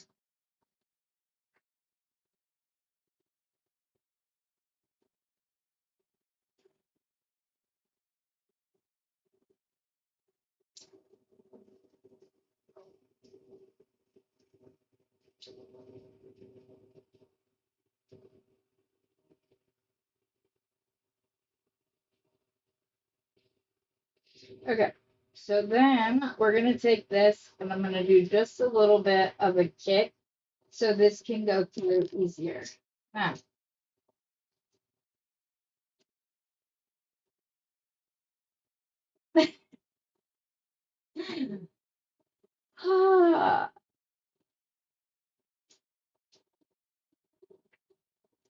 Okay. So then we're going to take this and I'm going to do just a little bit of a kick so this can go through easier. Now,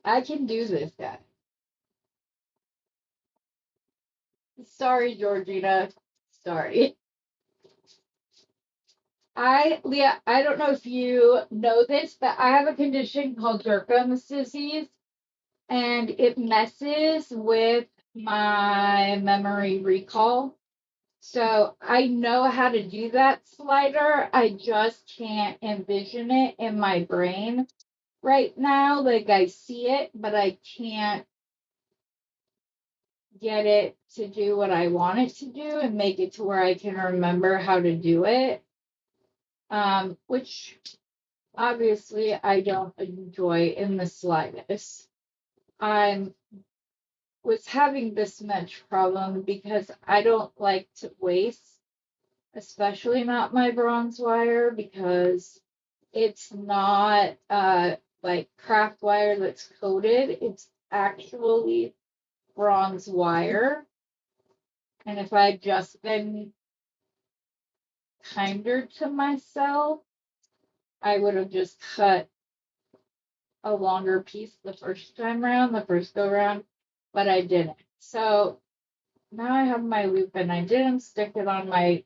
I can do this, guy. Sorry, Georgina. Sorry. Leah, I don't know if you know this, but I have a condition called Durkheim's disease, and it messes with my memory recall. So I know how to do that slider. I just can't envision it in my brain right now. Like I see it, but I can't get it to do what I want it to do and make it to where I can remember how to do it. Which obviously I don't enjoy in the slightest. I was having this much problem because I don't like to waste, especially not my bronze wire, because it's not like craft wire that's coated. It's actually bronze wire. And if I'd just been kinder to myself, I would have just cut a longer piece the first time around, the first go round, but I didn't. So now I have my loop and I didn't stick it on my.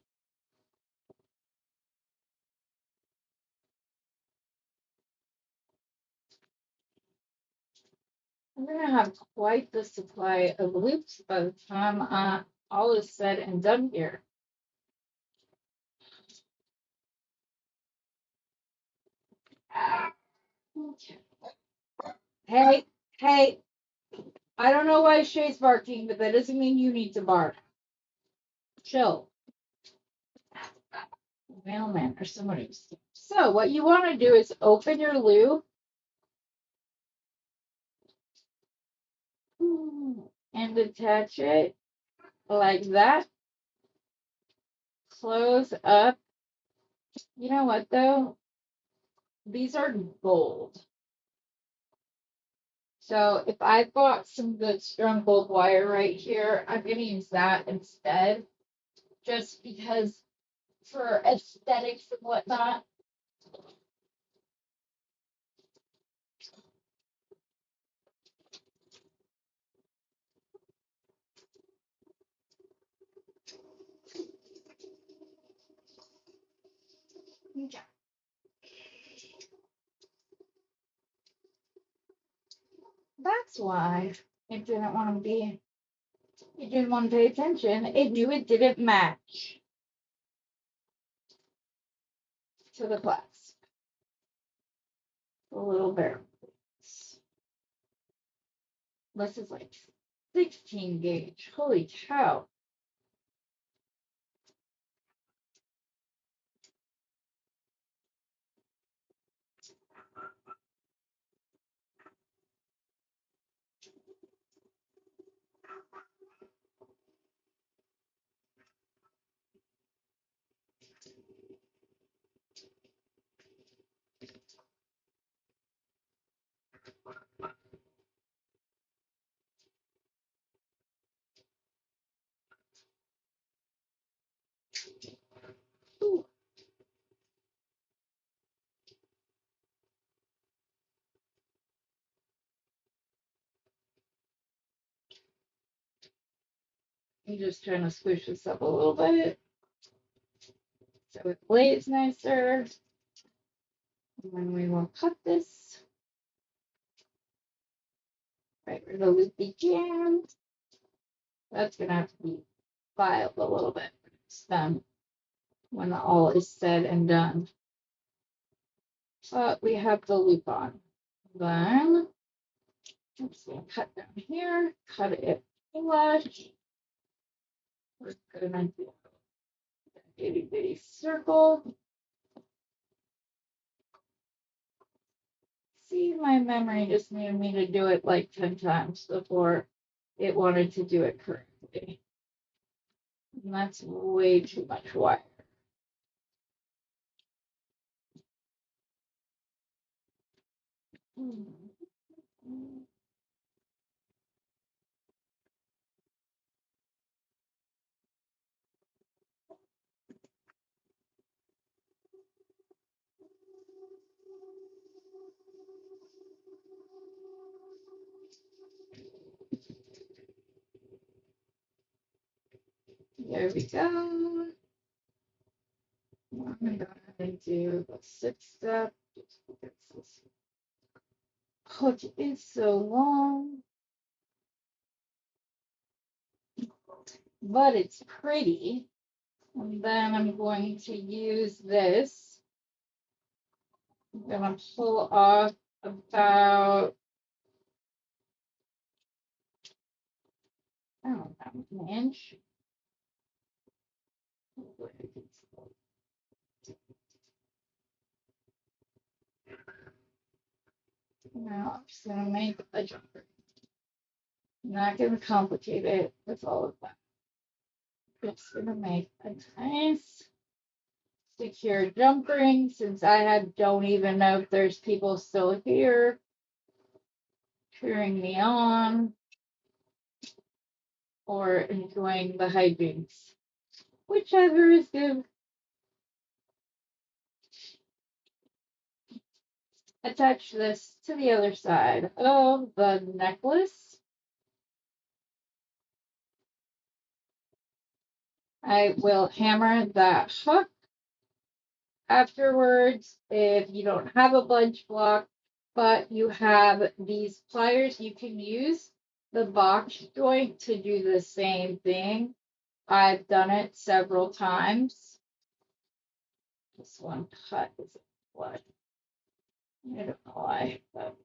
I'm gonna have quite the supply of loops by the time all is said and done here. Okay. Hey, hey, I don't know why Shay's barking, but that doesn't mean you need to bark. Chill. Mailman or somebody. So what you want to do is open your loop and attach it like that. Close up. You know what though? These are gold. So if I bought some good strong gold wire right here, I'm going to use that instead, just because for aesthetics and whatnot. Okay. That's why it didn't want to be, it didn't want to pay attention. It knew it didn't match to the class. A little bit. This is like 16 gauge. Holy cow. Ooh. I'm just trying to squish this up a little bit so it lays nicer. And then we will cut this right where the loop began. That's gonna have to be filed a little bit. It's done when all is said and done. But we have the loop on. Then let's see, cut down here, cut it flush. We're gonna do a itty bitty circle. See, my memory just needed me to do it like 10 times before it wanted to do it correctly. And that's way too much wire. There we go. I'm going to go ahead and do the 6-step. Oh, it is so long, but it's pretty. And then I'm going to use this. I'm going to pull off about, I don't know, an inch. Now I'm just going to make a jumper. I'm not going to complicate it with all of that. Just going to make a nice secure jump ring, since don't even know if there's people still here cheering me on or enjoying the hijinks. Whichever is good. Attach this to the other side of the necklace. I will hammer that hook. Afterwards, if you don't have a bunch block, but you have these pliers, you can use the box joint to do the same thing. I've done it several times. This one cut is what? I don't know why, but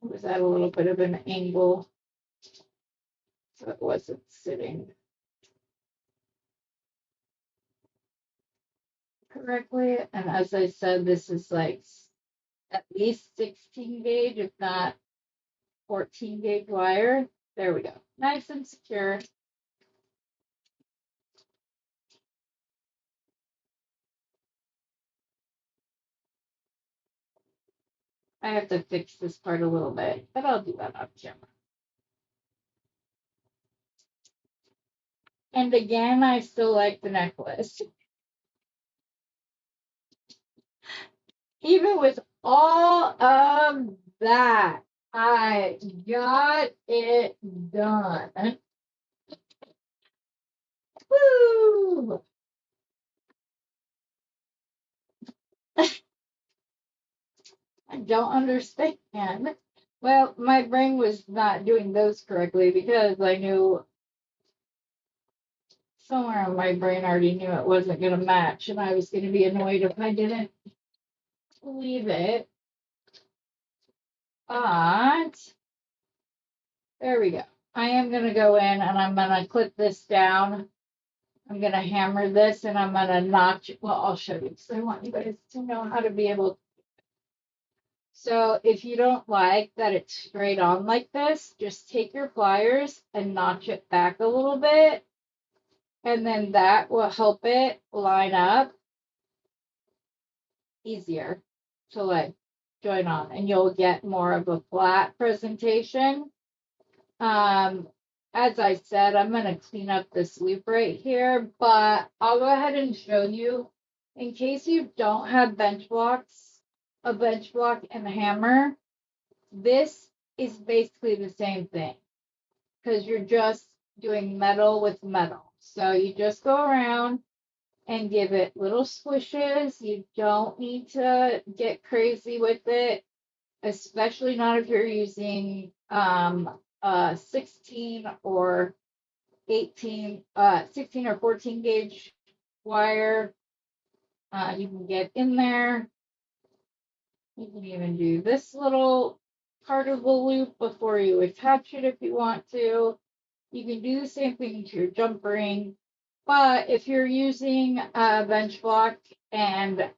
it was at a little bit of an angle, so it wasn't sitting correctly. And as I said, this is like at least 16 gauge, if not 14 gauge wire. There we go. Nice and secure. I have to fix this part a little bit, but I'll do that off camera. And again, I still like the necklace. Even with all of that, I got it done. Woo! I don't understand. Well, my brain was not doing those correctly because I knew somewhere in my brain already knew it wasn't going to match, and I was going to be annoyed if I didn't leave it. But there we go. I am going to go in and I'm going to clip this down. I'm going to hammer this and I'm going to notch it. Well, I'll show you because I want you guys to know how to be able to. So if you don't like that it's straight on like this, just take your pliers and notch it back a little bit. And then that will help it line up easier to like join on, and you'll get more of a flat presentation. As I said, I'm going to clean up this loop right here, but I'll go ahead and show you in case you don't have bench blocks, a bench block and a hammer. This is basically the same thing because you're just doing metal with metal. So you just go around and give it little swishes. You don't need to get crazy with it, especially not if you're using 16 or 16 or 14 gauge wire. You can get in there. You can even do this little part of the loop before you attach it if you want to. You can do the same thing to your jump ring. But if you're using a bench block and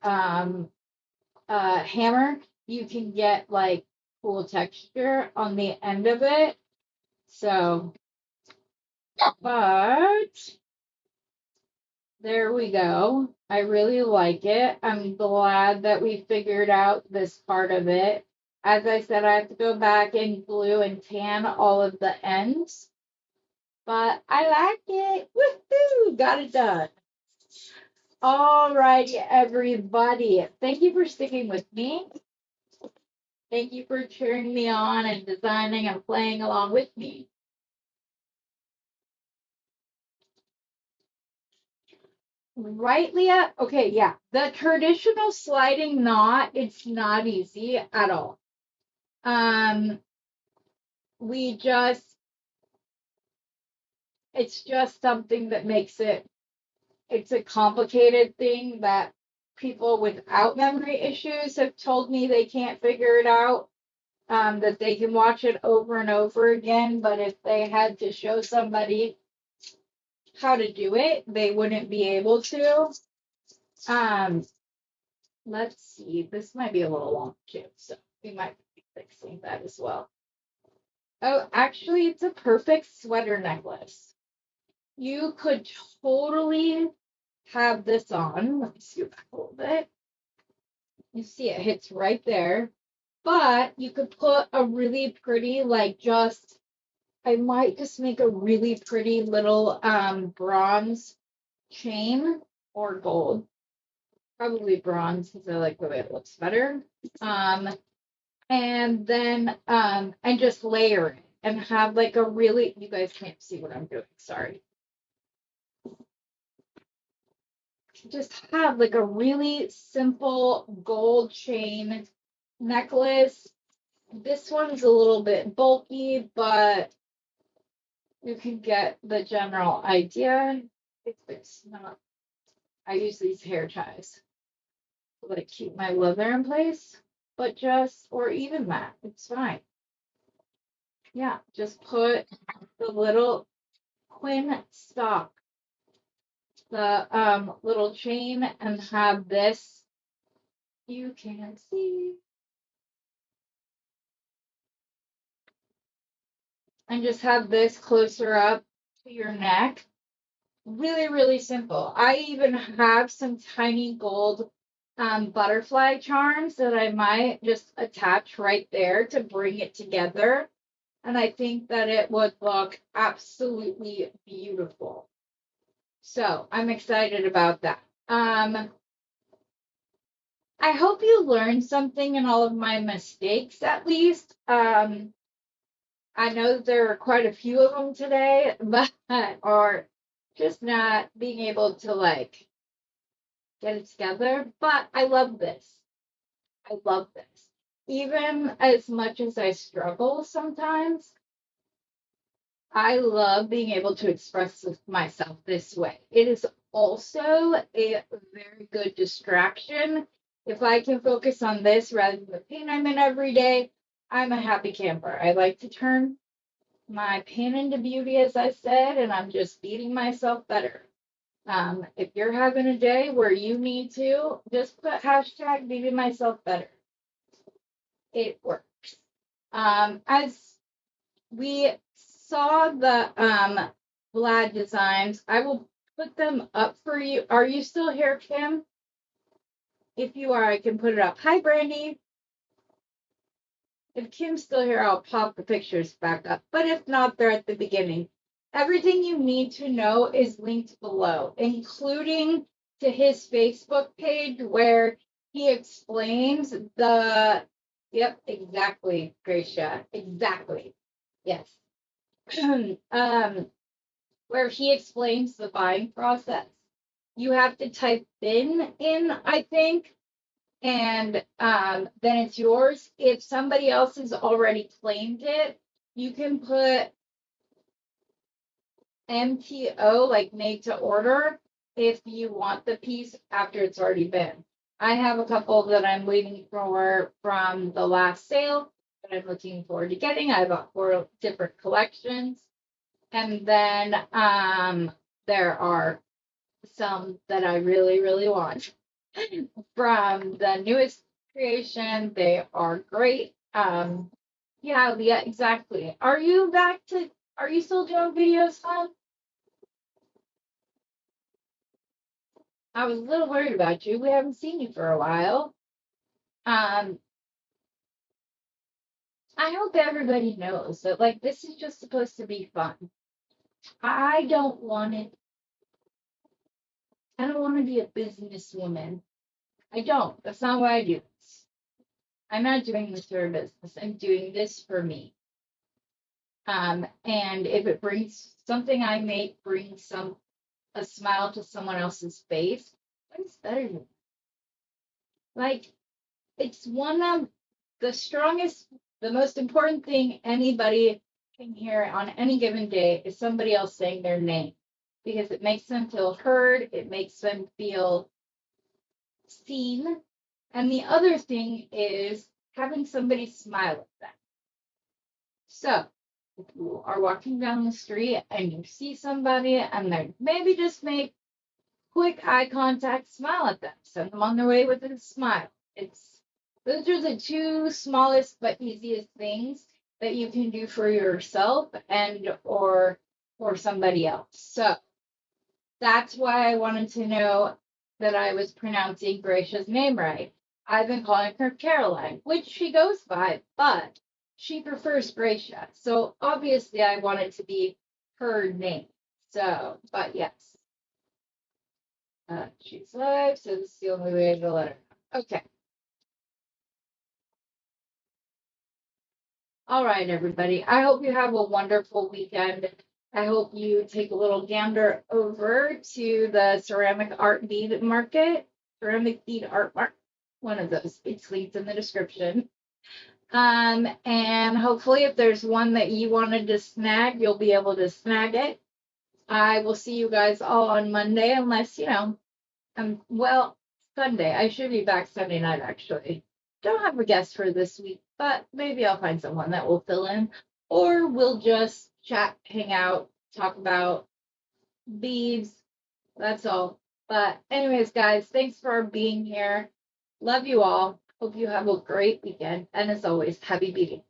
hammer, you can get like cool texture on the end of it. So But there we go. I really like it. I'm glad that we figured out this part of it. As I said, I have to go back and glue and tan all of the ends. But I like it. Woohoo! Got it done. All righty, everybody. Thank you for sticking with me. Thank you for cheering me on and designing and playing along with me. Right, Leah? Okay, yeah. The traditional sliding knot, it's not easy at all. We just, it's just something that makes it's a complicated thing that people without memory issues have told me they can't figure it out. That they can watch it over and over again, but if they had to show somebody how to do it, they wouldn't be able to. Um, let's see, this might be a little long too, so we might be fixing that as well. Oh, actually, it's a perfect sweater necklace. You could totally have this on. Let me scoot back a little bit. You see it hits right there. But you could put a really pretty, I might just make a really pretty little bronze chain or gold. Probably bronze because I like the way it looks better. And then and just layer it and have like a really, you guys can't see what I'm doing, sorry. Just have like a really simple gold chain necklace. This one's a little bit bulky, but you can get the general idea. If it's not, I use these hair ties to like keep my leather in place, but just, or even that, it's fine. Yeah, just put the little Quinn stock, the little chain, and have this. You can see. And just have this closer up to your neck. Really, really simple. I even have some tiny gold butterfly charms that I might just attach right there to bring it together. And I think that it would look absolutely beautiful. So I'm excited about that. I hope you learned something in all of my mistakes at least. I know there are quite a few of them today, but or just not being able to like get it together. But I love this. I love this. Even as much as I struggle sometimes, I love being able to express myself this way. It is also a very good distraction. If I can focus on this rather than the pain I'm in every day, I'm a happy camper. I like to turn my pain into beauty, as I said, and I'm just beating myself better. If you're having a day where you need to, just put hashtag beating myself better. It works. As we saw the Vlad designs, I will put them up for you. Are you still here, Kim? If you are, I can put it up. Hi, Brandy. If Kim's still here, I'll pop the pictures back up. But if not, they're at the beginning. Everything you need to know is linked below, including to his Facebook page where he explains the, yep, exactly, Gracia, exactly. Yes. Where he explains the buying process. You have to type bin in, I think, and then it's yours. If somebody else has already claimed it, you can put MTO, like made to order, if you want the piece after it's already been. I have a couple that I'm waiting for from the last sale that I'm looking forward to getting. I bought 4 different collections. And then there are some that I really, really want from the newest creation. They are great. Yeah, exactly. Are you still doing videos, hon? I was a little worried about you. We haven't seen you for a while. Um, I hope everybody knows that like this is just supposed to be fun. I don't want it. I don't want to be a businesswoman. I don't. That's not why I do this. I'm not doing this for a business. I'm doing this for me. And if it brings something I make brings some a smile to someone else's face, what's better than like it's one of the strongest, the most important thing anybody can hear on any given day is somebody else saying their name because it makes them feel heard, it makes them feel seen. And the other thing is having somebody smile at them. So if you are walking down the street and you see somebody and they maybe just make quick eye contact, smile at them, send them on their way with a smile. It's those are the two smallest but easiest things that you can do for yourself and or for somebody else. So that's why I wanted to know that I was pronouncing Gracia's name right. I've been calling her Caroline, which she goes by, but she prefers Gracia. So obviously I want it to be her name. So, but yes. She's live, so this is the only way to let her know. Okay. All right, everybody. I hope you have a wonderful weekend. I hope you take a little gander over to the ceramic art bead market, ceramic bead art market, one of those. It's linked in the description. And hopefully, if there's one that you wanted to snag, you'll be able to snag it. I will see you guys all on Monday, unless, well, Sunday. I should be back Sunday night, actually. Don't have a guest for this week, but maybe I'll find someone that will fill in, or we'll just chat, hang out, talk about beads. That's all. But, anyways, guys, thanks for being here. Love you all. Hope you have a great weekend. And as always, happy beading.